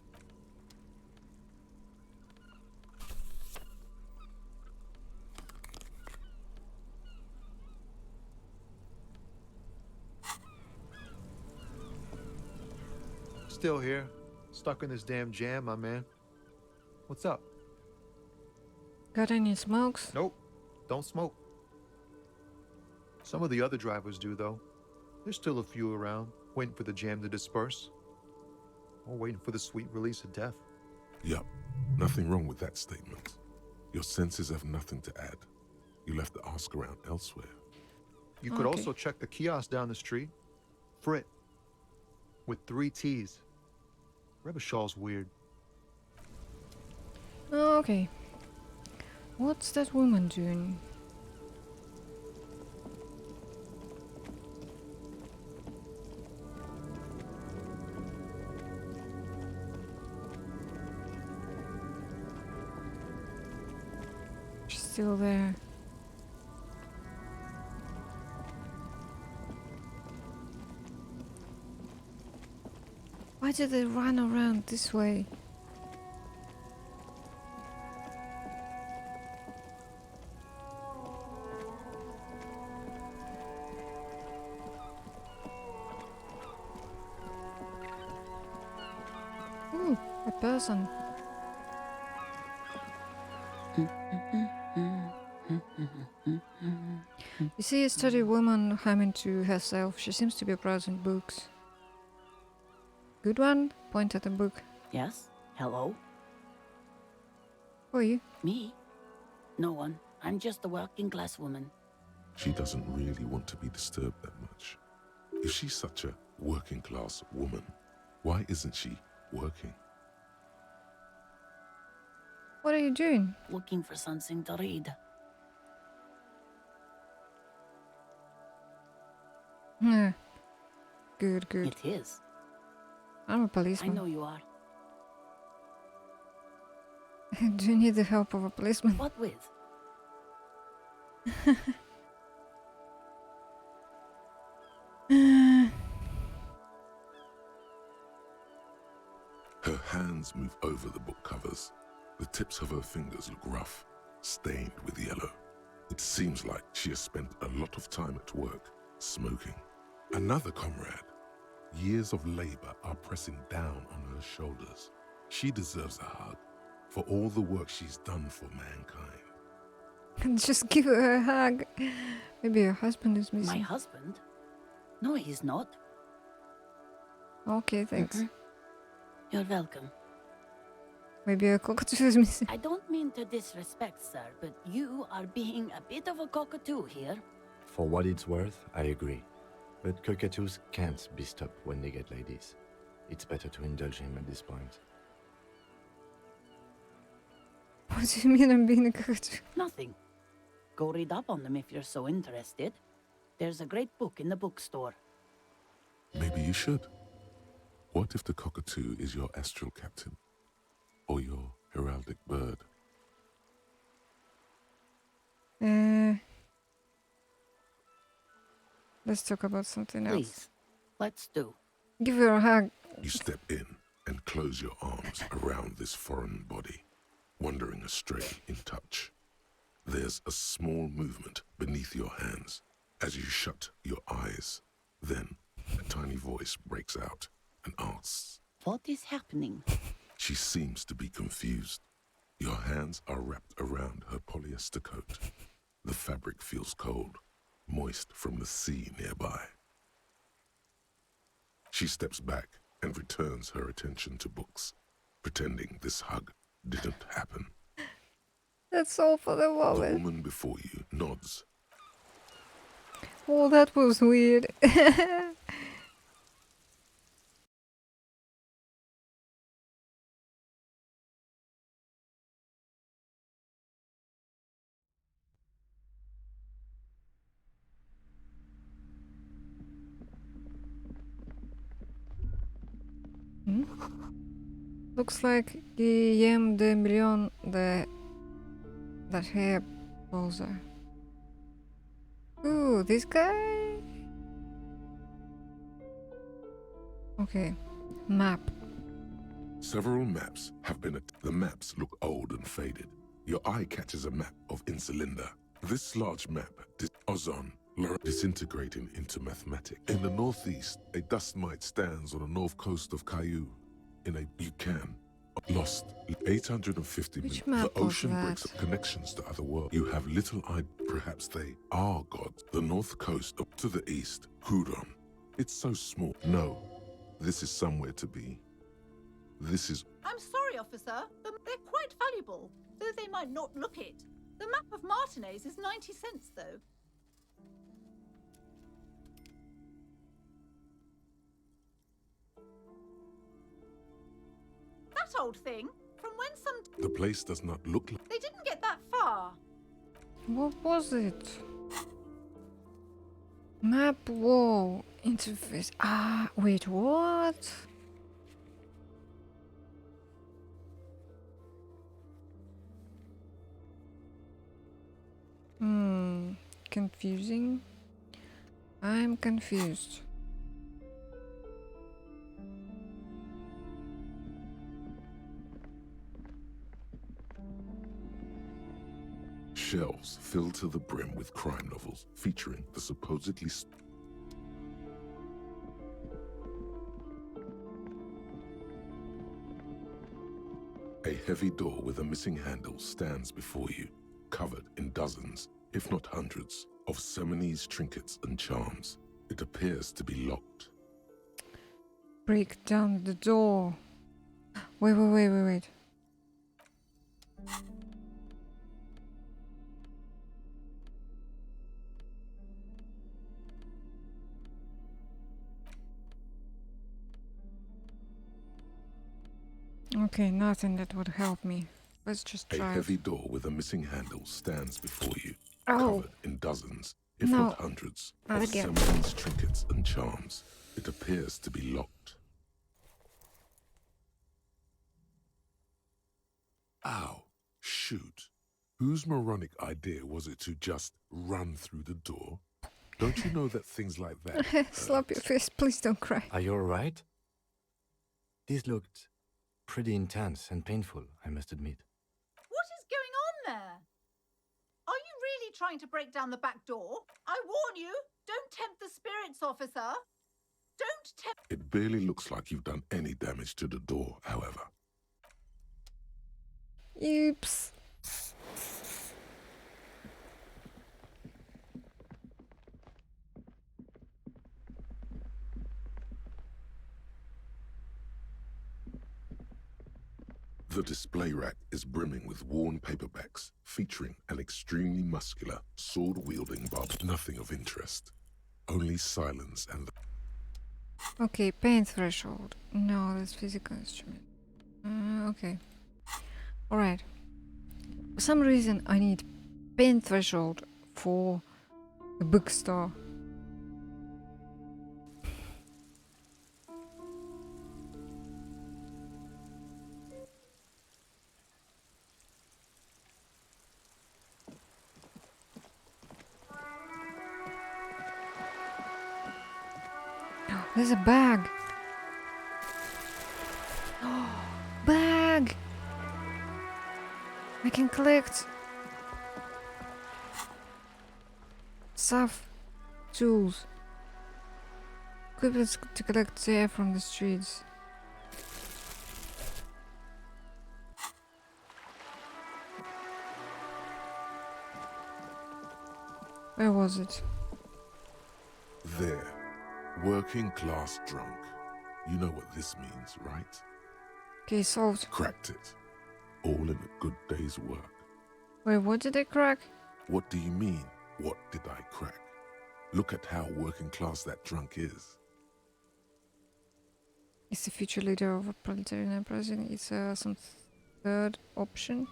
Still here. Stuck in this damn jam, my man. What's up? Got any smokes? Nope. Don't smoke. Some of the other drivers do, though. There's still a few around, waiting for the jam to disperse. Or waiting for the sweet release of death. Yup, nothing wrong with that statement. Your senses have nothing to add. You'll have to ask around elsewhere. You could also check the kiosk down the street. Frit. With 3 T's. Rebishaw's weird. Okay. What's that woman doing? She's still there. Why did they run around this way? Ooh, a person. You see a sturdy woman humming to herself. She seems to be browsing books. Good one? Point at the book. Yes? Hello? Who are you? Me? No one. I'm just a working class woman. She doesn't really want to be disturbed that much. If she's such a working class woman, why isn't she working? What are you doing? Looking for something to read. Yeah. Good, good. It is. I'm a I policeman. know you are. Do you need the help of a policeman? What with? Her hands move over the book covers. The tips of her fingers look rough, stained with yellow. It seems like she has spent a lot of time at work, smoking. Another comrade. Years of labor are pressing down on her shoulders. She deserves a hug for all the work she's done for mankind. Just give her a hug. Maybe her husband is missing. My husband? No, he's not. Okay, thanks. You're welcome. Maybe a cockatoo is missing. I don't mean to disrespect, sir, but you are being a bit of a cockatoo here. For what it's worth, I agree. But cockatoos can't be stopped when they get ladies. It's better to indulge him at this point. What do you mean I'm being a cockatoo? Nothing. Go read up on them if you're so interested. There's a great book in the bookstore. Maybe you should. What if the cockatoo is your astral captain? Or your heraldic bird? Let's talk about something else. Please, let's do. Give her a hug. You step in and close your arms around this foreign body, wandering astray in touch. There's a small movement beneath your hands as you shut your eyes. Then a tiny voice breaks out and asks, What is happening? She seems to be confused. Your hands are wrapped around her polyester coat. The fabric feels cold, moist from the sea nearby. She steps back and returns her attention to books, pretending this hug didn't happen. That's all for the The moment. woman before you nods. Oh, that was weird. Looks like Guillaume de Million, that hair poser. Ooh, this guy? Okay, map. Several maps have been the maps look old and faded. Your eye catches a map of Insulinda. This large map, ozone, disintegrating into mathematics. In the northeast, a dust mite stands on the north coast of Caillou. In a Buchan, lost 850 Which million. map The ocean was breaks that? up connections to other worlds. You have little idea. Perhaps they are gods. The north coast up to the east, Huron. It's so small. No, this is somewhere to be. This is I'm sorry, officer, but they're quite valuable, though they might not look it. The map of Martinez is 90 cents, though. That old thing, from when some... the place does not look like. They didn't get that far. What was it? Map wall interface. Ah, wait, what? Confusing. I'm confused. Shelves filled to the brim with crime novels featuring the supposedly a heavy door with a missing handle stands before you, covered in dozens, if not hundreds, of Seminese trinkets and charms. It appears to be locked. Break down the door. Wait. Okay, nothing that would help me. Let's just A try it. heavy door with a missing handle stands before you, Oh. covered in dozens, if No. not hundreds, Not of again. Semlin's trinkets and charms. It appears to be locked. Ow. Shoot. Whose moronic idea was it to just run through the door? Don't you know that things like that Slap your fist, please don't cry. Are you alright? This looked pretty intense and painful, I must admit. What is going on there? Are you really trying to break down the back door? I warn you, don't tempt the spirits, officer. Don't tempt... It barely looks like you've done any damage to the door, however. Oops. The display rack is brimming with worn paperbacks, featuring an extremely muscular, sword-wielding Bob. Nothing of interest. Only silence and the... Okay, pain threshold. No, that's physical instrument. Okay. Alright. For some reason I need pain threshold for a bookstore. There's a bag. Bag! I can collect stuff, tools, equipment to collect air from the streets. Where was it? There. Working class drunk. You know what this means, right? Okay, solved. Cracked it. All in a good day's work. Wait, what did I crack? What do you mean, what did I crack? Look at how working class that drunk is. It's the future leader of a proletarian uprising. It's some third option.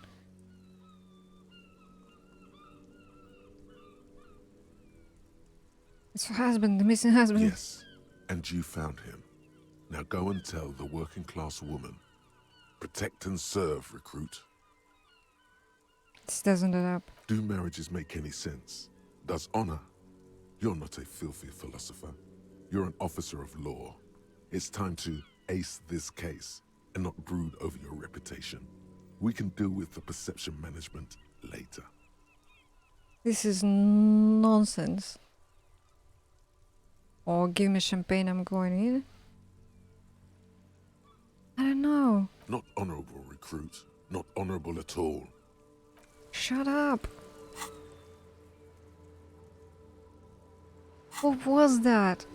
It's her husband, the missing husband. Yes, and you found him. Now go and tell the working class woman. Protect and serve, recruit. This doesn't add up. Do marriages make any sense? Does honor? You're not a filthy philosopher. You're an officer of law. It's time to ace this case and not brood over your reputation. We can deal with the perception management later. This is nonsense. Or give me champagne, I'm going in. I don't know. Not honorable, recruit. Not honorable at all. Shut up. What was that?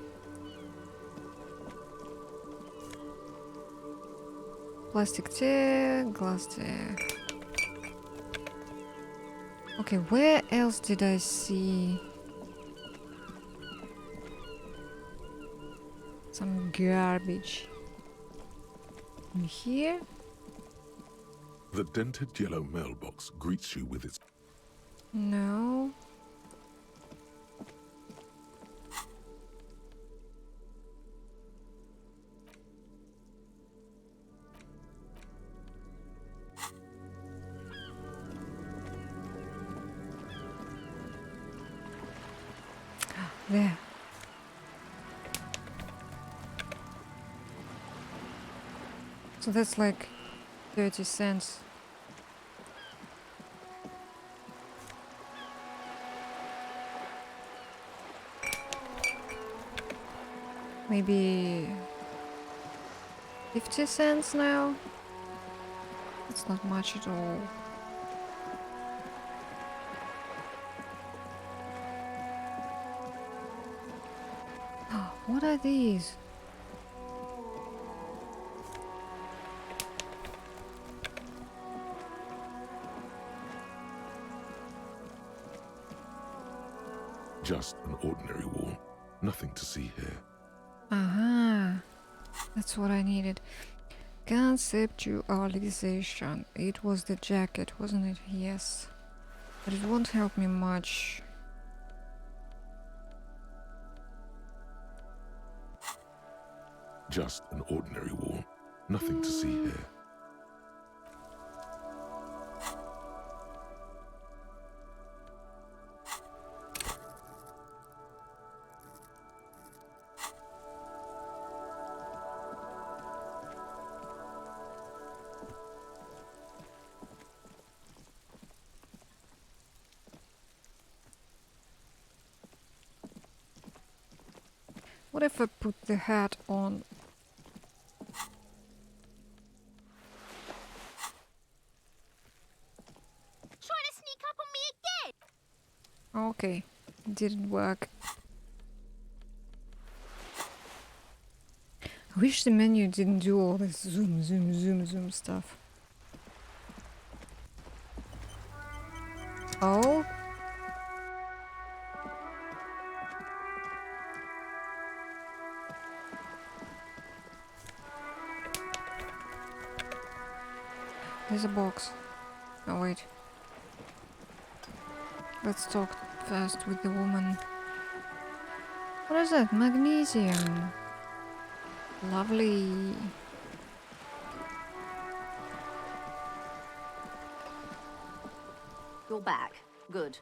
Plastic chair, glass chair. Okay, where else did I see some garbage? In here? The dented yellow mailbox greets you with its... No. There. So that's like 30 cents. Maybe 50 cents now? That's not much at all. What are these? Just an ordinary wall. Nothing to see here. Aha. That's what I needed. Conceptualization. It was the jacket, wasn't it? Yes. But it won't help me much. Just an ordinary wall. Nothing to see here. What if I put the hat on? Trying to sneak up on me again? Okay, it didn't work. I wish the menu didn't do all this zoom, zoom, zoom, zoom stuff. Oh? There's a box. Oh wait. Let's talk first with the woman. What is that? Magnesium. Lovely. You're back. Good.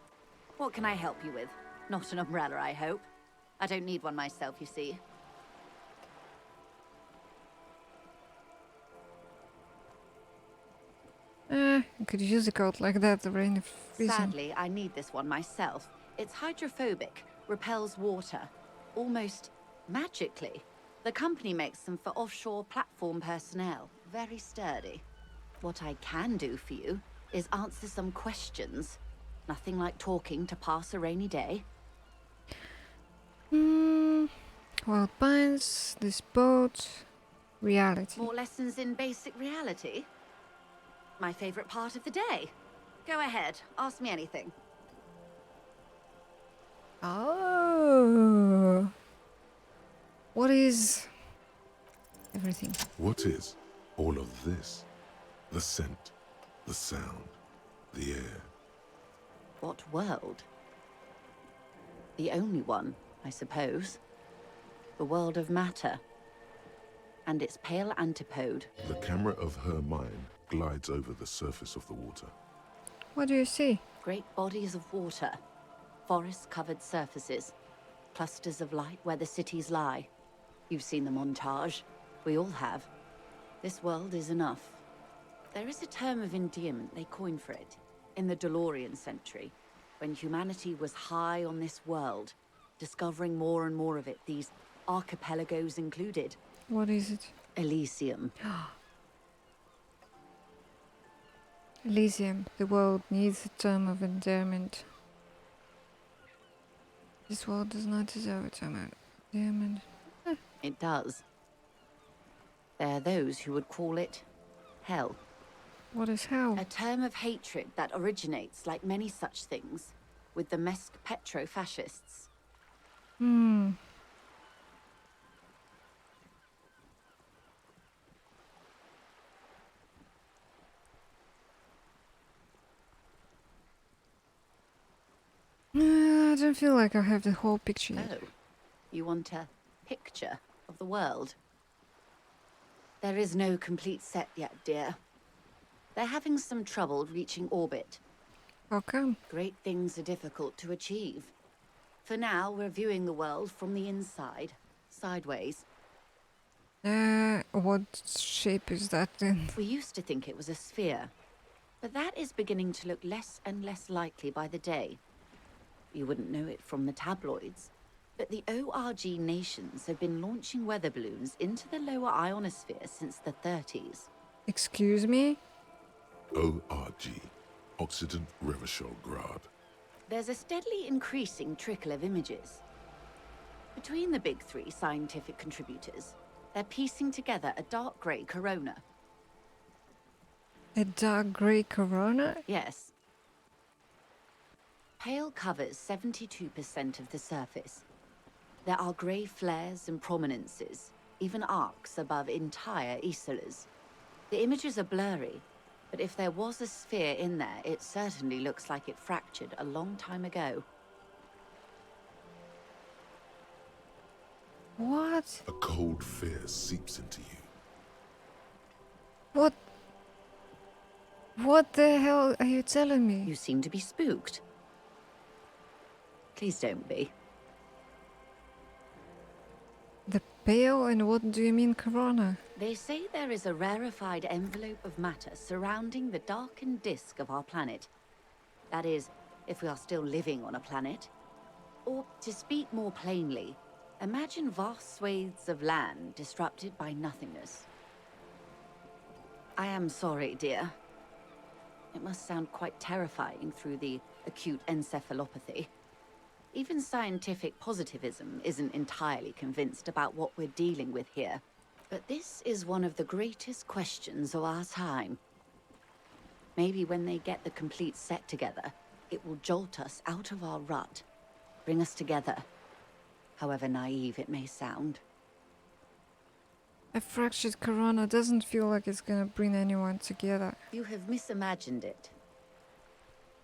What can I help you with? Not an umbrella, I hope. I don't need one myself, you see. I could use a coat like that, the rain of freezing. Sadly, I need this one myself. It's hydrophobic, repels water, almost magically. The company makes them for offshore platform personnel. Very sturdy. What I can do for you is answer some questions. Nothing like talking to pass a rainy day. Wild pines, this boat, reality. More lessons in basic reality? My favorite part of the day. Go ahead, ask me anything. Oh. What is everything? What is all of this? The scent, the sound, the air. What world? The only one, I suppose. The world of matter. And its pale antipode. The camera of her mind glides over the surface of the water. What do you see? Great bodies of water. Forest-covered surfaces. Clusters of light where the cities lie. You've seen the montage. We all have. This world is enough. There is a term of endearment they coined for it. In the DeLorean century, when humanity was high on this world, discovering more and more of it, these archipelagos included. What is it? Elysium. Elysium. The world needs a term of endearment. This world does not deserve a term of endearment. It does. There are those who would call it hell. What is hell? A term of hatred that originates, like many such things, with the Mesk petro-fascists. I don't feel like I have the whole picture yet. Oh, you want a picture of the world? There is no complete set yet, dear. They're having some trouble reaching orbit. How come? Great things are difficult to achieve. For now, we're viewing the world from the inside, sideways. What shape is that then? We used to think it was a sphere, but that is beginning to look less and less likely by the day. You wouldn't know it from the tabloids, but the ORG nations have been launching weather balloons into the lower ionosphere since the 30s. Excuse me? ORG, Occident Reverscholgrad. There's a steadily increasing trickle of images. Between the big three scientific contributors, they're piecing together a dark grey corona. A dark grey corona? Yes. pale covers 72% of the surface. There are grey flares and prominences, even arcs above entire isolas. The images are blurry, but if there was a sphere in there, it certainly looks like it fractured a long time ago. What? A cold fear seeps into you. What? What the hell are you telling me? You seem to be spooked. Please don't be. The pale, and what do you mean corona? They say there is a rarefied envelope of matter surrounding the darkened disk of our planet. That is, if we are still living on a planet. Or, to speak more plainly, imagine vast swathes of land disrupted by nothingness. I am sorry, dear. It must sound quite terrifying through the acute encephalopathy. Even scientific positivism isn't entirely convinced about what we're dealing with here. But this is one of the greatest questions of our time. Maybe when they get the complete set together, it will jolt us out of our rut, bring us together, however naive it may sound. A fractured corona doesn't feel like it's gonna bring anyone together. You have misimagined it.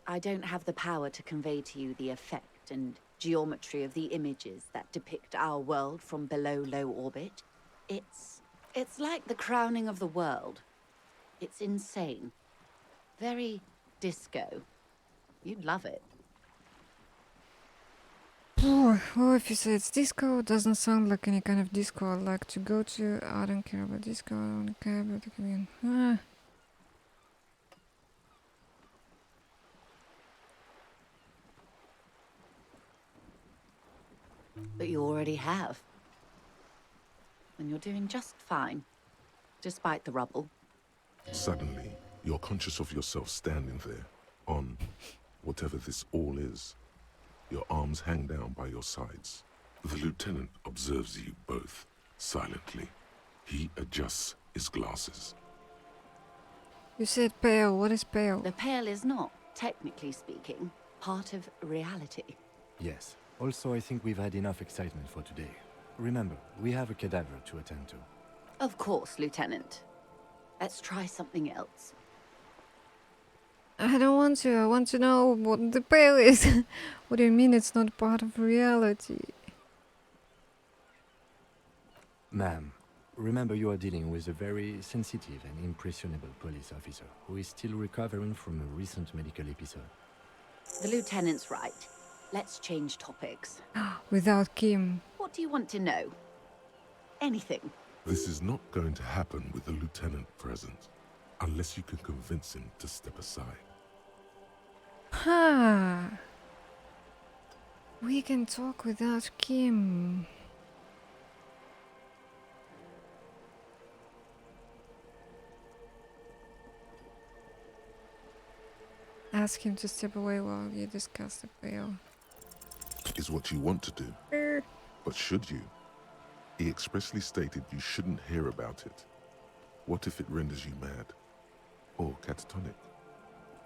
I don't have the power to convey to you the effect and geometry of the images that depict our world from below low orbit. It's like the crowning of the world. It's insane. Very disco. You'd love it. Well, if you say it's disco, it doesn't sound like any kind of disco I'd like to go to. I don't care about disco, I don't care about the community. But you already have. And you're doing just fine, despite the rubble. Suddenly, you're conscious of yourself standing there, on whatever this all is. Your arms hang down by your sides. The lieutenant observes you both, silently. He adjusts his glasses. You said pale. What is pale? The pale is not, technically speaking, part of reality. Yes. Also, I think we've had enough excitement for today. Remember, we have a cadaver to attend to. Of course, Lieutenant. Let's try something else. I don't want to. I want to know what the pale is. What do you mean it's not part of reality? Ma'am, remember you are dealing with a very sensitive and impressionable police officer who is still recovering from a recent medical episode. The Lieutenant's right. Let's change topics. Without Kim. What do you want to know? Anything. This is not going to happen with the lieutenant present, unless you can convince him to step aside. We can talk without Kim. Ask him to step away while you discuss the pale. Is what you want to do. But should you? He expressly stated you shouldn't hear about it. What if it renders you mad? Or catatonic?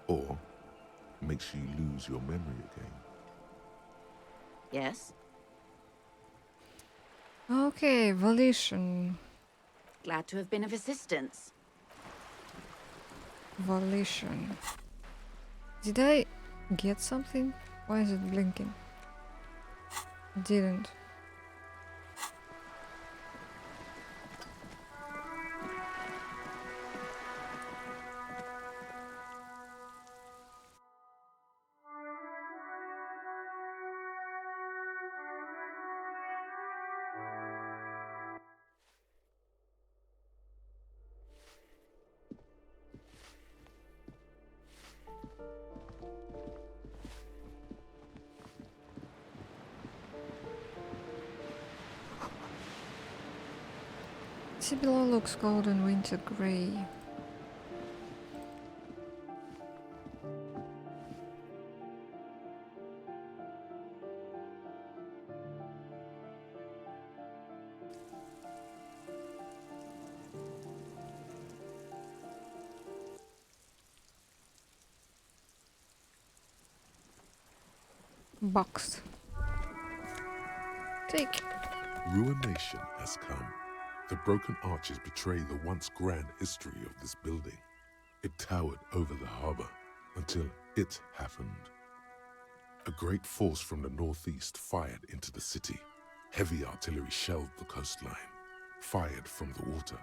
Or makes you lose your memory again? Yes? Okay, volition. Glad to have been of assistance. Volition. Did I get something? Why is it blinking? Didn't. Sibylla looks golden winter grey. box. Take. Ruination has come. The broken arches betray the once grand history of this building. It towered over the harbor until it happened. A great force from the northeast fired into the city. Heavy artillery shelled the coastline. Fired from the water,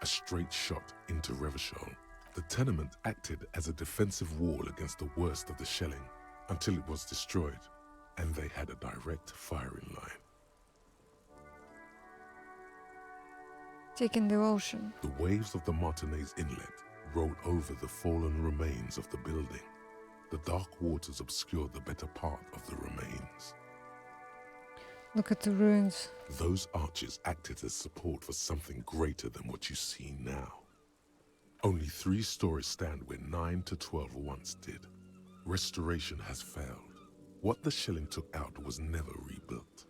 a straight shot into Revachol. The tenement acted as a defensive wall against the worst of the shelling until it was destroyed, and they had a direct firing line. Taking the ocean. The waves of the Martinez Inlet rolled over the fallen remains of the building. The dark waters obscured the better part of the remains. Look at the ruins. Those arches acted as support for something greater than what you see now. Only 3 stories stand where 9 to 12 once did. Restoration has failed. What the shelling took out was never rebuilt.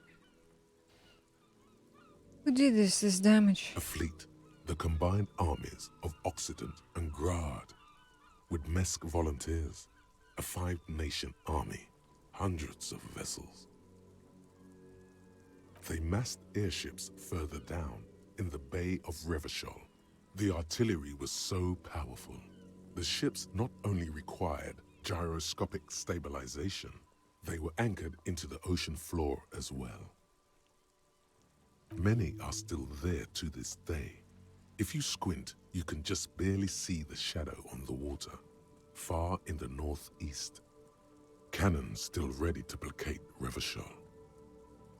Who did this damage? A fleet, the combined armies of Occident and Grad, with Mesk volunteers, a 5-nation army, hundreds of vessels. They massed airships further down in the Bay of Revachol. The artillery was so powerful. The ships not only required gyroscopic stabilization, they were anchored into the ocean floor as well. Many are still there to this day. If you squint, you can just barely see the shadow on the water, far in the northeast. Cannons still ready to placate Revachol.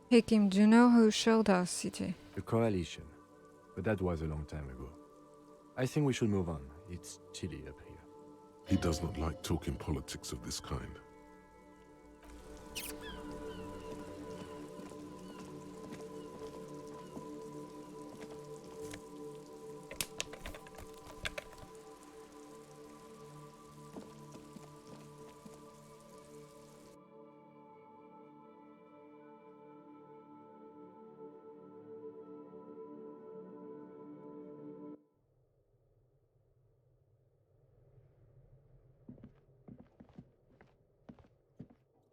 Hey Kim, do you know who shelled our city? The coalition. But that was a long time ago. I think we should move on. It's chilly up here. He does not like talking politics of this kind.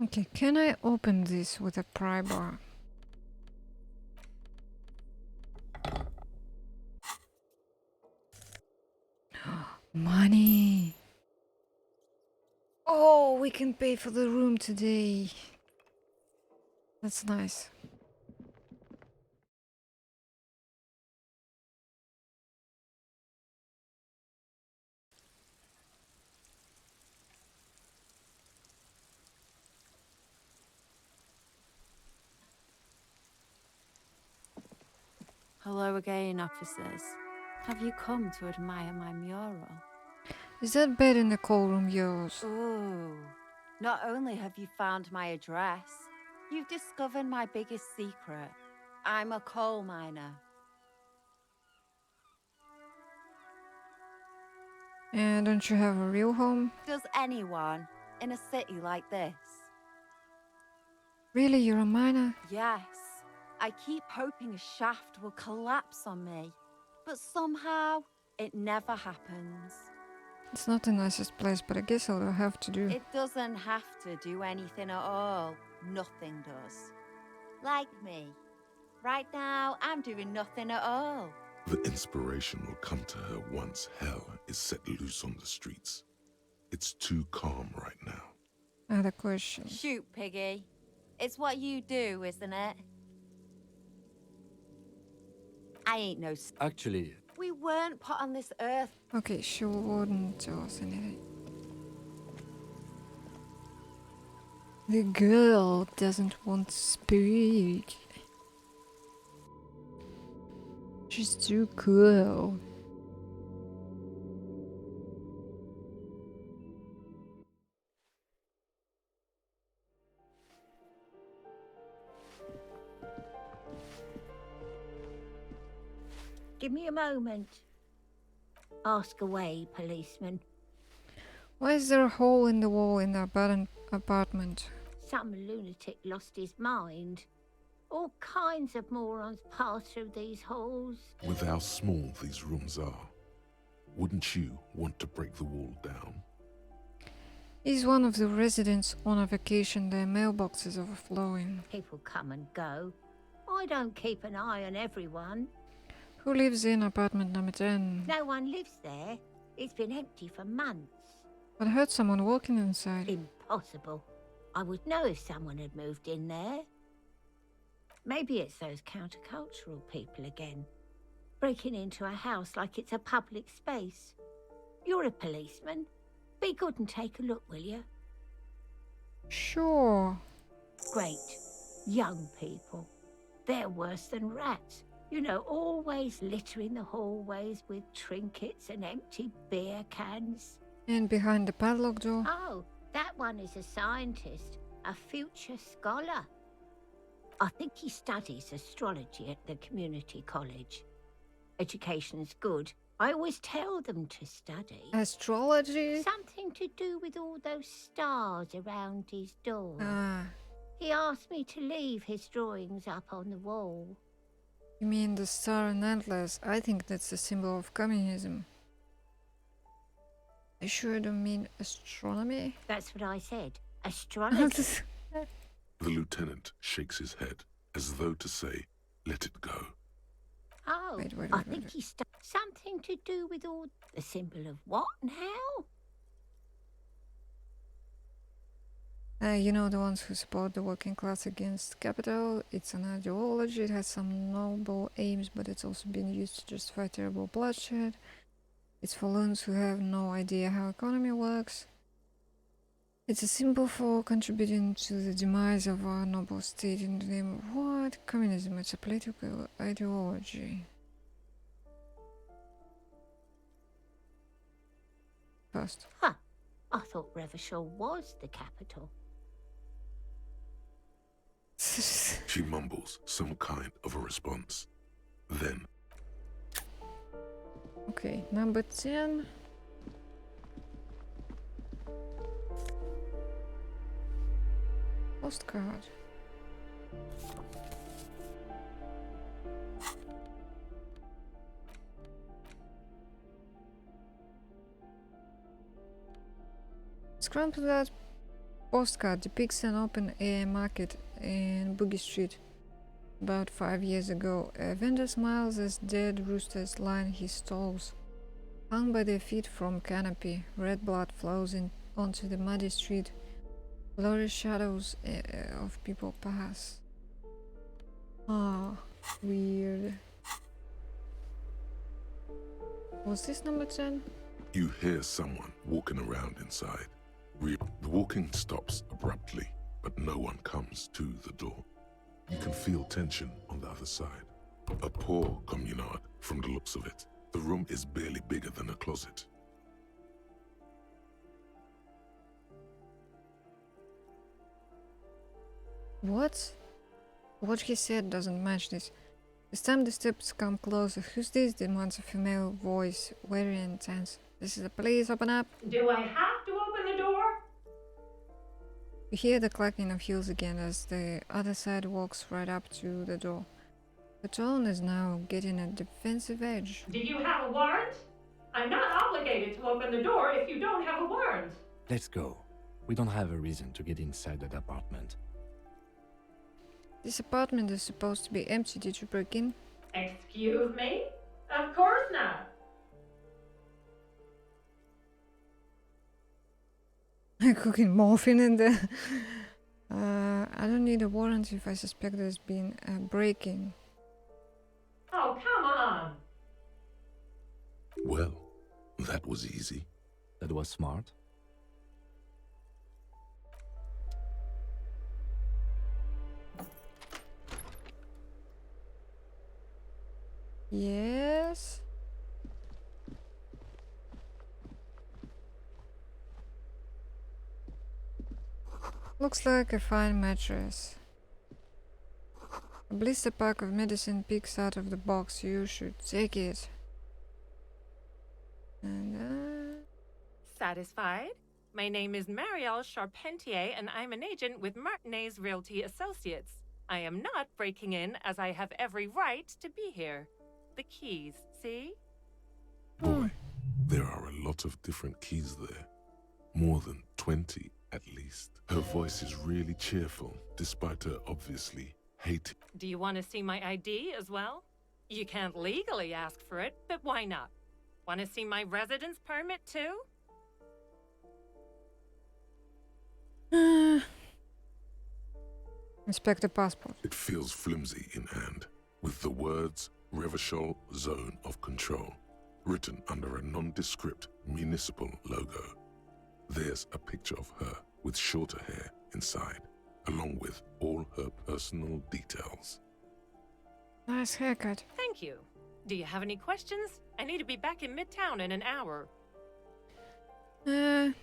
Okay, can I open this with a pry bar? Money! Oh, we can pay for the room today. That's nice. Hello again, officers. Have you come to admire my mural? Is that bed in the coal room yours? Ooh. Not only have you found my address, you've discovered my biggest secret. I'm a coal miner. And don't you have a real home? Does anyone in a city like this? Really, you're a miner? Yes. I keep hoping a shaft will collapse on me, but somehow it never happens. It's not the nicest place, but I guess I'll have to do. It doesn't have to do anything at all. Nothing does. Like me. Right now, I'm doing nothing at all. The inspiration will come to her once hell is set loose on the streets. It's too calm right now. I had a question. Shoot, Piggy. It's what you do, isn't it? I ain't no... Actually... We weren't put on this earth. Okay, she wouldn't tell us anything. The girl doesn't want to speak. She's too cool. Give me a moment. Ask away, policeman. Why is there a hole in the wall in the apartment? Some lunatic lost his mind. All kinds of morons pass through these holes. With how small these rooms are, wouldn't you want to break the wall down? He's one of the residents on a vacation. Their mailbox is overflowing. People come and go. I don't keep an eye on everyone. Who lives in apartment number 10? No one lives there. It's been empty for months. But I heard someone walking inside. Impossible. I would know if someone had moved in there. Maybe it's those countercultural people again, breaking into a house like it's a public space. You're a policeman. Be good and take a look, will you? Sure. Great. Young people. They're worse than rats. You know, always littering the hallways with trinkets and empty beer cans. And behind the padlock door? Oh, that one is a scientist, a future scholar. I think he studies astrology at the community college. Education's good. I always tell them to study. Astrology? Something to do with all those stars around his door. Ah. He asked me to leave his drawings up on the wall. You mean the star and atlas? I think that's a symbol of communism. I sure don't mean astronomy. That's what I said. Astrology. The lieutenant shakes his head, as though to say, let it go. Oh, I think he studied something to do with all the symbol of what and how? You know, the ones who support the working class against capital. It's an ideology. It has some noble aims, but it's also been used to justify terrible bloodshed. It's for loons who have no idea how economy works. It's a symbol for contributing to the demise of our noble state in the name of what? Communism. It's a political ideology. First. Huh. I thought Revachol was the capital. She mumbles some kind of a response. Then... Okay, number 10. Postcard. Scrum to that postcard depicts an open-air market in Boogie Street. About 5 years ago, a vendor smiles as dead roosters line his stalls. Hung by their feet from canopy, red blood flows onto the muddy street. Blurry shadows of people pass. Ah, weird. Was this number 10? You hear someone walking around inside. The walking stops abruptly, but no one comes to the door. You can feel tension on the other side. A poor communard, from the looks of it. The room is barely bigger than a closet. What? What he said doesn't match this. This time the steps come closer. Who's this? Demands a female voice, very intense. This is the police, open up. Do I have to open the door? You hear the clacking of heels again as the other side walks right up to the door. The tone is now getting a defensive edge. Do you have a warrant? I'm not obligated to open the door if you don't have a warrant. Let's go. We don't have a reason to get inside that apartment. This apartment is supposed to be empty. Did you break in? Excuse me? Of course not. Cooking morphine in there. I don't need a warrant if I suspect there's been a break-in. Oh, come on. Well, that was easy. That was smart. Yes. Looks like a fine mattress. A blister pack of medicine peeks out of the box. You should take it. And Satisfied? My name is Marielle Charpentier, and I'm an agent with Martinez Realty Associates. I am not breaking in, as I have every right to be here. The keys, see? Boy, there are a lot of different keys there. More than 20 at least. Her voice is really cheerful, despite her obviously hating. Do you want to see my ID as well? You can't legally ask for it, but why not? Want to see my residence permit too? Inspect the passport. It feels flimsy in hand, with the words Revachol Zone of Control written under a nondescript municipal logo. There's a picture of her with shorter hair inside, along with all her personal details. Nice haircut. Thank you. Do you have any questions? I need to be back in Midtown in an hour. Who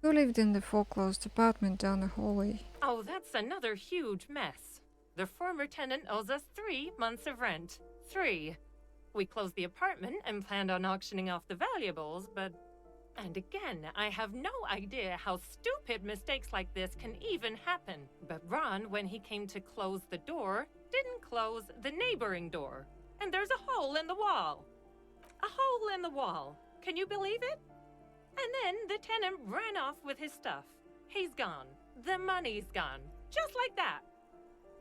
lived in the foreclosed apartment down the hallway? Oh, that's another huge mess. The former tenant owes us 3 months of rent. 3. We closed the apartment and planned on auctioning off the valuables, but... And again, I have no idea how stupid mistakes like this can even happen. But Ron, when he came to close the door, didn't close the neighboring door. And there's a hole in the wall. A hole in the wall. Can you believe it? And then the tenant ran off with his stuff. He's gone. The money's gone. Just like that.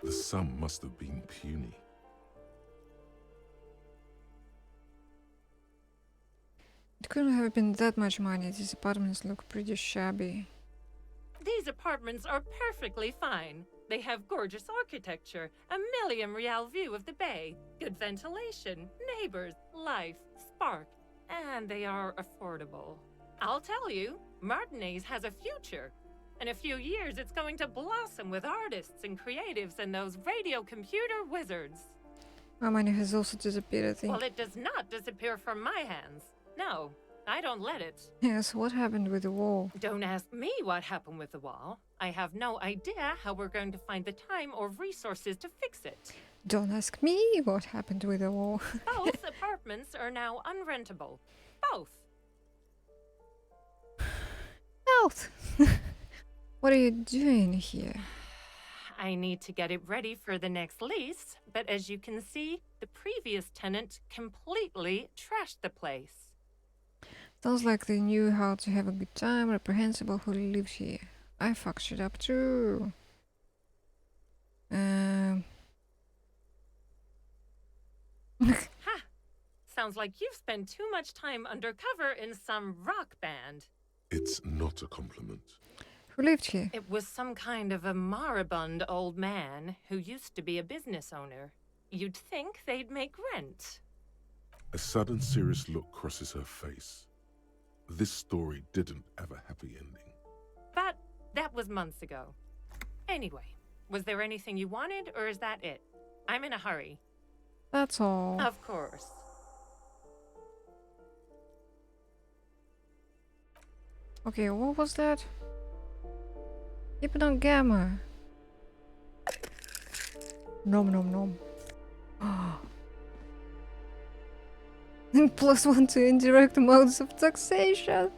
The sum must have been puny. It couldn't have been that much money. These apartments look pretty shabby. These apartments are perfectly fine. They have gorgeous architecture, a million-real view of the bay, good ventilation, neighbors, life, spark, and they are affordable. I'll tell you, Martinez has a future. In a few years, it's going to blossom with artists and creatives and those radio computer wizards. My money has also disappeared, I think. Well, it does not disappear from my hands. No, I don't let it. Yes, what happened with the wall? Don't ask me what happened with the wall. I have no idea how we're going to find the time or resources to fix it. Don't ask me what happened with the wall. Both apartments are now unrentable. Both. Health! What are you doing here? I need to get it ready for the next lease, but as you can see, the previous tenant completely trashed the place. Sounds like they knew how to have a good time. Reprehensible who lives here. I fucked shit up too. Ha! Sounds like you've spent too much time undercover in some rock band. It's not a compliment. Who lived here? It was some kind of a moribund old man who used to be a business owner. You'd think they'd make rent. A sudden serious look crosses her face. This story didn't have a happy ending. But that was months ago. Anyway, was there anything you wanted, or is that it? I'm in a hurry. That's all. Of course. Okay, what was that? Keep it on gamma. Nom nom nom. +1 to indirect modes of taxation.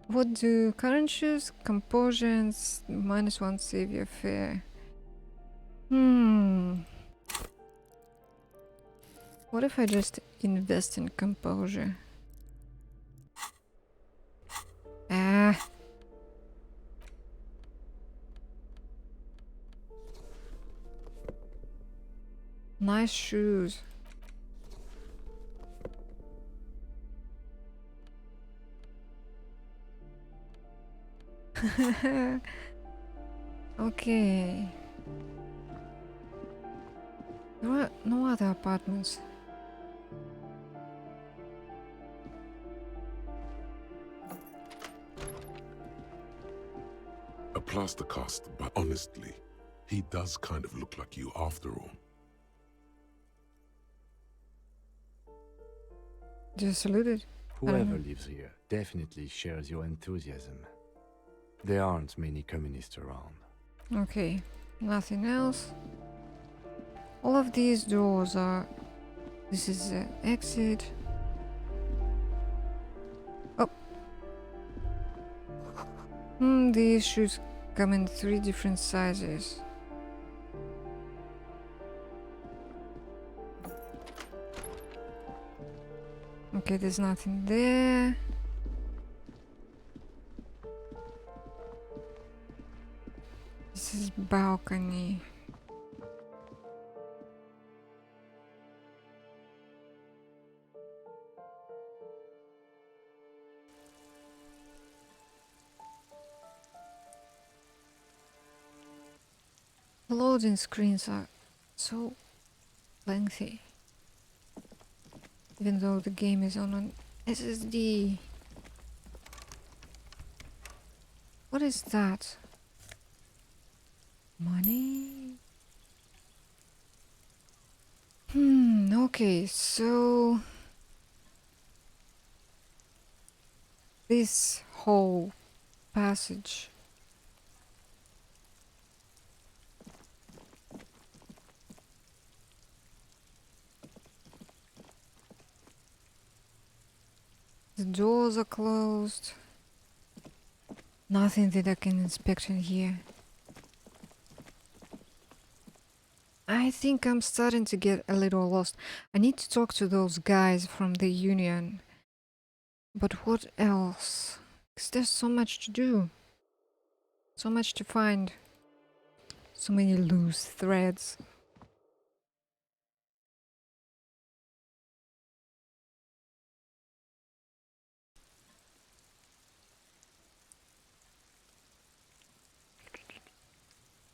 What do current shoes? Composure and -1 save your fare. What if I just invest in composure? Nice shoes. Okay. There are no other apartments. A plaster cast, but honestly, he does kind of look like you after all. Just saluted. Whoever lives here definitely shares your enthusiasm. There aren't many communists around. Okay, nothing else. All of these doors are... This is the exit. Oh. These shoes come in 3 different sizes. Okay, there's nothing there. This is balcony. Loading screens are so lengthy, even though the game is on an SSD. What is that? Money? Okay, so this whole passage. The doors are closed. Nothing that I can inspect in here. I think I'm starting to get a little lost. I need to talk to those guys from the union. But what else? 'Cause there's so much to do. So much to find. So many loose threads.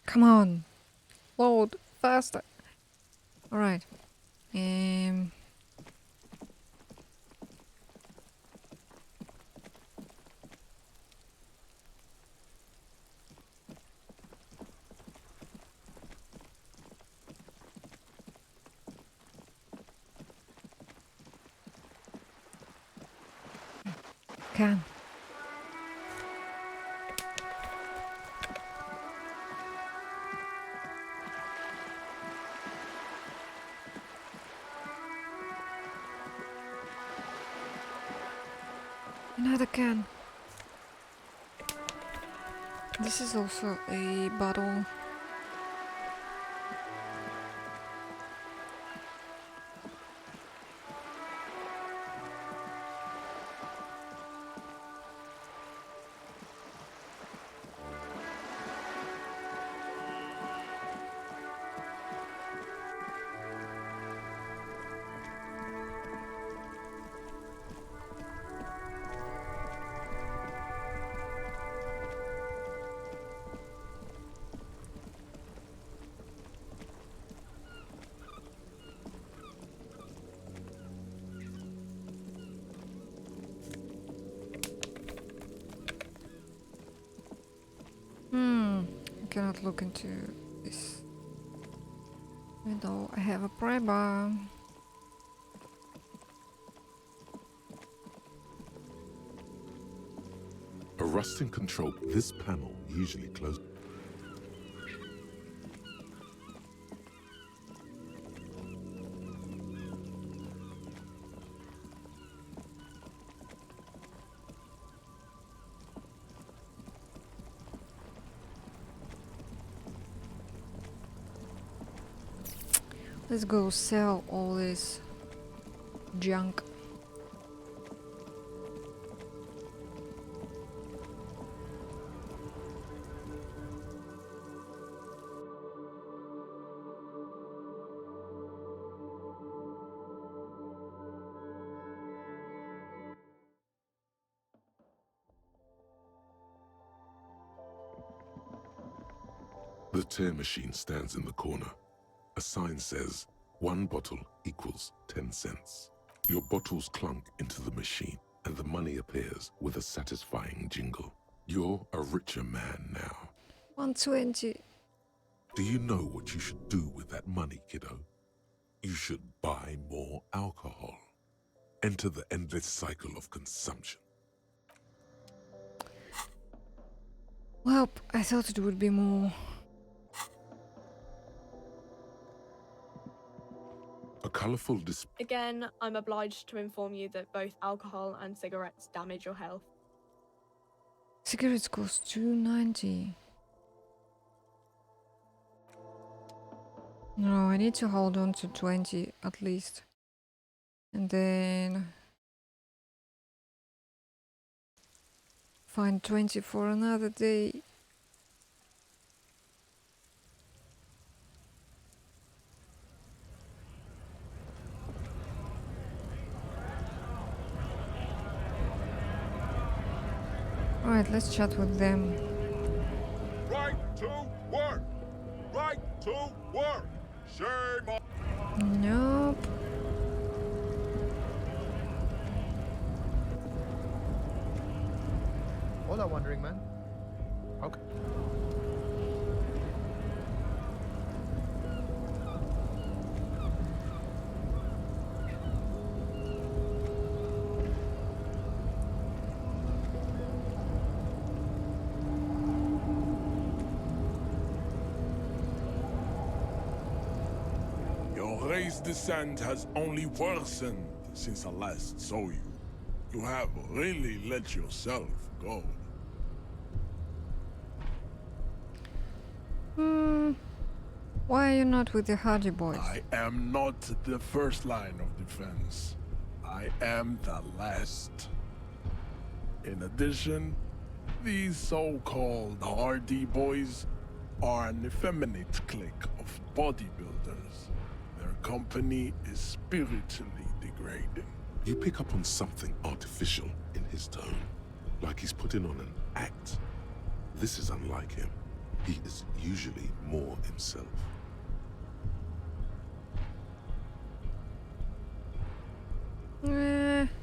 Come on. Load faster. Alright. Can. Another can. This is also a bottle. I cannot look into this. Even though I have a pry bar. A rusting control. This panel usually closes. Let's go sell all this junk. The tear machine stands in the corner. A sign says, 1 bottle equals 10 cents. Your bottles clunk into the machine, and the money appears with a satisfying jingle. You're a richer man now. 120. Do you know what you should do with that money, kiddo? You should buy more alcohol. Enter the endless cycle of consumption. Well, I thought it would be more. A colorful display. Again, I'm obliged to inform you that both alcohol and cigarettes damage your health. Cigarettes cost $2.90. No, I need to hold on to 20 at least. And then find 20 for another day. Alright, let's chat with them. Right to work! Right to work! Shame on... Nope. Hola, Wandering Man. Okay. Your race descent has only worsened since I last saw you. You have really let yourself go. Why are you not with the Hardy Boys? I am not the first line of defense. I am the last. In addition, these so-called Hardy Boys are an effeminate clique of bodybuilders. Their company is spiritually degrading. You pick up on something artificial in his tone, like he's putting on an act. This is unlike him. He is usually more himself.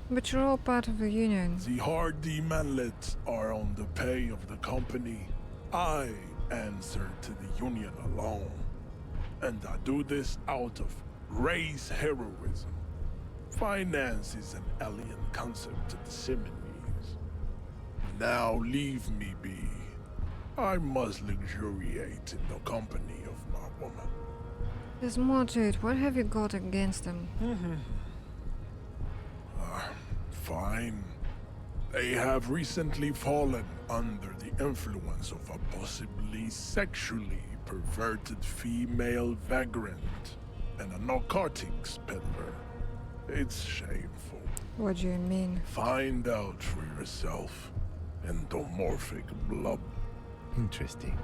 But you're all part of the union. The Hardy manlets are on the pay of the company. I answer to the union alone. And I do this out of race heroism. Finance is an alien concept to the Simonese. Now leave me be. I must luxuriate in the company of my woman. There's more to it. What have you got against them? Fine. They have recently fallen under the influence of a possibly sexually perverted female vagrant and a narcotics peddler. It's shameful. What do you mean? Find out for yourself. Endomorphic blob. Interesting.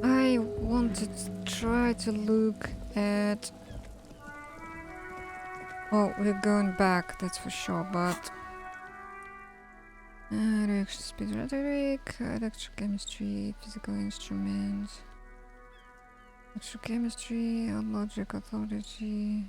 I wanted to try to look at... Oh, we're going back, that's for sure, but... reaction speed rhetoric, electrochemistry, physical instruments... Electrochemistry, logic, authority...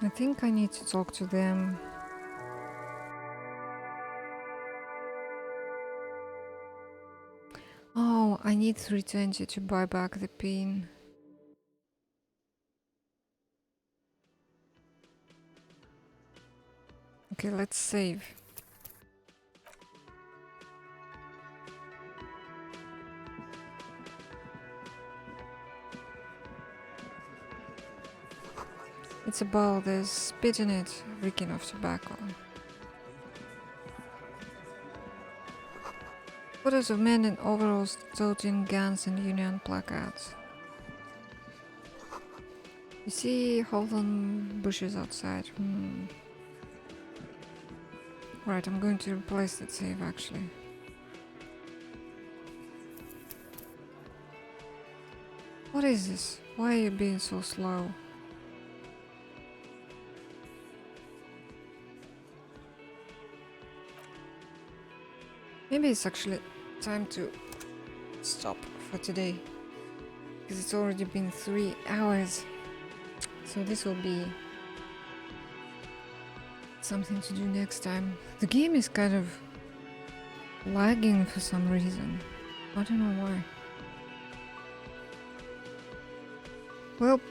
I think I need to talk to them. Oh, I need 320 to buy back the pin. Okay, let's save. It's a ball, there's spit in it, reeking of tobacco. Photos of men in overalls toting guns and union placards. You see hawthorn bushes outside. Right, I'm going to replace that save actually. What is this? Why are you being so slow? Maybe it's actually time to stop for today, because it's already been 3 hours. So this will be something to do next time. The game is kind of lagging for some reason. I don't know why. Well,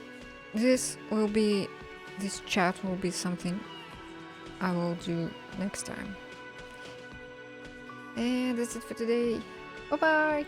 this chat will be something I will do next time. And that's it for today. Bye bye!